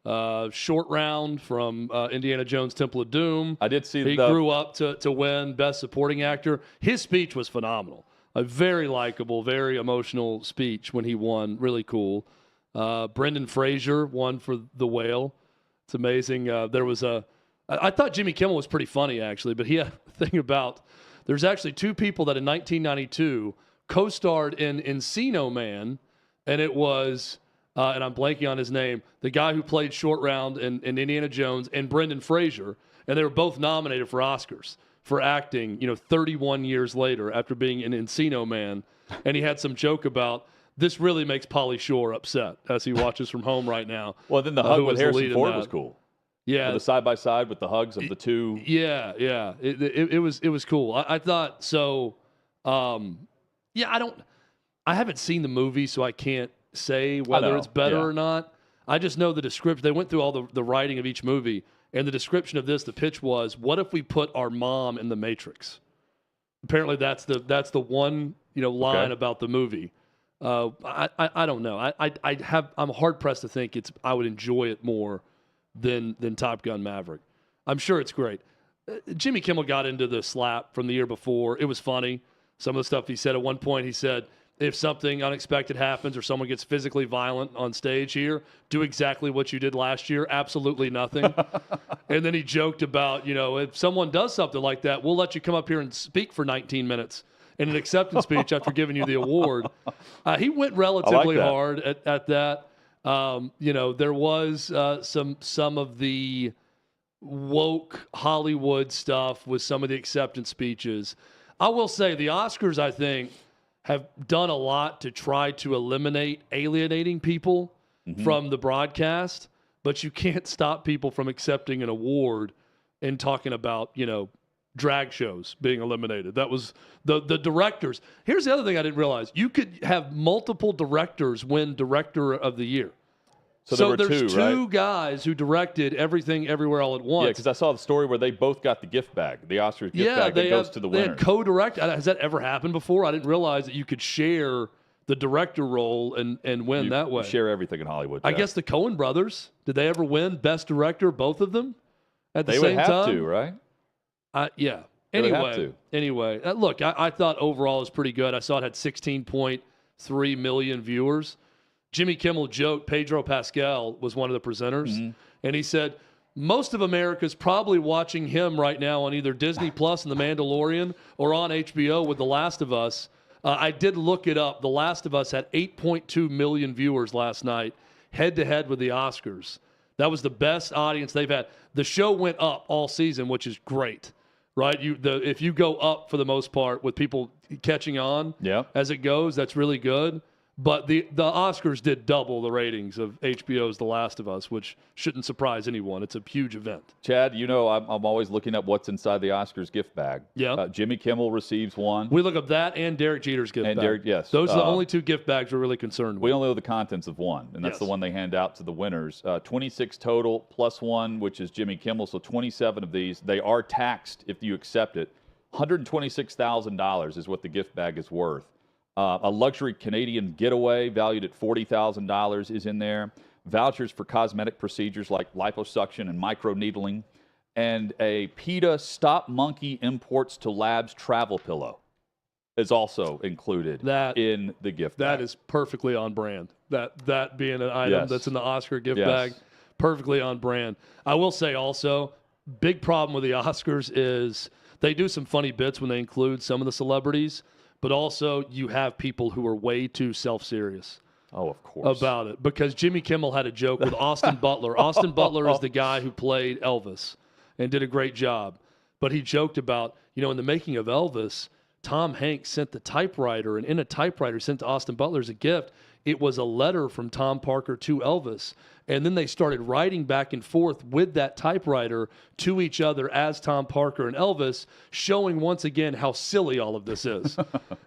Short Round from Indiana Jones Temple of Doom. I did see He grew up to win Best Supporting Actor. His speech was phenomenal. A very likable, very emotional speech when he won. Really cool. Brendan Fraser won for The Whale. It's amazing. I thought Jimmy Kimmel was pretty funny, actually, but he had a thing about, there's actually two people that in 1992 co-starred in Encino Man, and it was, and I'm blanking on his name, the guy who played Short Round in Indiana Jones, and Brendan Fraser, and they were both nominated for Oscars for acting, 31 years later after being in Encino Man. And he had some joke about, this really makes Pauly Shore upset as he watches from home right now. Well, then the hug with Harrison Ford was cool. Yeah, the side by side with the hugs of the two. Yeah. It was cool. I thought so. I haven't seen the movie, so I can't say whether it's better or not. I just know the description. They went through all the writing of each movie, And the description of the pitch was, what if we put our mom in the Matrix? Apparently that's the one, line about the movie. I don't know. I'm hard pressed to think I would enjoy it more than Top Gun Maverick. I'm sure it's great. Jimmy Kimmel got into the slap from the year before. It was funny. Some of the stuff he said at one point, he said, if something unexpected happens or someone gets physically violent on stage here, do exactly what you did last year. Absolutely nothing. And then he joked about, if someone does something like that, we'll let you come up here and speak for 19 minutes in an acceptance speech after giving you the award. He went relatively hard at that. There was some of the woke Hollywood stuff with some of the acceptance speeches. I will say the Oscars, I think, have done a lot to try to eliminate alienating people from the broadcast, but you can't stop people from accepting an award and talking about, drag shows being eliminated. That was the directors. Here's the other thing I didn't realize. You could have multiple directors win Director of the Year. So there's two guys who directed Everything Everywhere All at Once. Yeah, because I saw the story where they both got the gift bag, the Oscars gift bag that goes to the winner. They had co-direct. Has that ever happened before? I didn't realize that you could share the director role and win that way. You share everything in Hollywood. I guess the Coen brothers, did they ever win Best Director, both of them, at the same time? They would have to, right? Yeah. Anyway, look, I thought overall it was pretty good. I saw it had 16.3 million viewers. Jimmy Kimmel joked Pedro Pascal was one of the presenters, and he said, most of America's probably watching him right now on either Disney Plus and The Mandalorian or on HBO with The Last of Us. I did look it up. The Last of Us had 8.2 million viewers last night, head-to-head with the Oscars. That was the best audience they've had. The show went up all season, which is great, right? If you go up for the most part with people catching on as it goes, that's really good. But the Oscars did double the ratings of HBO's The Last of Us, which shouldn't surprise anyone. It's a huge event. Chad, I'm always looking up what's inside the Oscars gift bag. Yeah. Jimmy Kimmel receives one. We look up that and Derek Jeter's gift bag. Derek, yes. Those are the only two gift bags we're really concerned with. We only know the contents of one, and that's the one they hand out to the winners. 26 total plus one, which is Jimmy Kimmel, so 27 of these. They are taxed if you accept it. $126,000 is what the gift bag is worth. A luxury Canadian getaway valued at $40,000 is in there. Vouchers for cosmetic procedures like liposuction and microneedling. And a PETA Stop Monkey Imports to Labs travel pillow is also included in the gift bag. That is perfectly on brand. That being an item that's in the Oscar gift bag, perfectly on brand. I will say also, big problem with the Oscars is they do some funny bits when they include some of the celebrities, but also you have people who are way too self-serious. Oh, of course. About it. Because Jimmy Kimmel had a joke with Austin Butler. Austin Butler is the guy who played Elvis and did a great job. But he joked about, in the making of Elvis, Tom Hanks sent the typewriter, and in a typewriter sent to Austin Butler as a gift, it was a letter from Tom Parker to Elvis. And then they started writing back and forth with that typewriter to each other as Tom Parker and Elvis, showing once again how silly all of this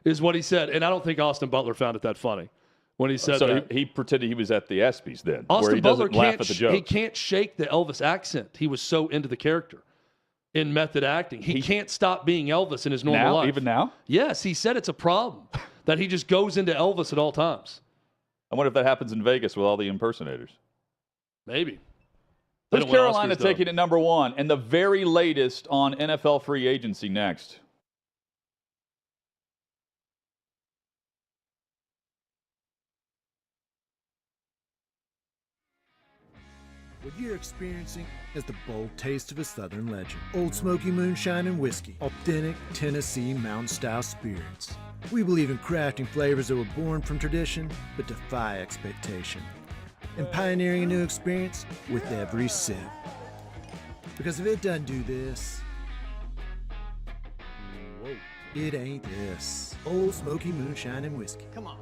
is what he said. And I don't think Austin Butler found it that funny when he said that. So he pretended he was at the ESPYs then, Austin where he Butler doesn't laugh at the jokes. He can't shake the Elvis accent. He was so into the character in method acting. He can't stop being Elvis in his normal life. Even now? Yes, he said it's a problem that he just goes into Elvis at all times. I wonder if that happens in Vegas with all the impersonators. Maybe. There's Carolina taking it number one, and the very latest on NFL free agency next. What you're experiencing is the bold taste of a Southern legend. Old Smoky Moonshine and Whiskey. Authentic Tennessee mountain-style spirits. We believe in crafting flavors that were born from tradition but defy expectation. And pioneering a new experience with every sip. Because if it doesn't do this, whoa, it ain't this. Old Smoky Moonshine and Whiskey. Come on,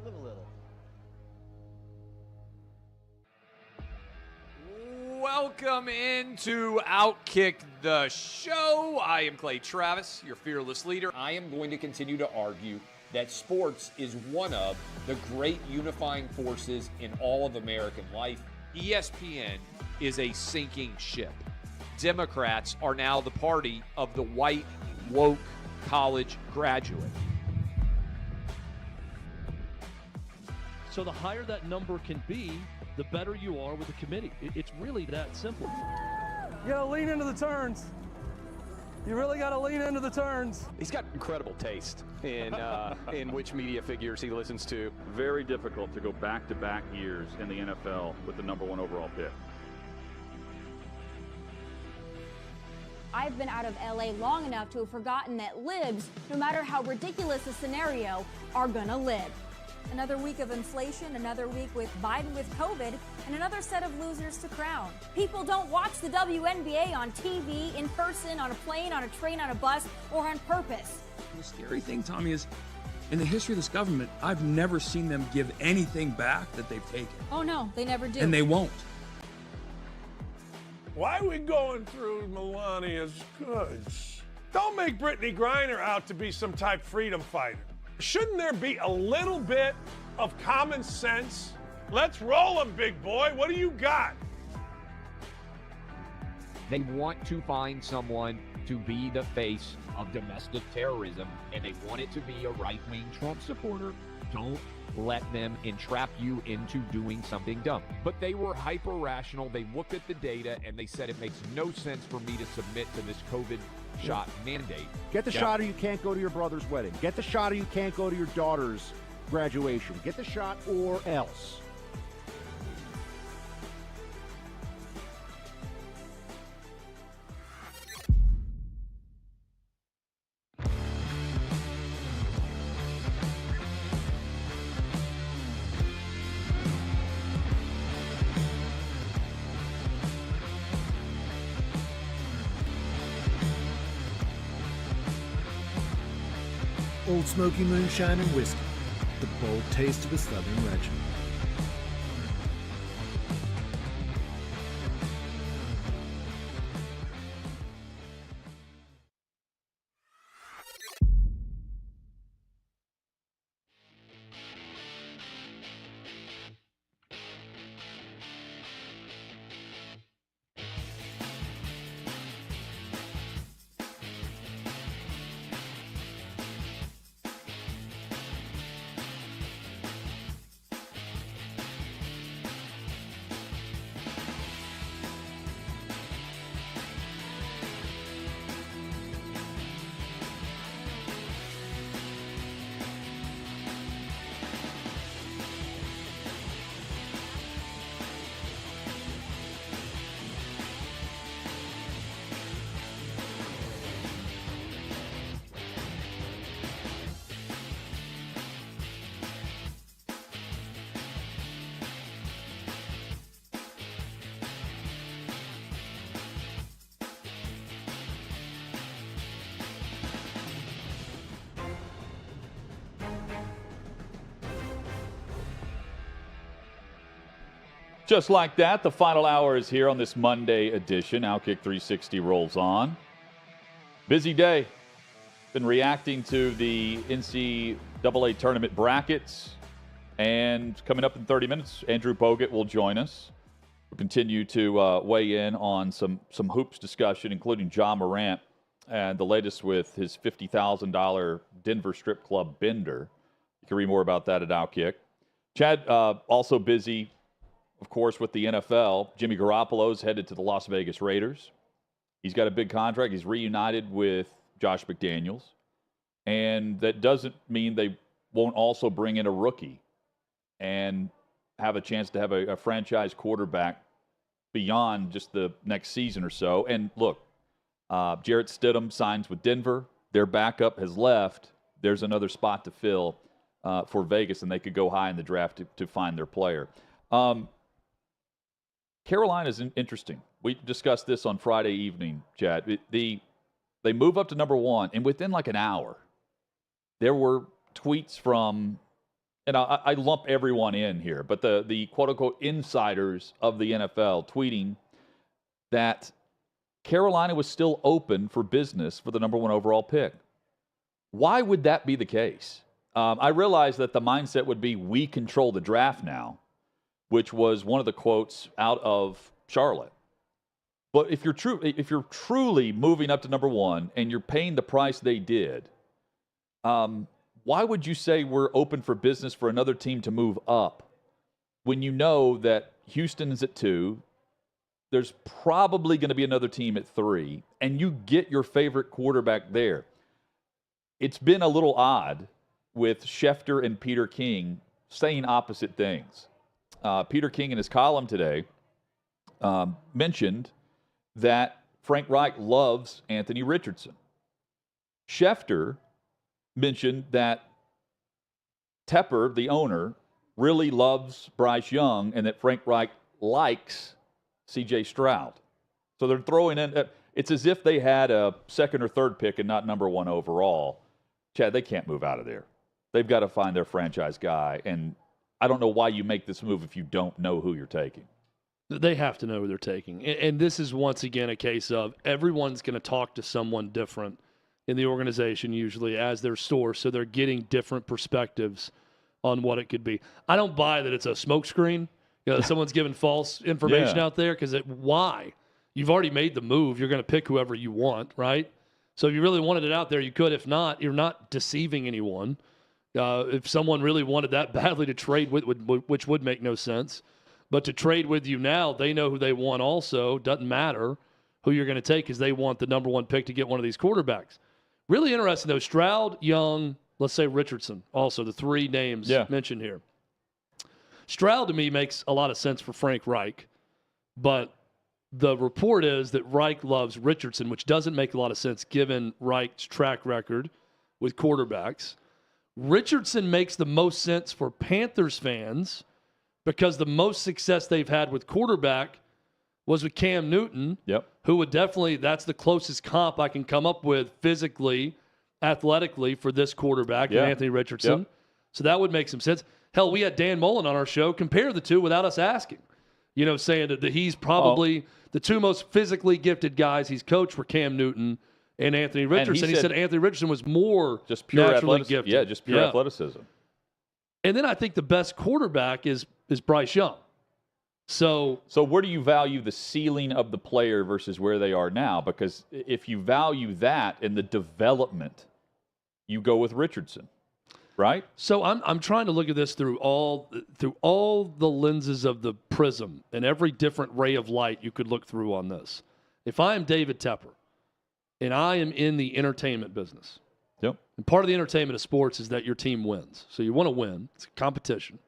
live a little. Welcome into Outkick the show. I am Clay Travis, your fearless leader. I am going to continue to argue that sports is one of the great unifying forces in all of American life. ESPN is a sinking ship. Democrats are now the party of the white, woke college graduate. So the higher that number can be, the better you are with the committee. It's really that simple. You gotta lean into the turns. You really gotta lean into the turns. He's got incredible taste in which media figures he listens to. Very difficult to go back-to-back years in the NFL with the number 1 overall pick. I've been out of LA long enough to have forgotten that libs, no matter how ridiculous the scenario, are gonna live. Another week of inflation, another week with Biden with COVID, and another set of losers to crown. People don't watch the WNBA on TV, in person, on a plane, on a train, on a bus, or on purpose. The scary thing, Tommy, is in the history of this government, I've never seen them give anything back that they've taken. Oh no, they never do. And they won't. Why are we going through Melania's goods? Don't make Brittany Griner out to be some type freedom fighter. Shouldn't there be a little bit of common sense? Let's roll them, big boy. What do you got? They want to find someone to be the face of domestic terrorism, and they want it to be a right-wing Trump supporter. Don't let them entrap you into doing something dumb. But they were hyper-rational. They looked at the data, and they said it makes no sense for me to submit to this COVID shot mandate. Get the shot or you can't go to your brother's wedding. Get the shot or you can't go to your daughter's graduation. Get the shot or else. Old Smoky Moonshine and Whiskey, the bold taste of a Southern legend. Just like that, the final hour is here on this Monday edition. Outkick 360 rolls on. Busy day. Been reacting to the NCAA tournament brackets. And coming up in 30 minutes, Andrew Bogut will join us. We'll continue to weigh in on some hoops discussion, including Ja Morant and the latest with his $50,000 Denver strip club bender. You can read more about that at Outkick. Chad, also busy, of course, with the NFL. Jimmy Garoppolo's headed to the Las Vegas Raiders. He's got a big contract. He's reunited with Josh McDaniels. And that doesn't mean they won't also bring in a rookie and have a chance to have a franchise quarterback beyond just the next season or so. And look, Jarrett Stidham signs with Denver. Their backup has left. There's another spot to fill for Vegas, and they could go high in the draft to find their player. Carolina's interesting. We discussed this on Friday evening, Chad. They move up to number 1, and within like an hour, there were tweets from, and I lump everyone in here, but the quote-unquote insiders of the NFL tweeting that Carolina was still open for business for the number 1 overall pick. Why would that be the case? I realize that the mindset would be, we control the draft now, which was one of the quotes out of Charlotte. But if you're truly moving up to number one and you're paying the price they did, why would you say we're open for business for another team to move up when you know that Houston is at 2, there's probably going to be another team at 3, and you get your favorite quarterback there? It's been a little odd with Schefter and Peter King saying opposite things. Peter King in his column today mentioned that Frank Reich loves Anthony Richardson. Schefter mentioned that Tepper, the owner, really loves Bryce Young and that Frank Reich likes C.J. Stroud. So they're throwing in, it's as if they had a second or third pick and not number 1 overall. Chad, they can't move out of there. They've got to find their franchise guy, and I don't know why you make this move if you don't know who you're taking. They have to know who they're taking. And this is, once again, a case of everyone's going to talk to someone different in the organization, usually, as their source, so they're getting different perspectives on what it could be. I don't buy that it's a smokescreen. Someone's giving false information out there, because why? You've already made the move. You're going to pick whoever you want, right? So if you really wanted it out there, you could. If not, you're not deceiving anyone. If someone really wanted that badly to trade with, which would make no sense, but to trade with you now, they know who they want also. Doesn't matter who you're going to take, because they want the number 1 pick to get one of these quarterbacks. Really interesting, though. Stroud, Young, let's say Richardson, also the 3 names mentioned here. Stroud, to me, makes a lot of sense for Frank Reich, but the report is that Reich loves Richardson, which doesn't make a lot of sense given Reich's track record with quarterbacks. Richardson makes the most sense for Panthers fans because the most success they've had with quarterback was with Cam Newton, who would definitely, that's the closest comp I can come up with physically, athletically for this quarterback, Anthony Richardson. So that would make some sense. Hell, we had Dan Mullen on our show compare the two without us asking, saying that he's probably the 2 most physically gifted guys he's coached were Cam Newton and Anthony Richardson. And he said Anthony Richardson was more just pure naturally gifted. Yeah, just pure athleticism. And then I think the best quarterback is Bryce Young. So where do you value the ceiling of the player versus where they are now? Because if you value that in the development, you go with Richardson, right? So I'm trying to look at this through all the lenses of the prism and every different ray of light you could look through on this. If I am David Tepper and I am in the entertainment business, and part of the entertainment of sports is that your team wins. So you want to win. It's a competition.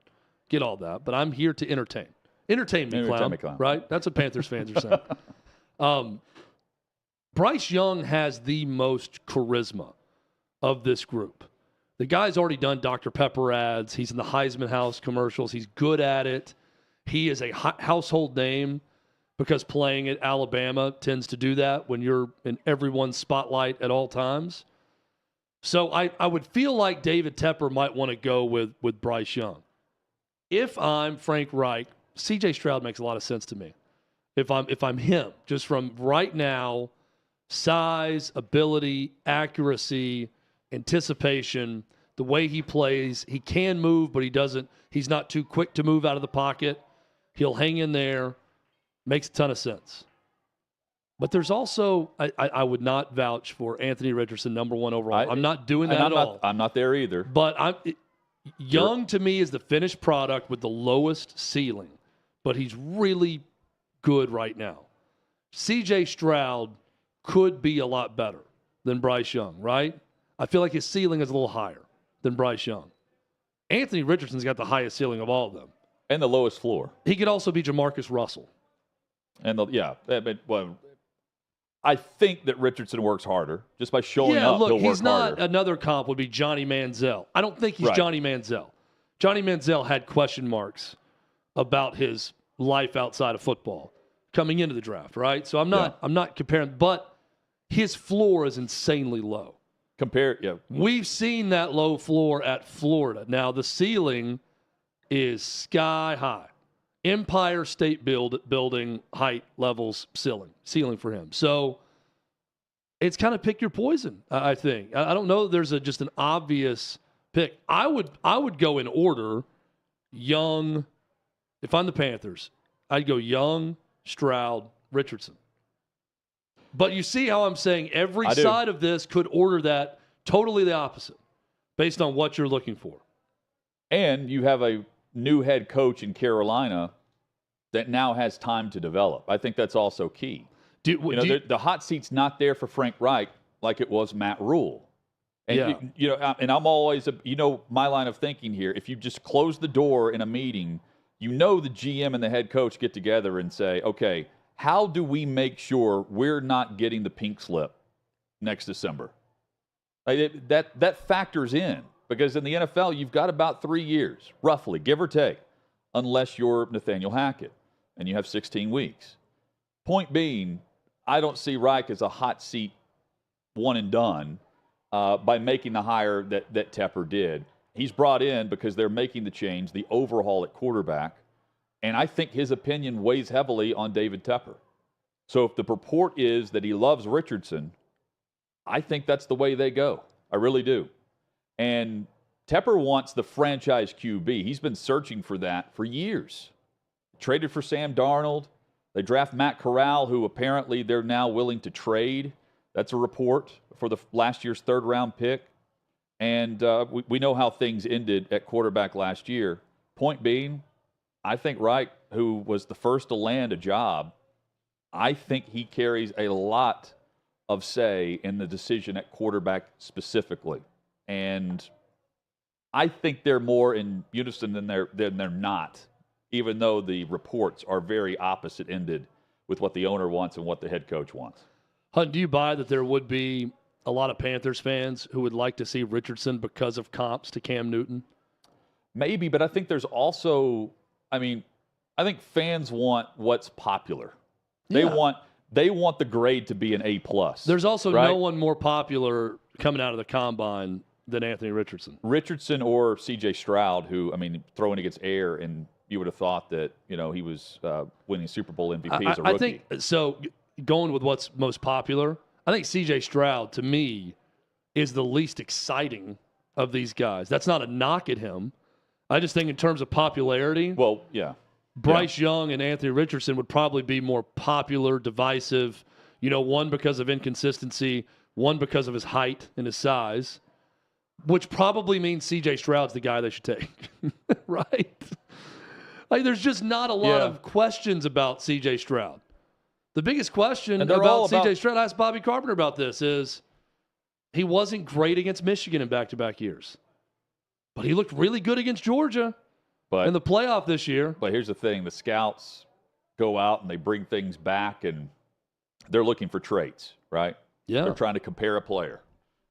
Get all that. But I'm here to entertain. Entertain me, clown. Right? That's what Panthers fans are saying. Bryce Young has the most charisma of this group. The guy's already done Dr. Pepper ads. He's in the Heisman House commercials. He's good at it. He is a household name because playing at Alabama tends to do that when you're in everyone's spotlight at all times. So I would feel like David Tepper might want to go with Bryce Young. If I'm Frank Reich, C.J. Stroud makes a lot of sense to me. If I'm him, just from right now, size, ability, accuracy, anticipation, the way he plays, he can move, but he's not too quick to move out of the pocket. He'll hang in there. Makes a ton of sense. But there's also, I would not vouch for Anthony Richardson, number 1 overall. I'm not doing that at all. I'm not there either. But Young, to me, is the finished product with the lowest ceiling. But he's really good right now. C.J. Stroud could be a lot better than Bryce Young, right? I feel like his ceiling is a little higher than Bryce Young. Anthony Richardson's got the highest ceiling of all of them. And the lowest floor. He could also be Jamarcus Russell. And I think that Richardson works harder just by showing up. Look, he'll work he's not. harder. Another comp would be Johnny Manziel. I don't think he's Johnny Manziel. Johnny Manziel had question marks about his life outside of football coming into the draft, right? So I'm not comparing, but his floor is insanely low. We've seen that low floor at Florida. Now the ceiling is sky high. Empire State Building height levels ceiling for him. So it's kind of pick your poison, I think. I don't know that there's just an obvious pick. I would go in order. Young, if I'm the Panthers, I'd go Young, Stroud, Richardson. But you see how I'm saying every I do. side of this could order that totally the opposite based on what you're looking for. And you have a new head coach in Carolina that now has time to develop. I think that's also key. The hot seat's not there for Frank Reich like it was Matt Rule. And, and I'm always, my line of thinking here, if you just close the door in a meeting, the GM and the head coach get together and say, okay, how do we make sure we're not getting the pink slip next December? That factors in, because in the NFL, you've got about 3 years, roughly, give or take, unless you're Nathaniel Hackett, and you have 16 weeks. Point being, I don't see Reich as a hot seat one and done by making the hire that Tepper did. He's brought in because they're making the change, the overhaul at quarterback, and I think his opinion weighs heavily on David Tepper. So if the report is that he loves Richardson, I think that's the way they go. I really do. And Tepper wants the franchise QB. He's been searching for that for years. Traded for Sam Darnold. They draft Matt Corral, who apparently they're now willing to trade. That's a report for the last year's third-round pick. And we know how things ended at quarterback last year. Point being, I think Reich, who was the first to land a job, I think he carries a lot of say in the decision at quarterback specifically. And I think they're more in unison than they're not, even though the reports are very opposite-ended with what the owner wants and what the head coach wants. Hunt, do you buy that there would be a lot of Panthers fans who would like to see Richardson because of comps to Cam Newton? Maybe, but I think there's also, I think fans want what's popular. They want the grade to be an A+. There's also right? no one more popular coming out of the combine than Anthony Richardson. Richardson or C.J. Stroud, who, throwing against air, and you would have thought that, he was winning Super Bowl MVP as a rookie. I think, so going with what's most popular, I think C.J. Stroud, to me, is the least exciting of these guys. That's not a knock at him. I just think in terms of popularity, well, yeah, Bryce Young and Anthony Richardson would probably be more popular, divisive, one because of inconsistency, one because of his height and his size, which probably means C.J. Stroud's the guy they should take, right? Like, there's just not a lot of questions about C.J. Stroud. The biggest question about C.J. Stroud, I asked Bobby Carpenter about this, is he wasn't great against Michigan in back-to-back years. But he looked really good against Georgia in the playoff this year. But here's the thing. The scouts go out and they bring things back, and they're looking for traits, right? Yeah. They're trying to compare a player,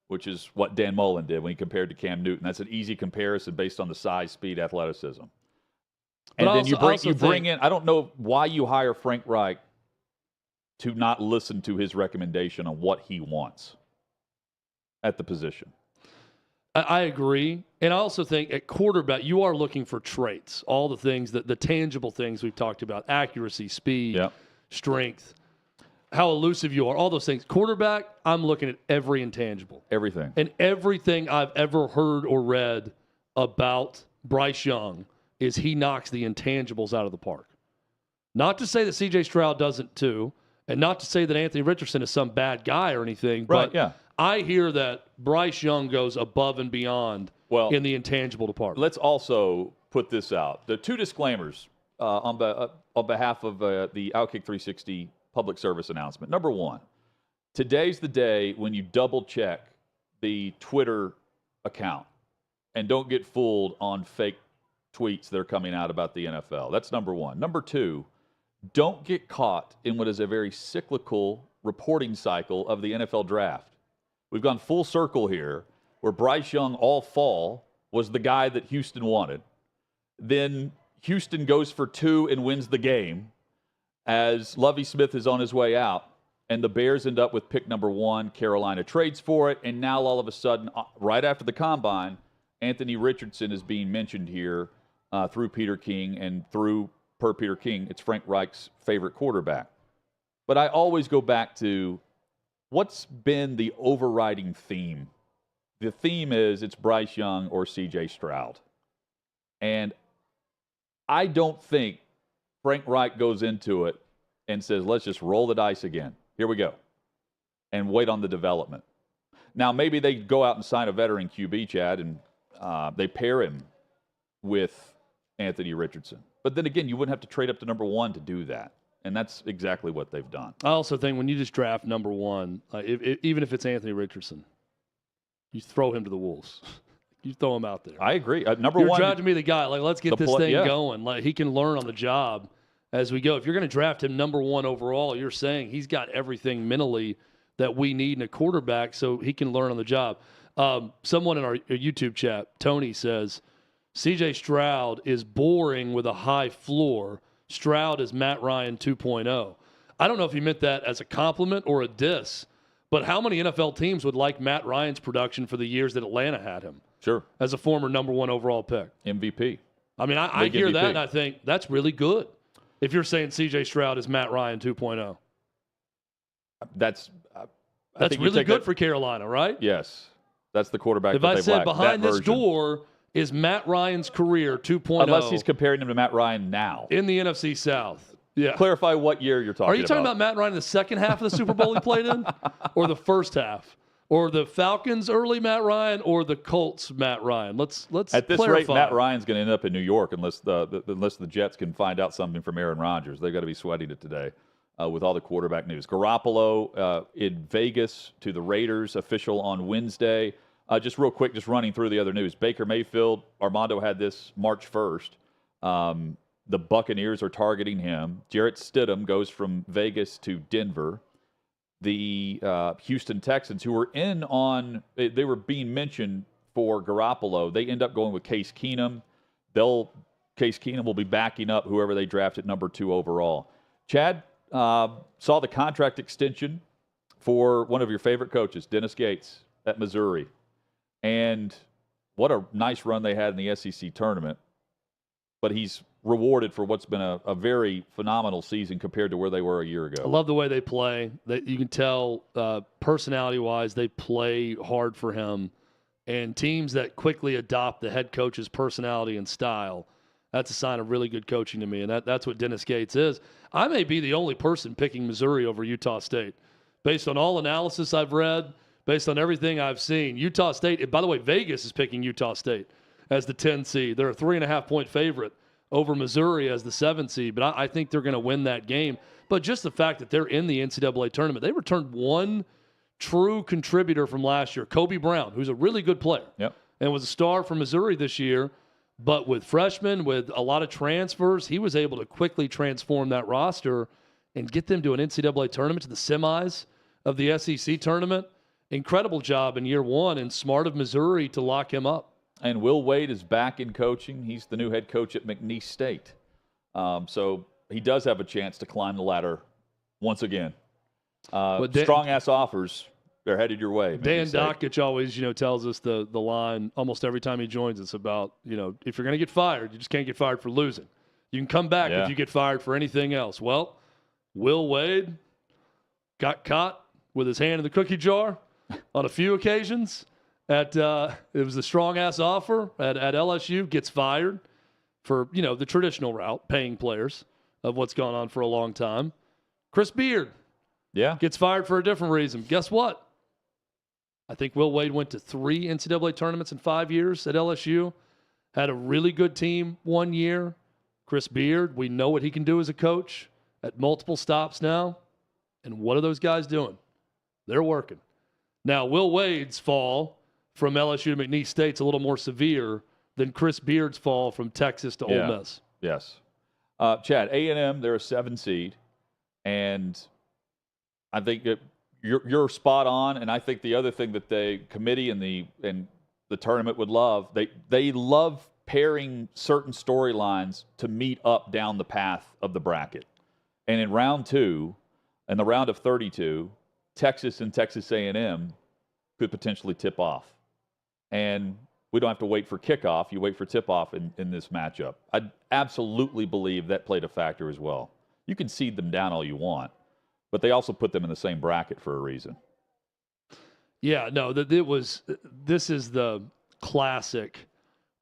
which is what Dan Mullen did when he compared to Cam Newton. That's an easy comparison based on the size, speed, athleticism. And then you bring in – I don't know why you hire Frank Reich to not listen to his recommendation on what he wants at the position. I agree. And I also think at quarterback, you are looking for traits, all the things, the tangible things we've talked about, accuracy, speed, strength, how elusive you are, all those things. Quarterback, I'm looking at every intangible. Everything. And everything I've ever heard or read about Bryce Young is he knocks the intangibles out of the park. Not to say that C.J. Stroud doesn't too, and not to say that Anthony Richardson is some bad guy or anything, but I hear that Bryce Young goes above and beyond in the intangible department. Let's also put this out. The two disclaimers on behalf of the Outkick 360 public service announcement. Number one, today's the day when you double-check the Twitter account and don't get fooled on fake tweets that are coming out about the NFL. That's number one. Number two, don't get caught in what is a very cyclical reporting cycle of the NFL draft. We've gone full circle here, where Bryce Young all fall was the guy that Houston wanted. Then Houston goes for 2 and wins the game as Lovie Smith is on his way out, and the Bears end up with pick number 1. Carolina trades for it, and now all of a sudden, right after the combine, Anthony Richardson is being mentioned here through Peter King, and per Peter King, it's Frank Reich's favorite quarterback. But I always go back to what's been the overriding theme. The theme is it's Bryce Young or C.J. Stroud. And I don't think Frank Reich goes into it and says, let's just roll the dice again. Here we go. and wait on the development. Now, maybe they go out and sign a veteran QB, Chad, and they pair him with Anthony Richardson. But then again, you wouldn't have to trade up to number 1 to do that. And that's exactly what they've done. I also think when you just draft number 1, even if it's Anthony Richardson, you throw him to the Wolves. You throw him out there. I agree. Number You're 1. You're drafting me the guy. Like, let's get this thing going. Like, he can learn on the job as we go. If you're going to draft him number 1 overall, you're saying he's got everything mentally that we need in a quarterback so he can learn on the job. Someone in our YouTube chat, Tony, says, C.J. Stroud is boring with a high floor. Stroud is Matt Ryan 2.0. I don't know if he meant that as a compliment or a diss, but how many NFL teams would like Matt Ryan's production for the years that Atlanta had him? Sure. As a former number 1 overall pick. MVP. I mean, I hear MVP. That and I think that's really good. If you're saying C.J. Stroud is Matt Ryan 2.0. That's really good for Carolina, right? Yes. That's the quarterback if that I they've said lacked, behind this door is Matt Ryan's career 2.0. Unless he's comparing him to Matt Ryan now. In the NFC South. Yeah. Clarify what year you're talking about. Are you talking about Matt Ryan in the second half of the Super Bowl he played in? Or the first half? Or the Falcons early Matt Ryan or the Colts Matt Ryan? Let's At this clarify. rate, Matt Ryan's going to end up in New York unless the Jets can find out something from Aaron Rodgers. They've got to be sweating it today with all the quarterback news. Garoppolo in Vegas to the Raiders, official on Wednesday. Just real quick, just running through the other news. Baker Mayfield, Armando had this March 1st. The Buccaneers are targeting him. Jarrett Stidham goes from Vegas to Denver. The Houston Texans, who were they were being mentioned for Garoppolo, they end up going with Case Keenum. Case Keenum will be backing up whoever they draft at number 2 overall. Chad, saw the contract extension for one of your favorite coaches, Dennis Gates, at Missouri. And what a nice run they had in the SEC tournament. But he's rewarded for what's been a very phenomenal season compared to where they were a year ago. I love the way they play. You can tell personality-wise they play hard for him. And teams that quickly adopt the head coach's personality and style, that's a sign of really good coaching to me. And that's what Dennis Gates is. I may be the only person picking Missouri over Utah State. Based on all analysis I've read, based on everything I've seen, Utah State, by the way, Vegas is picking Utah State as the 10 seed. They're a 3.5-point favorite over Missouri as the 7 seed, but I think they're going to win that game. But just the fact that they're in the NCAA tournament, they returned one true contributor from last year, Kobe Brown, who's a really good player and was a star for Missouri this year. But with freshmen, with a lot of transfers, he was able to quickly transform that roster and get them to an NCAA tournament, to the semis of the SEC tournament. Incredible job in year 1, and smart of Missouri to lock him up. And Will Wade is back in coaching. He's the new head coach at McNeese State. So he does have a chance to climb the ladder once again. Strong-ass offers, they're headed your way. Dan Dockich always, tells us the line almost every time he joins us about, if you're going to get fired, you just can't get fired for losing. You can come back if you get fired for anything else. Well, Will Wade got caught with his hand in the cookie jar on a few occasions. It was a strong-ass offer at LSU, gets fired for, the traditional route, paying players of what's gone on for a long time. Chris Beard gets fired for a different reason. Guess what? I think Will Wade went to 3 NCAA tournaments in 5 years at LSU, had a really good team 1 year. Chris Beard, we know what he can do as a coach at multiple stops now. And what are those guys doing? They're working. Now, Will Wade's fall from LSU to McNeese State's a little more severe than Chris Beard's fall from Texas to Ole Miss. Yes. Chad, A&M, they're a 7 seed. And I think you're spot on. And I think the other thing that the committee and the tournament would love, they love pairing certain storylines to meet up down the path of the bracket. And in round 2, in the round of 32, Texas and Texas A&M could potentially tip off. And we don't have to wait for kickoff. You wait for tip-off in this matchup. I absolutely believe that played a factor as well. You can seed them down all you want, but they also put them in the same bracket for a reason. Yeah, no, this is the classic.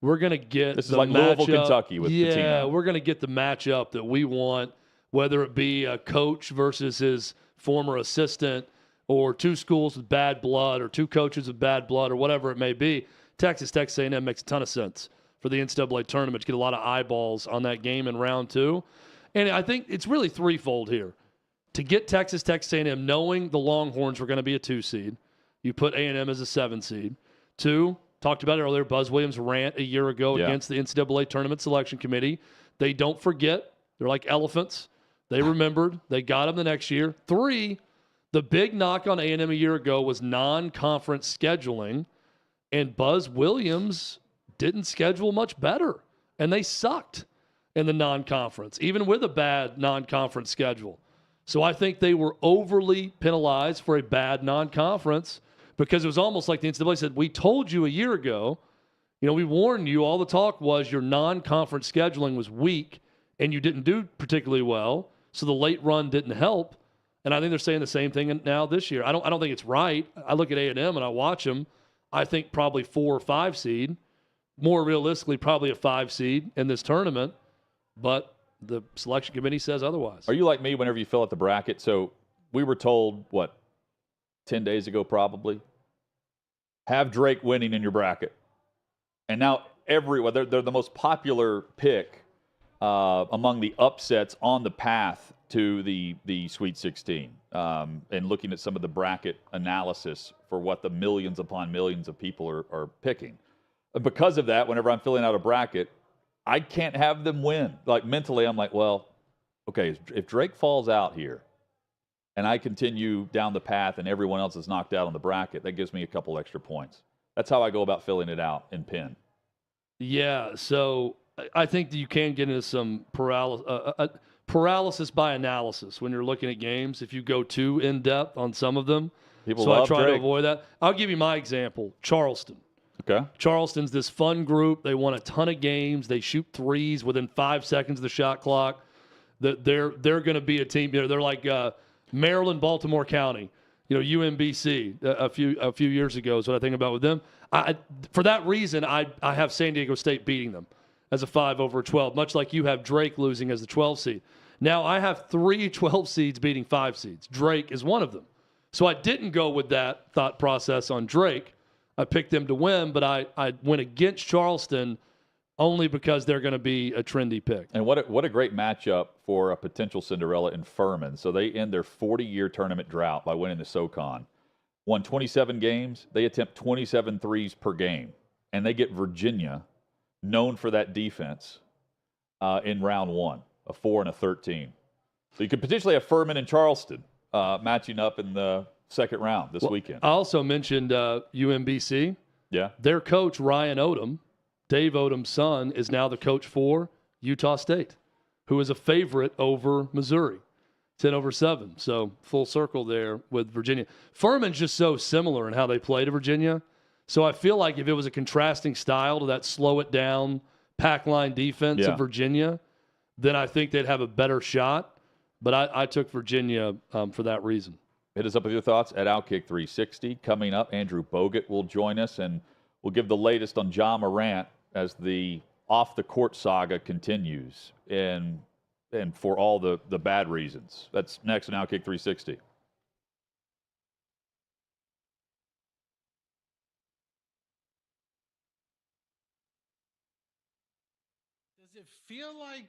We're going to get this is like Louisville, Kentucky with Pitino. Yeah, we're going to get the matchup that we want, whether it be a coach versus his former assistant or two schools with bad blood or two coaches with bad blood or whatever it may be, Texas A&M makes a ton of sense for the NCAA tournament to get a lot of eyeballs on that game in round 2. And I think it's really threefold here. To get Texas A&M, knowing the Longhorns were going to be a 2 seed, you put A&M as a 7 seed. 2, talked about it earlier, Buzz Williams' rant a year ago against the NCAA Tournament Selection Committee. They don't forget. They're like elephants. They remembered. They got them the next year. 3, the big knock on A&M a year ago was non-conference scheduling, and Buzz Williams didn't schedule much better, and they sucked in the non-conference, even with a bad non-conference schedule. So I think they were overly penalized for a bad non-conference because it was almost like the NCAA said, we told you a year ago, we warned you, all the talk was your non-conference scheduling was weak and you didn't do particularly well, so the late run didn't help. And I think they're saying the same thing now this year. I don't think it's right. I look at A&M and I watch them. I think probably 4 or 5 seed, more realistically probably a 5 seed in this tournament, but the selection committee says otherwise. Are you like me whenever you fill out the bracket? So we were told, 10 days ago probably, have Drake winning in your bracket. And now they're the most popular pick among the upsets on the path to the Sweet 16. And looking at some of the bracket analysis for what the millions upon millions of people are picking. Because of that, whenever I'm filling out a bracket, I can't have them win. Like mentally, I'm like, well, okay, if Drake falls out here and I continue down the path and everyone else is knocked out on the bracket, that gives me a couple extra points. That's how I go about filling it out in pen. Yeah, so I think that you can get into some paralysis by analysis when you're looking at games if you go too in-depth on some of them. So I try to avoid that. I'll give you my example, Charleston. Okay. Charleston's this fun group. They won a ton of games. They shoot threes within 5 seconds of the shot clock. They're going to be a team. They're like Maryland, Baltimore County. UMBC a few years ago is what I think about with them. For that reason, I have San Diego State beating them as a 5 over 12, much like you have Drake losing as the 12 seed. Now I have 3 12 seeds beating 5 seeds. Drake is one of them. So I didn't go with that thought process on Drake. I picked them to win, but I went against Charleston only because they're going to be a trendy pick. And what a great matchup for a potential Cinderella in Furman. So they end their 40-year tournament drought by winning the SoCon. Won 27 games. They attempt 27 threes per game. And they get Virginia, known for that defense, in round 1, a 4 and a 13. So you could potentially have Furman and Charleston matching up in the second round this weekend. I also mentioned UMBC. Yeah. Their coach, Ryan Odom, Dave Odom's son, is now the coach for Utah State, who is a favorite over Missouri, 10 over 7. So full circle there with Virginia. Furman's just so similar in how they play to Virginia. So I feel like if it was a contrasting style to that slow it down, pack line defense of Virginia, then I think they'd have a better shot. But I took Virginia for that reason. Hit us up with your thoughts at Outkick 360. Coming up, Andrew Bogut will join us, and we'll give the latest on Ja Morant as the off-the-court saga continues, and for all the bad reasons. That's next on Outkick 360. Does it feel like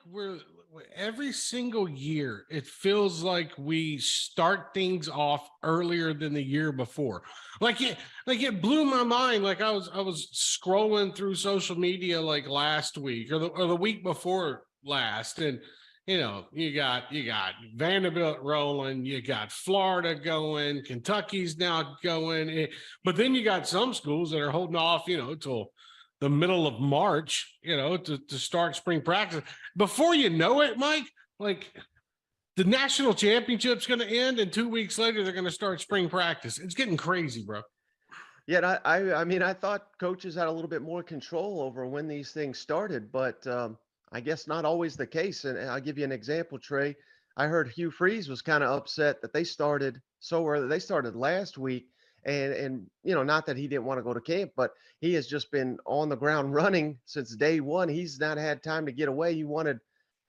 every single year, it feels like we start things off earlier than the year before? Like it blew my mind. Like I was scrolling through social media like last week or the week before last, and you got Vanderbilt rolling, you got Florida going, Kentucky's now going, but then you got some schools that are holding off, till the middle of March, to start spring practice. Before you know it, Mike, like the national championship's going to end, and 2 weeks later they're going to start spring practice. It's getting crazy, bro. Yeah, I mean, I thought coaches had a little bit more control over when these things started, but I guess not always the case. And I'll give you an example, Trey. I heard Hugh Freeze was kind of upset that they started so early. They started last week. And not that he didn't want to go to camp, but he has just been on the ground running since day one. He's not had time to get away. He wanted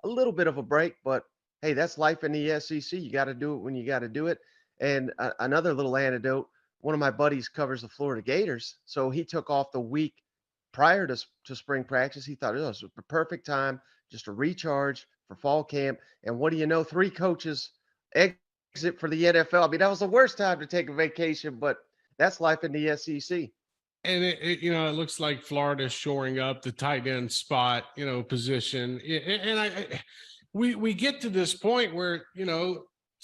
a little bit of a break, but hey, that's life in the SEC. You got to do it when you got to do it. And another little anecdote, one of my buddies covers the Florida Gators. So he took off the week prior to spring practice. He thought it was the perfect time just to recharge for fall camp. And what do you know? 3 coaches exit for the NFL. I mean, that was the worst time to take a vacation, but that's life in the SEC. And it looks like Florida's shoring up the tight end spot, position. And we get to this point where,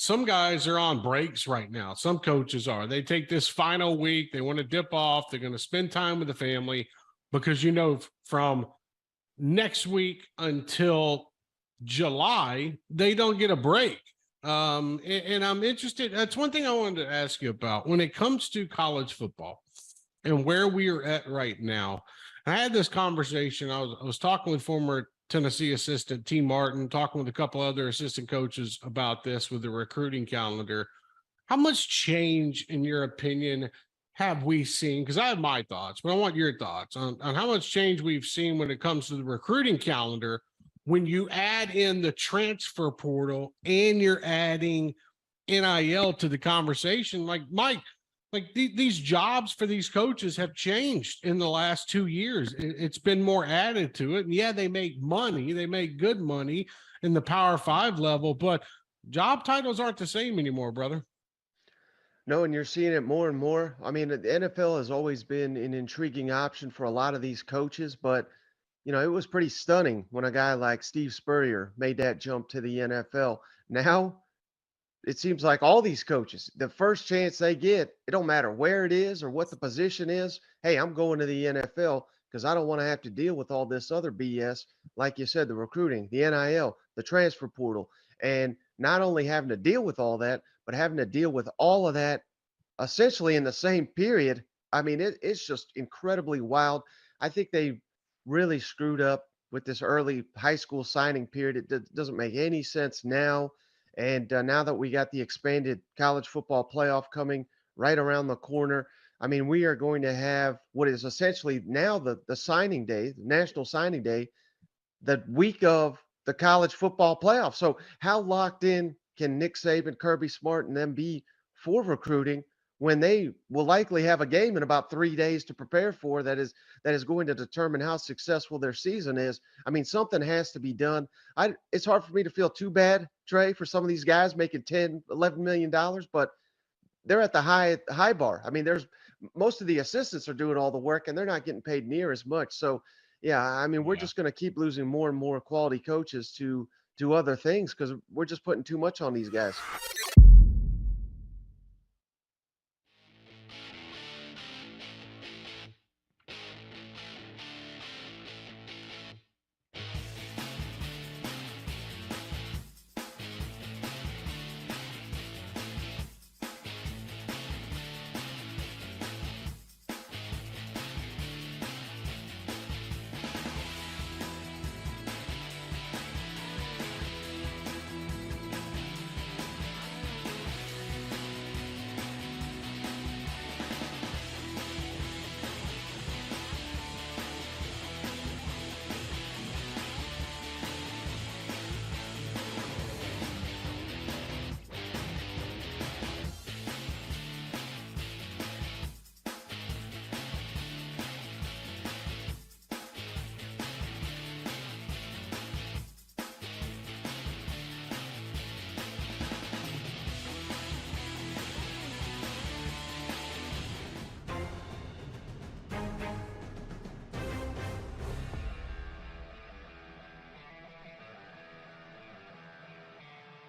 some guys are on breaks right now. Some coaches are. They take this final week. They want to dip off. They're going to spend time with the family because, from next week until July, they don't get a break. And I'm interested. That's one thing I wanted to ask you about when it comes to college football and where we are at right now. I had this conversation. I was talking with former Tennessee assistant T. Martin, talking with a couple other assistant coaches about this with the recruiting calendar. How much change, in your opinion, have we seen? Because I have my thoughts, but I want your thoughts on how much change we've seen when it comes to the recruiting calendar when you add in the transfer portal and you're adding NIL to the conversation. Like, Mike, these jobs for these coaches have changed in the last 2 years. It's been more added to it. And yeah, they make money. They make good money in the Power 5 level, but job titles aren't the same anymore, brother. No, and you're seeing it more and more. I mean, the NFL has always been an intriguing option for a lot of these coaches, but it was pretty stunning when a guy like Steve Spurrier made that jump to the NFL. Now, it seems like all these coaches, the first chance they get, it don't matter where it is or what the position is. Hey, I'm going to the NFL because I don't want to have to deal with all this other BS. Like you said, the recruiting, the NIL, the transfer portal, and not only having to deal with all that, but having to deal with all of that essentially in the same period. I mean, it's just incredibly wild. I think they really screwed up with this early high school signing period. It doesn't make any sense now. And now that we got the expanded college football playoff coming right around the corner, I mean, we are going to have what is essentially now the signing day, the national signing day, the week of the college football playoff. So how locked in can Nick Saban, Kirby Smart, and them be for recruiting when they will likely have a game in about 3 days to prepare for that is going to determine how successful their season is? I mean, something has to be done. It's hard for me to feel too bad, Trey, for some of these guys making $10-11 million, but they're at the high bar. I mean, most of the assistants are doing all the work and they're not getting paid near as much. So yeah, I mean, we're just going to keep losing more and more quality coaches to other things because we're just putting too much on these guys.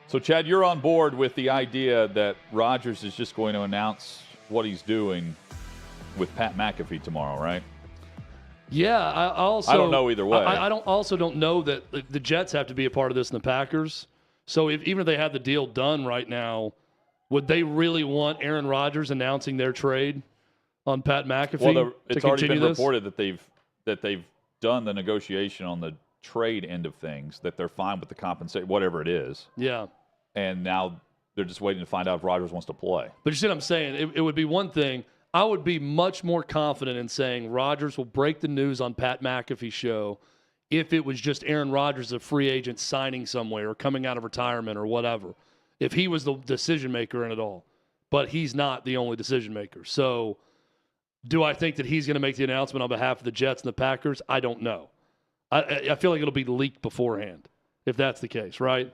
So, Chad, you're on board with the idea that Rodgers is just going to announce what he's doing with Pat McAfee tomorrow, right? Yeah, I don't know either way. I don't know that the Jets have to be a part of this and the Packers. So even if they had the deal done right now, would they really want Aaron Rodgers announcing their trade on Pat McAfee? Well, it's already been reported that they've done the negotiation on the trade end of things, that they're fine with the compensation, whatever it is. Yeah. And now they're just waiting to find out if Rodgers wants to play. But you see what I'm saying? It would be one thing. I would be much more confident in saying Rodgers will break the news on Pat McAfee's show if it was just Aaron Rodgers, a free agent signing somewhere or coming out of retirement or whatever. If he was the decision maker in it all. but he's not the only decision maker. So do I think that he's going to make the announcement on behalf of the Jets and the Packers? I don't know. I feel like it'll be leaked beforehand if that's the case, right?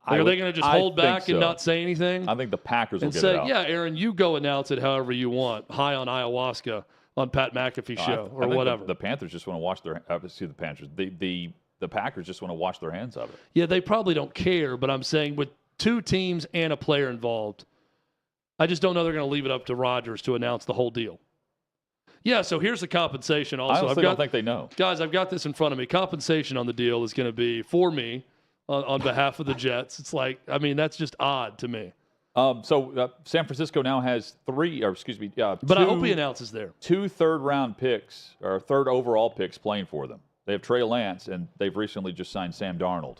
Like, are they going to just hold back and not say anything? I think the Packers will and get say, it out. yeah, Aaron, you go announce it however you want, high on ayahuasca on Pat McAfee show or I think whatever. The Panthers just want to wash their the Panthers. The Packers just want to wash their hands of it. Yeah, they probably don't care, but I'm saying with two teams and a player involved, I just don't know they're going to leave it up to Rodgers to announce the whole deal. Yeah, so here's the compensation also. I honestly don't think they know. Guys, I've got this in front of me. Compensation on the deal is going to be, for me, on behalf of the Jets. It's like, I mean, that's just odd to me. So San Francisco now has but I hope he announces there. 2 third-round picks, or third overall picks playing for them. They have Trey Lance, and they've recently just signed Sam Darnold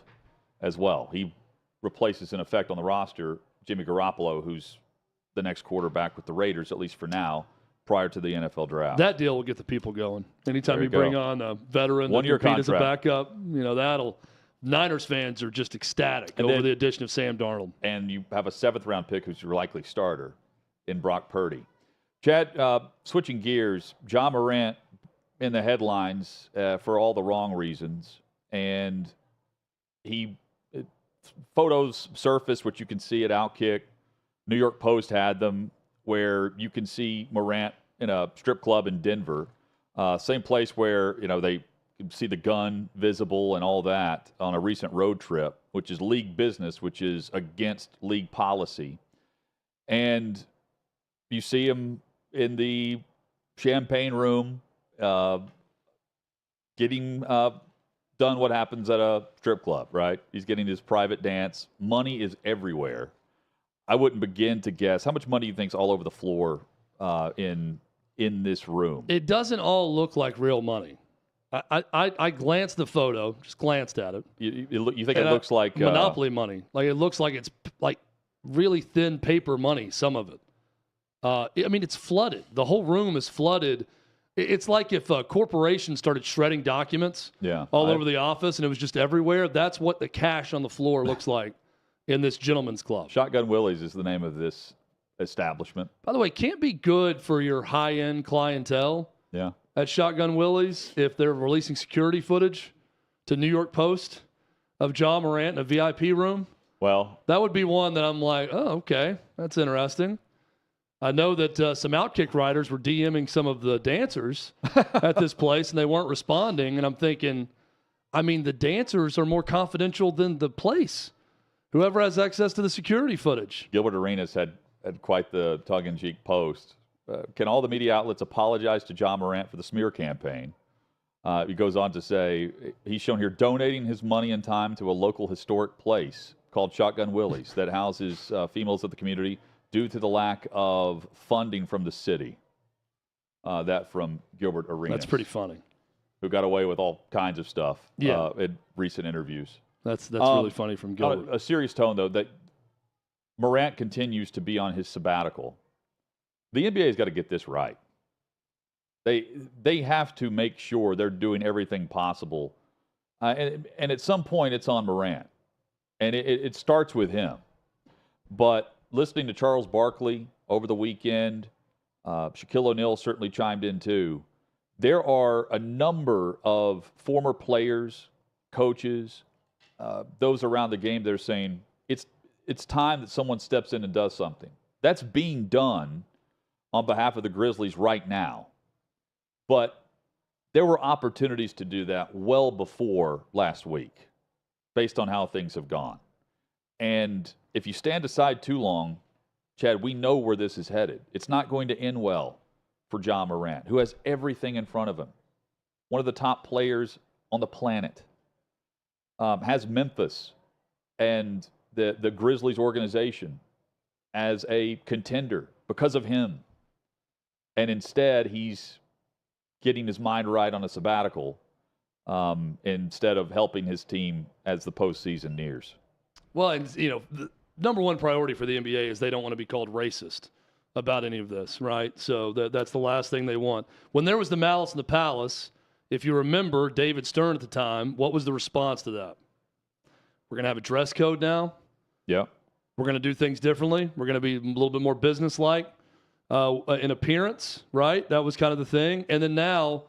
as well. He replaces, in effect, on the roster, Jimmy Garoppolo, who's the next quarterback with the Raiders, at least for now, prior to the NFL draft. That deal will get the people going. Anytime you bring on a veteran that One-year can compete as a contract. backup, that'll – Niners fans are just ecstatic over the addition of Sam Darnold. And you have a 7th-round pick who's your likely starter in Brock Purdy. Chad, switching gears, Ja Morant in the headlines for all the wrong reasons. And photos surfaced, which you can see at Outkick. New York Post had them, where you can see Morant in a strip club in Denver. Same place where, they can see the gun visible and all that on a recent road trip, which is league business, which is against league policy. And you see him in the champagne room getting done what happens at a strip club, right? He's getting his private dance. Money is everywhere. I wouldn't begin to guess. How much money do you think's all over the floor in this room? It doesn't all look like real money. I glanced the photo, just glanced at it. You think it looks like Monopoly money? Like, it looks like it's like really thin paper money, some of it. I mean, it's flooded. The whole room is flooded. It's like if a corporation started shredding documents all over the office and it was just everywhere. That's what the cash on the floor looks like in this gentleman's club. Shotgun Willie's is the name of this establishment. By the way, can't be good for your high-end clientele. Yeah. At Shotgun Willie's, if they're releasing security footage to New York Post of Ja Morant in a VIP room, well, that would be one that I'm like, oh, okay, that's interesting. I know that some Outkick writers were DMing some of the dancers at this place, and they weren't responding. And I'm thinking, I mean, the dancers are more confidential than the place. Whoever has access to the security footage. Gilbert Arenas had quite the tongue-in-cheek post. Can all the media outlets apologize to Ja Morant for the smear campaign? He goes on to say he's shown here donating his money and time to a local historic place called Shotgun Willie's that houses females of the community due to the lack of funding from the city. That from Gilbert Arenas. That's pretty funny. Who got away with all kinds of stuff in recent interviews. That's really funny from Gilbert. On a serious tone, though, that Morant continues to be on his sabbatical. The NBA's got to get this right. They have to make sure they're doing everything possible. And at some point, it's on Morant. And it starts with him. But listening to Charles Barkley over the weekend, Shaquille O'Neal certainly chimed in too. There are a number of former players, coaches, those around the game that are saying, it's time that someone steps in and does something. That's being done on behalf of the Grizzlies right now. But there were opportunities to do that well before last week, based on how things have gone. And if you stand aside too long, Chad, we know where this is headed. It's not going to end well for Ja Morant, who has everything in front of him. One of the top players on the planet. Has Memphis and the Grizzlies organization as a contender because of him. And instead, he's getting his mind right on a sabbatical instead of helping his team as the postseason nears. Well, and the number one priority for the NBA is they don't want to be called racist about any of this, right? So that's the last thing they want. When there was the Malice in the Palace, if you remember David Stern at the time, what was the response to that? We're going to have a dress code now? Yeah. We're going to do things differently. We're going to be a little bit more business-like in appearance, right? That was kind of the thing. And then now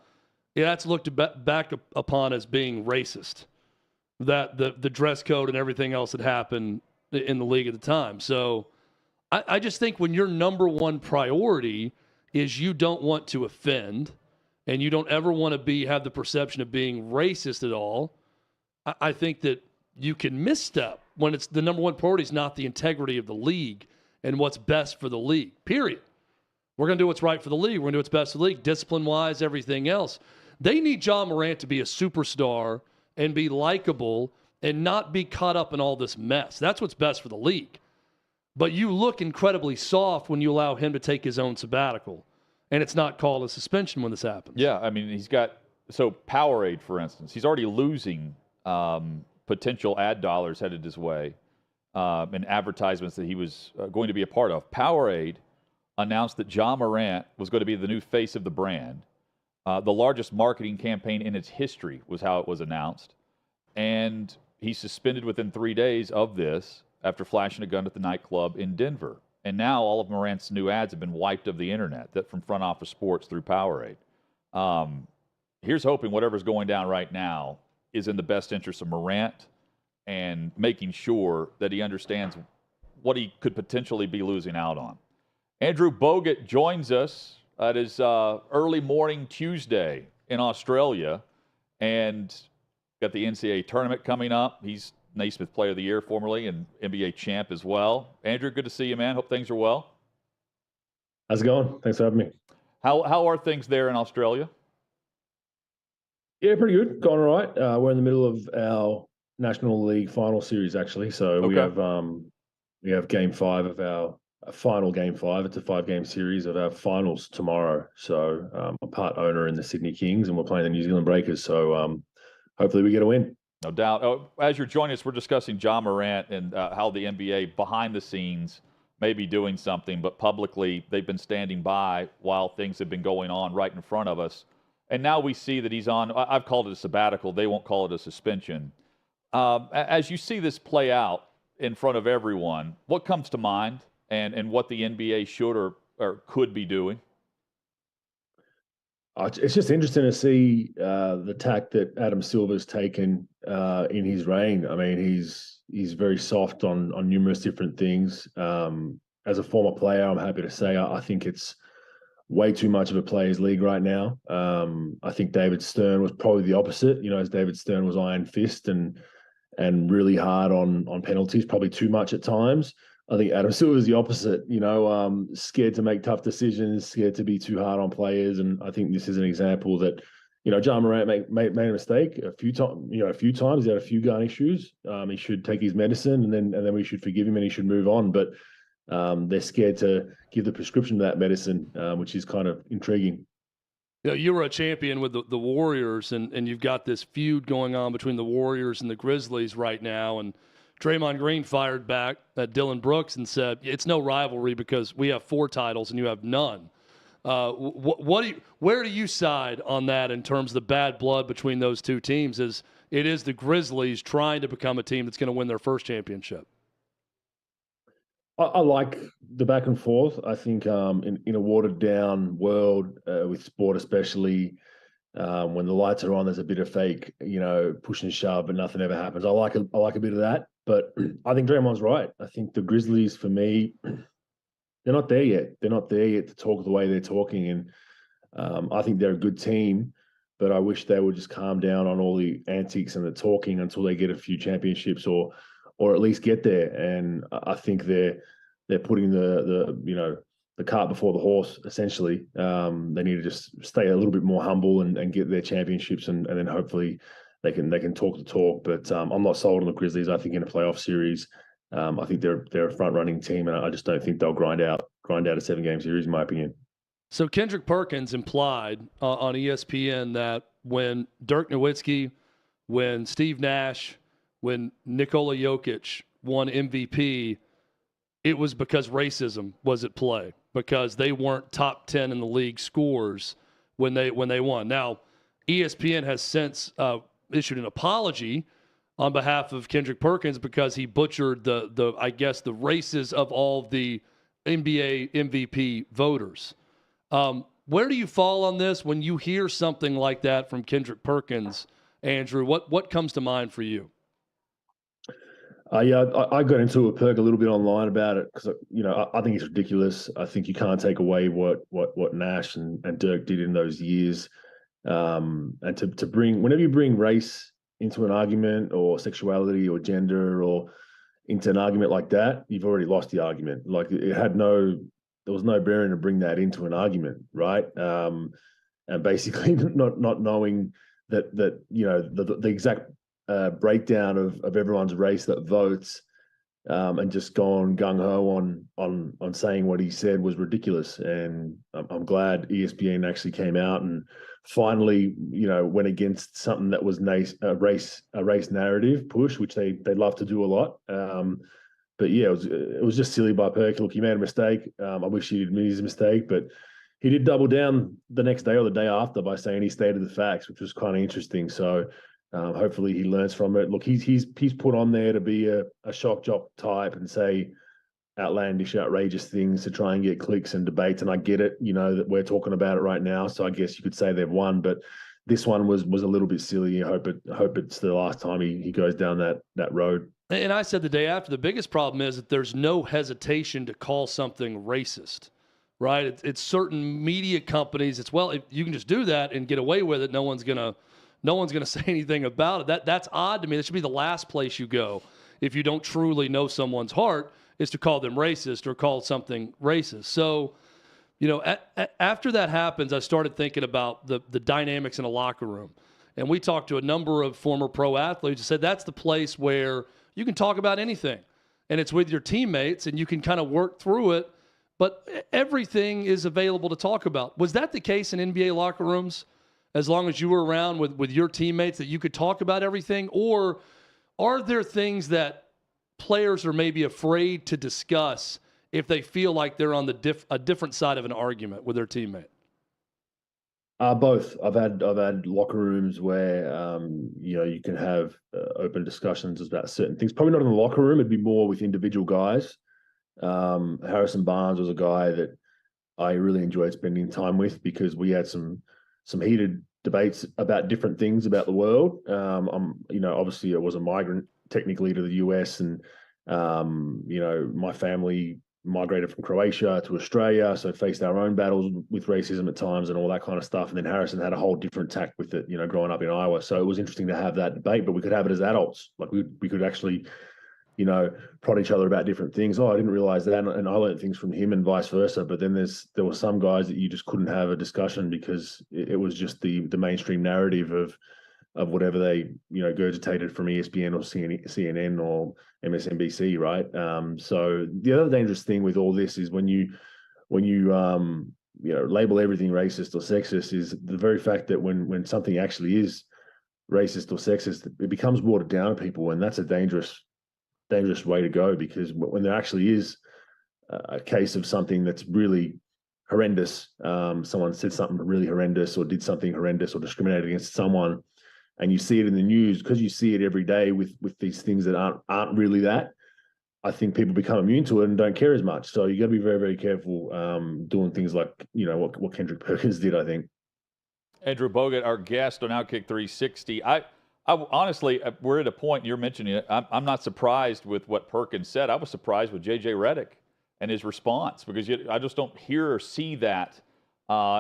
that's looked back upon as being racist, that the dress code and everything else that happened in the league at the time. So I just think when your number one priority is you don't want to offend and you don't ever want to have the perception of being racist at all, I think that you can misstep when it's the number one priority is not the integrity of the league and what's best for the league, period. We're going to do what's right for the league. We're going to do what's best for the league, discipline-wise, everything else. They need John Morant to be a superstar and be likable and not be caught up in all this mess. That's what's best for the league. But you look incredibly soft when you allow him to take his own sabbatical, and it's not called a suspension when this happens. Yeah, I mean, he's got – so Powerade, for instance, he's already losing potential ad dollars headed his way and advertisements that he was going to be a part of. Powerade announced that John Morant was going to be the new face of the brand. The largest marketing campaign in its history was how it was announced. And he's suspended within 3 days of this after flashing a gun at the nightclub in Denver. And now all of Morant's new ads have been wiped of the internet, that from Front Office Sports through Powerade. Here's hoping whatever's going down right now is in the best interest of Morant and making sure that he understands what he could potentially be losing out on. Andrew Bogut joins us at his early morning Tuesday in Australia, and got the NCAA tournament coming up. He's Naismith Player of the Year formerly and NBA champ as well. Andrew, good to see you, man. Hope things are well. How's it going? Thanks for having me. How are things there in Australia? Yeah, pretty good. Going all right. We're in the middle of our National League final series, actually. So we have Game 5 of our final Game 5. It's a 5-game series of our finals tomorrow. So I'm a part owner in the Sydney Kings, and we're playing the New Zealand Breakers. So hopefully we get a win. No doubt. As you're joining us, we're discussing John Morant and how the NBA behind the scenes may be doing something, but publicly they've been standing by while things have been going on right in front of us. And now we see that he's on, I've called it a sabbatical. They won't call it a suspension. As you see this play out in front of everyone, what comes to mind and what the NBA should or could be doing? It's just interesting to see the tack that Adam Silver's taken in his reign. I mean, he's very soft on numerous different things. As a former player, I'm happy to say I think it's way too much of a players' league right now. I think David Stern was probably the opposite. You know, as David Stern was iron fist and really hard on penalties, probably too much at times. I think Adam Silver is the opposite, scared to make tough decisions, scared to be too hard on players. And I think this is an example that, John Morant made a mistake a few times. A few times he had a few gun issues. He should take his medicine and then we should forgive him and he should move on. But they're scared to give the prescription to that medicine, which is kind of intriguing. You were a champion with the Warriors, and you've got this feud going on between the Warriors and the Grizzlies right now. And Draymond Green fired back at Dylan Brooks and said, it's no rivalry because we have 4 titles and you have none. Where do you side on that in terms of the bad blood between those two teams? As it is the Grizzlies trying to become a team that's going to win their first championship. I like the back and forth. I think in a watered down world with sport, especially when the lights are on, there's a bit of fake, push and shove, but nothing ever happens. I like a bit of that, but I think Draymond's right. I think the Grizzlies, for me, they're not there yet. They're not there yet to talk the way they're talking, and I think they're a good team. But I wish they would just calm down on all the antics and the talking until they get a few championships or at least get there. And I think they're putting the cart before the horse, essentially. They need to just stay a little bit more humble and get their championships, and then hopefully they can talk the talk. But I'm not sold on the Grizzlies. I think in a playoff series, I think they're a front running team, and I just don't think they'll grind out a 7-game series, in my opinion. So Kendrick Perkins implied on ESPN that when Dirk Nowitzki, when Steve Nash, when Nikola Jokic won MVP, it was because racism was at play, because they weren't top 10 in the league scores when they won. Now, ESPN has since issued an apology on behalf of Kendrick Perkins because he butchered the I guess the races of all the NBA MVP voters. Where do you fall on this when you hear something like that from Kendrick Perkins, Andrew? What comes to mind for you? Yeah, I got into a perk a little bit online about it because I think it's ridiculous. I think you can't take away what Nash and Dirk did in those years, and to bring whenever you bring race into an argument or sexuality or gender or into an argument like that, you've already lost the argument. Like there was no bearing to bring that into an argument, right? And basically not knowing that the exact breakdown of everyone's race that votes, and just gone gung ho on saying what he said was ridiculous. And I'm glad ESPN actually came out and finally went against something that was a race narrative push, which they love to do a lot. But yeah, it was just silly by Perk. Look, he made a mistake. I wish he'd admit his mistake, but he did double down the next day or the day after by saying he stated the facts, which was kind of interesting. So hopefully he learns from it. Look, he's put on there to be a shock jock type and say outlandish, outrageous things to try and get clicks and debates. And I get it, that we're talking about it right now. So I guess you could say they've won, but this one was a little bit silly. I hope it's the last time he goes down that road. And I said the day after, the biggest problem is that there's no hesitation to call something racist, right? It's certain media companies. It's, well, if you can just do that and get away with it, no one's gonna say anything about it. That's odd to me. That should be the last place you go if you don't truly know someone's heart, is to call them racist or call something racist. So, after that happens, I started thinking about the dynamics in a locker room. And we talked to a number of former pro athletes who said that's the place where you can talk about anything. And it's with your teammates and you can kind of work through it. But everything is available to talk about. Was that the case in NBA locker rooms? As long as you were around with your teammates, that you could talk about everything? Or are there things that players are maybe afraid to discuss if they feel like they're on a different side of an argument with their teammate? Both. I've had locker rooms where you can have open discussions about certain things. Probably not in the locker room. It'd be more with individual guys. Harrison Barnes was a guy that I really enjoyed spending time with because we had some heated debates about different things about the world. Obviously I was a migrant technically to the US, and my family migrated from Croatia to Australia, so faced our own battles with racism at times and all that kind of stuff. And then Harrison had a whole different tack with it, growing up in Iowa. So it was interesting to have that debate, but we could have it as adults. Like we could actually, prod each other about different things. Oh, I didn't realize that. And I learned things from him and vice versa. But then there were some guys that you just couldn't have a discussion because it was just the mainstream narrative of whatever they, regurgitated from ESPN or CNN or MSNBC, right? So the other dangerous thing with all this is when you label everything racist or sexist, is the very fact that when something actually is racist or sexist, it becomes watered down to people, and that's a dangerous way to go, because when there actually is a case of something that's really horrendous, someone said something really horrendous or did something horrendous or discriminated against someone, and you see it in the news, because you see it every day with these things that aren't really that, I think people become immune to it and don't care as much. So you got to be very, very careful doing things like, what Kendrick Perkins did, I think. Andrew Bogut, our guest on Outkick 360. I honestly, we're at a point, you're mentioning it, I'm not surprised with what Perkins said. I was surprised with J.J. Redick and his response, because I just don't hear or see that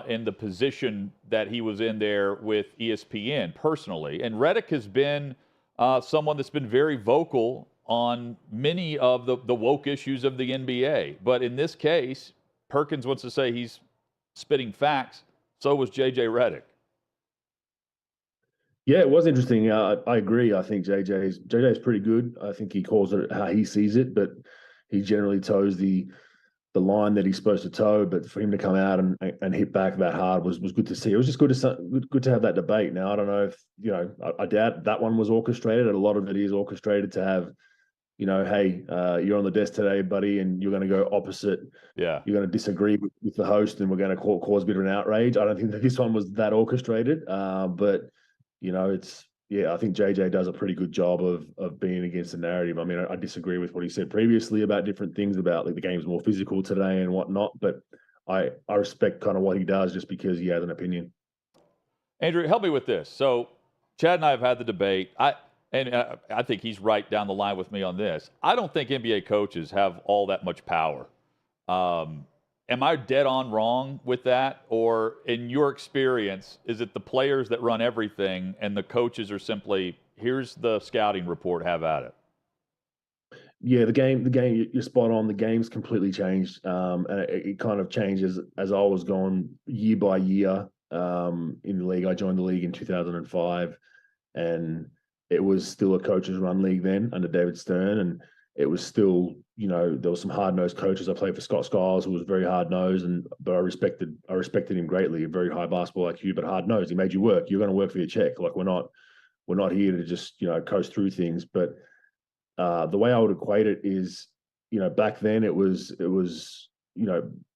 in the position that he was in there with ESPN personally. And Redick has been someone that's been very vocal on many of the woke issues of the NBA. But in this case, Perkins wants to say he's spitting facts. So was J.J. Redick. Yeah, it was interesting. I agree. I think JJ's pretty good. I think he calls it how he sees it, but he generally toes the line that he's supposed to toe. But for him to come out and hit back that hard was good to see. It was just good to have that debate. Now, I don't know if, I doubt that one was orchestrated. A lot of it is orchestrated to have, hey, you're on the desk today, buddy, and you're going to go opposite. Yeah. You're going to disagree with the host, and we're going to cause a bit of an outrage. I don't think that this one was that orchestrated, but it's yeah, I think JJ does a pretty good job of being against the narrative. I mean, I disagree with what he said previously about different things about like the game's more physical today and whatnot, but I respect kind of what he does just because he has an opinion. Andrew, help me with this. So Chad and I have had the debate. I think he's right down the line with me on this. I don't think NBA coaches have all that much power. Am I dead on wrong with that? Or in your experience, is it the players that run everything and the coaches are simply, here's the scouting report, have at it? Yeah, the game, you're spot on. The game's completely changed. And it kind of changes as I was going year by year in the league. I joined the league in 2005 and it was still a coaches run league then under David Stern. And it was still, there was some hard-nosed coaches. I played for Scott Skiles, who was very hard-nosed, but I respected him greatly. A very high basketball IQ, but hard-nosed. He made you work. You're going to work for your check. Like we're not here to just coast through things. But the way I would equate it is, back then it was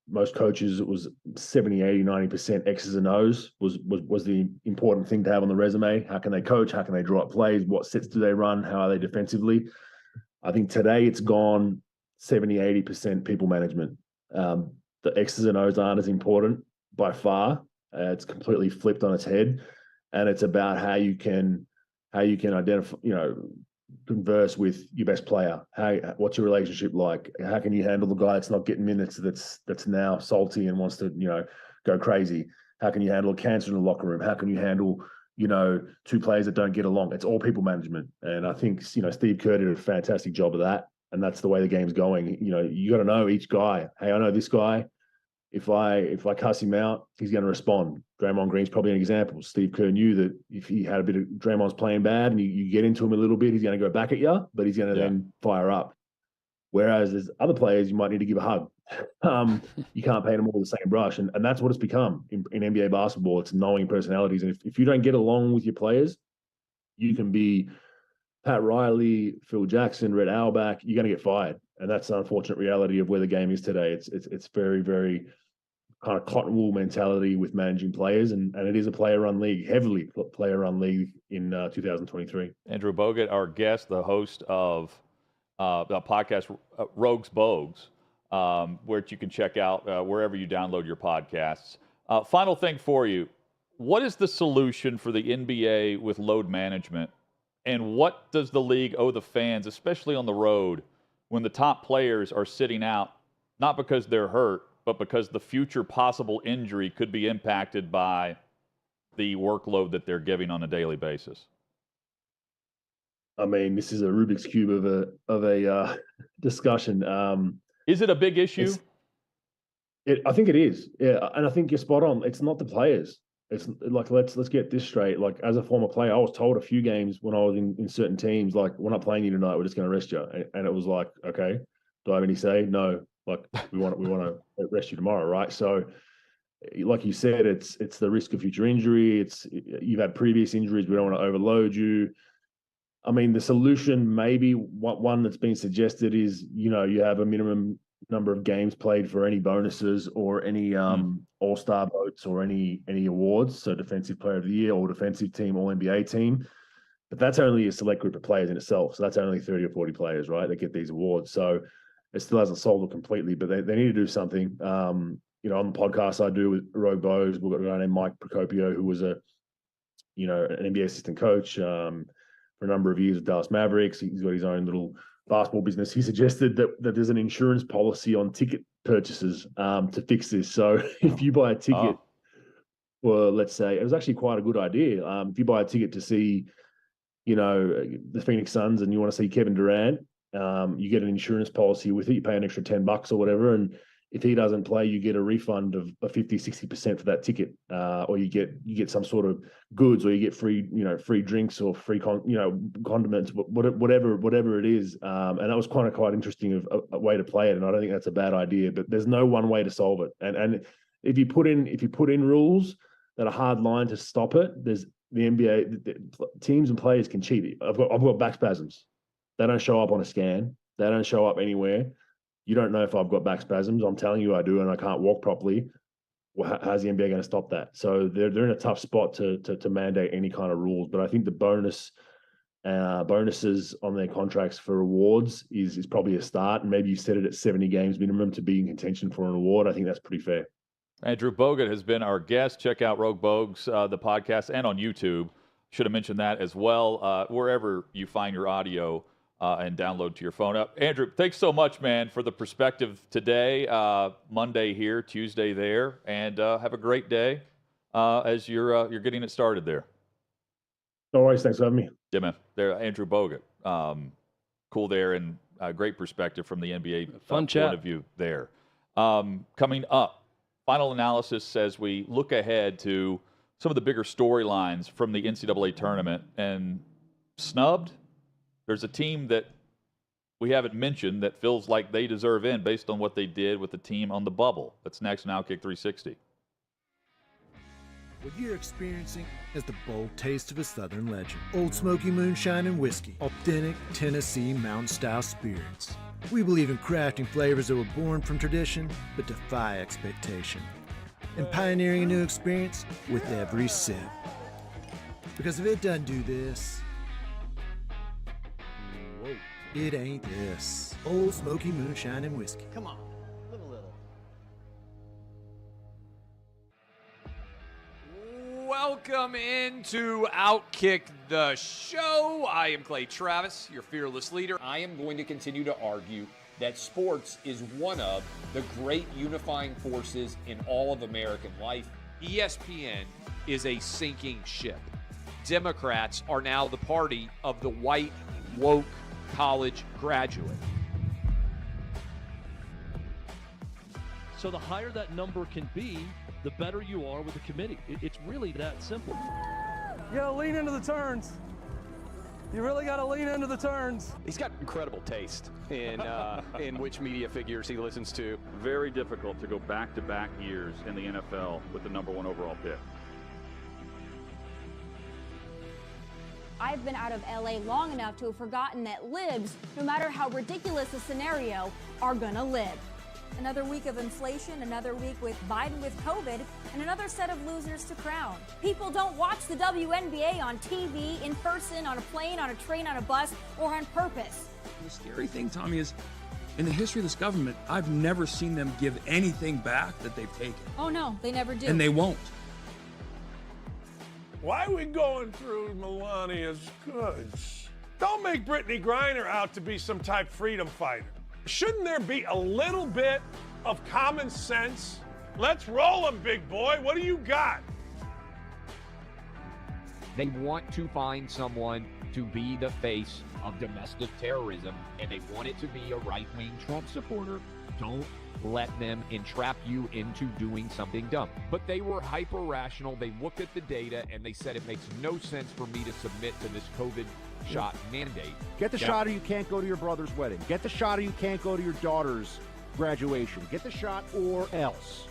most coaches, it was 70, 80, 90% X's and O's was the important thing to have on the resume. How can they coach? How can they draw up plays? What sets do they run? How are they defensively? I think today it's gone 70, 80% people management. The X's and O's aren't as important by far. It's completely flipped on its head. And it's about how you can identify, converse with your best player. What's your relationship like? How can you handle the guy that's not getting minutes, that's now salty and wants to, go crazy? How can you handle a cancer in the locker room? How can you handle two players that don't get along? It's all people management. And I think, Steve Kerr did a fantastic job of that. And that's the way the game's going. You got to know each guy. Hey, I know this guy. If I cuss him out, he's going to respond. Draymond Green's probably an example. Steve Kerr knew that if he had a bit of Draymond's playing bad and you get into him a little bit, he's going to go back at you, but he's going to then fire up. Whereas there's other players you might need to give a hug. You can't paint them all with the same brush. And that's what it's become in NBA basketball. It's knowing personalities. And if you don't get along with your players, you can be Pat Riley, Phil Jackson, Red Auerbach, you're going to get fired. And that's the unfortunate reality of where the game is today. It's very, very kind of cotton wool mentality with managing players. And it is a player-run league, heavily player-run league in 2023. Andrew Bogut, our guest, the host of the podcast Rogues Bogues, which you can check out wherever you download your podcasts. Final thing for you. What is the solution for the NBA with load management? And what does the league owe the fans, especially on the road, when the top players are sitting out, not because they're hurt, but because the future possible injury could be impacted by the workload that they're giving on a daily basis? I mean, this is a Rubik's Cube of a discussion. Is it a big issue? I think it is. Yeah, and I think you're spot on. It's not the players. It's like let's get this straight. Like as a former player, I was told a few games when I was in certain teams, like we're not playing you tonight. We're just going to rest you. And it was like, okay, do I have any say? No. Like we want to rest you tomorrow, right? So, like you said, it's the risk of future injury. You've had previous injuries. We don't want to overload you. I mean, the solution maybe one that's been suggested is you have a minimum number of games played for any bonuses or any all-star votes or any awards. So defensive player of the year, all defensive team, all NBA team. But that's only a select group of players in itself. So that's only 30 or 40 players, right, that get these awards. So it still hasn't solved it completely, but they need to do something. On the podcast I do with Rogue Bogues, we've got a guy named Mike Procopio, who was an NBA assistant coach for a number of years with Dallas Mavericks. He's got his own little basketball business. He suggested that there's an insurance policy on ticket purchases to fix this. So if you buy a ticket, well, let's say it was actually quite a good idea. If you buy a ticket to see, the Phoenix Suns and you want to see Kevin Durant, you get an insurance policy with it. You pay an extra $10 or whatever, and if he doesn't play, you get a refund of 50, 60% for that ticket, or you get some sort of goods, or you get free drinks or free condiments, whatever it is. And that was quite interesting of a way to play it. And I don't think that's a bad idea. But there's no one way to solve it. And if you put in rules that are hard line to stop it, there's the NBA the teams and players can cheat. I've got back spasms. They don't show up on a scan. They don't show up anywhere. You don't know if I've got back spasms. I'm telling you I do, and I can't walk properly. well, how's the NBA going to stop that? So they're in a tough spot to mandate any kind of rules. But I think the bonuses on their contracts for awards is probably a start. And maybe you set it at 70 games minimum to be in contention for an award. I think that's pretty fair. Andrew Bogut has been our guest. Check out Rogue Bogues, the podcast, and on YouTube. Should have mentioned that as well, wherever you find your audio and download to your phone. Andrew, thanks so much, man, for the perspective today. Monday here, Tuesday there, and have a great day as you're getting it started there. No worries. Thanks for having me. Yeah, man. There, Andrew Bogut. Cool there, and great perspective from the NBA Fun point of view there. Coming up, final analysis as we look ahead to some of the bigger storylines from the NCAA tournament. And snubbed, there's a team that we haven't mentioned that feels like they deserve in based on what they did with the team on the bubble. That's next on Outkick 360. What you're experiencing is the bold taste of a Southern legend. Old Smoky Moonshine and Whiskey. Authentic Tennessee mountain-style spirits. We believe in crafting flavors that were born from tradition but defy expectation. And pioneering a new experience with every sip. Because if it doesn't do this, whoa, it ain't this. Old Smoky Moonshine and Whiskey. Come on, live a little. Welcome into Outkick the show. I am Clay Travis, your fearless leader. I am going to continue to argue that sports is one of the great unifying forces in all of American life. ESPN is a sinking ship. Democrats are now the party of the white, woke college graduate. So the higher that number can be, the better you are with the committee. It's really that simple. You gotta lean into the turns. You really gotta lean into the turns. He's got incredible taste in which media figures he listens to. Very difficult to go back-to-back years in the NFL with the #1 overall pick. I've been out of LA long enough to have forgotten that libs, no matter how ridiculous the scenario, are gonna live. Another week of inflation, another week with Biden with COVID, and another set of losers to crown. People don't watch the WNBA on TV, in person, on a plane, on a train, on a bus, or on purpose. The scary thing, Tommy, is in the history of this government, I've never seen them give anything back that they've taken. Oh no, they never do. And they won't. Why are we going through Melania's goods? Don't make Brittany Griner out to be some type freedom fighter. Shouldn't there be a little bit of common sense? Let's roll them, big boy. What do you got? They want to find someone to be the face of domestic terrorism, and they want it to be a right-wing Trump supporter. Don't let them entrap you into doing something dumb. But they were hyper-rational. They looked at the data, and they said it makes no sense for me to submit to this COVID shot mandate. Get the shot or you can't go to your brother's wedding. Get the shot or you can't go to your daughter's graduation. Get the shot or else.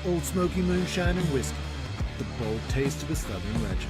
Old Smoky Moonshine and Whiskey. The bold taste of a Southern legend.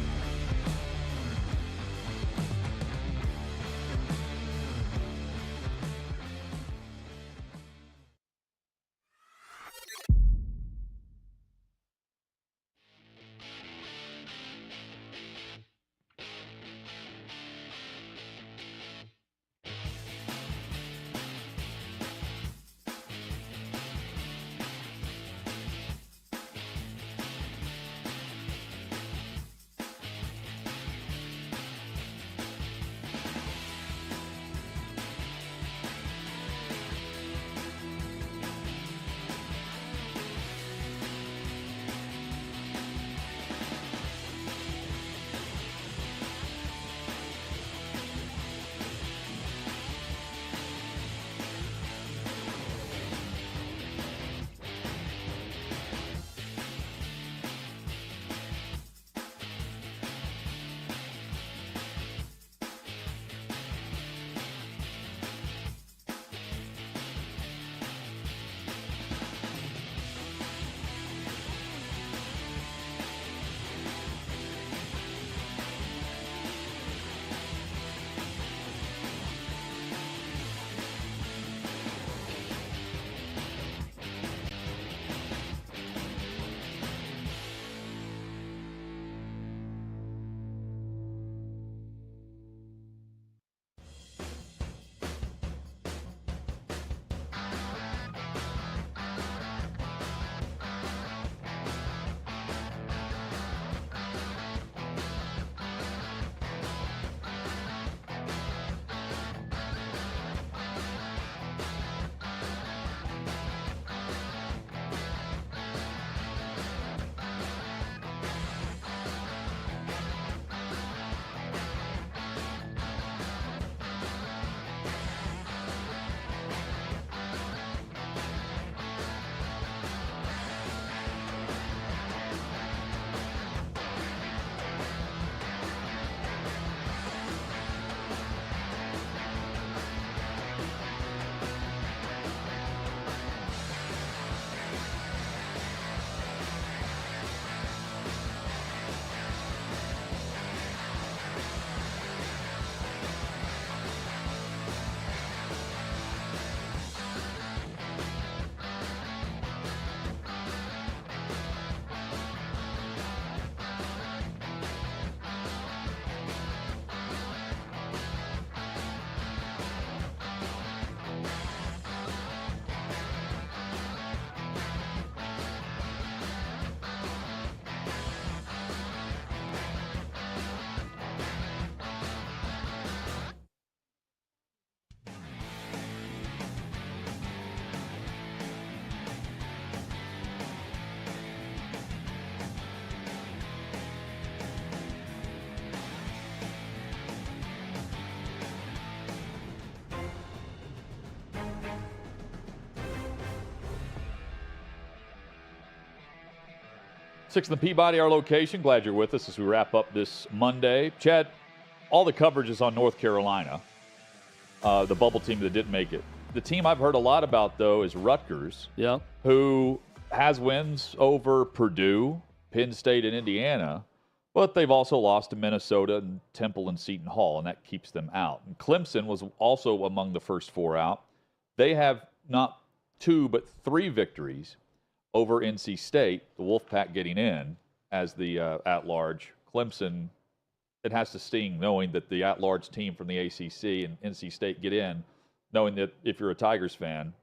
6th and Peabody, our location. Glad you're with us as we wrap up this Monday. Chad, all the coverage is on North Carolina, the bubble team that didn't make it. The team I've heard a lot about, though, is Rutgers, who has wins over Purdue, Penn State, and Indiana, but they've also lost to Minnesota and Temple and Seton Hall, and that keeps them out. And Clemson was also among the first 4 out. They have not 2 but 3 victories over NC State, the Wolfpack getting in as the at-large. Clemson, it has to sting knowing that the at-large team from the ACC and NC State get in, knowing that if you're a Tigers fan,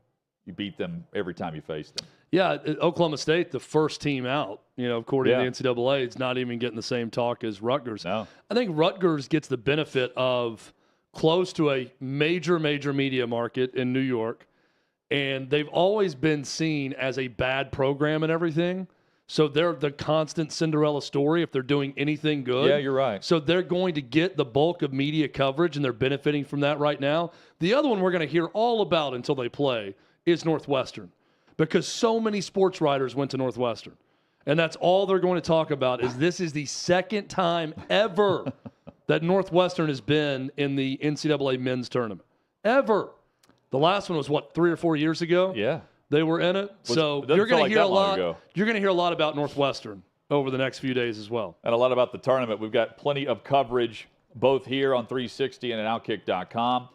you beat them every time you face them. Yeah, Oklahoma State, the first team out, according to the NCAA, it's not even getting the same talk as Rutgers. No. I think Rutgers gets the benefit of close to a major media market in New York, and they've always been seen as a bad program and everything. So they're the constant Cinderella story if they're doing anything good. Yeah, you're right. So they're going to get the bulk of media coverage, and they're benefiting from that right now. The other one we're going to hear all about until they play is Northwestern, because so many sports writers went to Northwestern. And that's all they're going to talk about is this is the second time ever that Northwestern has been in the NCAA men's tournament. Ever. The last one was, 3 or 4 years ago? Yeah. They were in it. So you're going to hear a lot. You're going to hear a lot about Northwestern over the next few days as well. And a lot about the tournament. We've got plenty of coverage both here on 360 and at Outkick.com.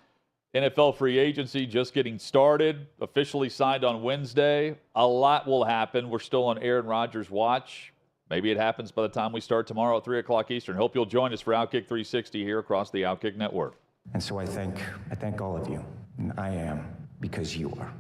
NFL free agency just getting started, officially signed on Wednesday. A lot will happen. We're still on Aaron Rodgers' watch. Maybe it happens by the time we start tomorrow at 3 o'clock Eastern. Hope you'll join us for Outkick 360 here across the Outkick Network. And so I thank all of you. And I am because you are.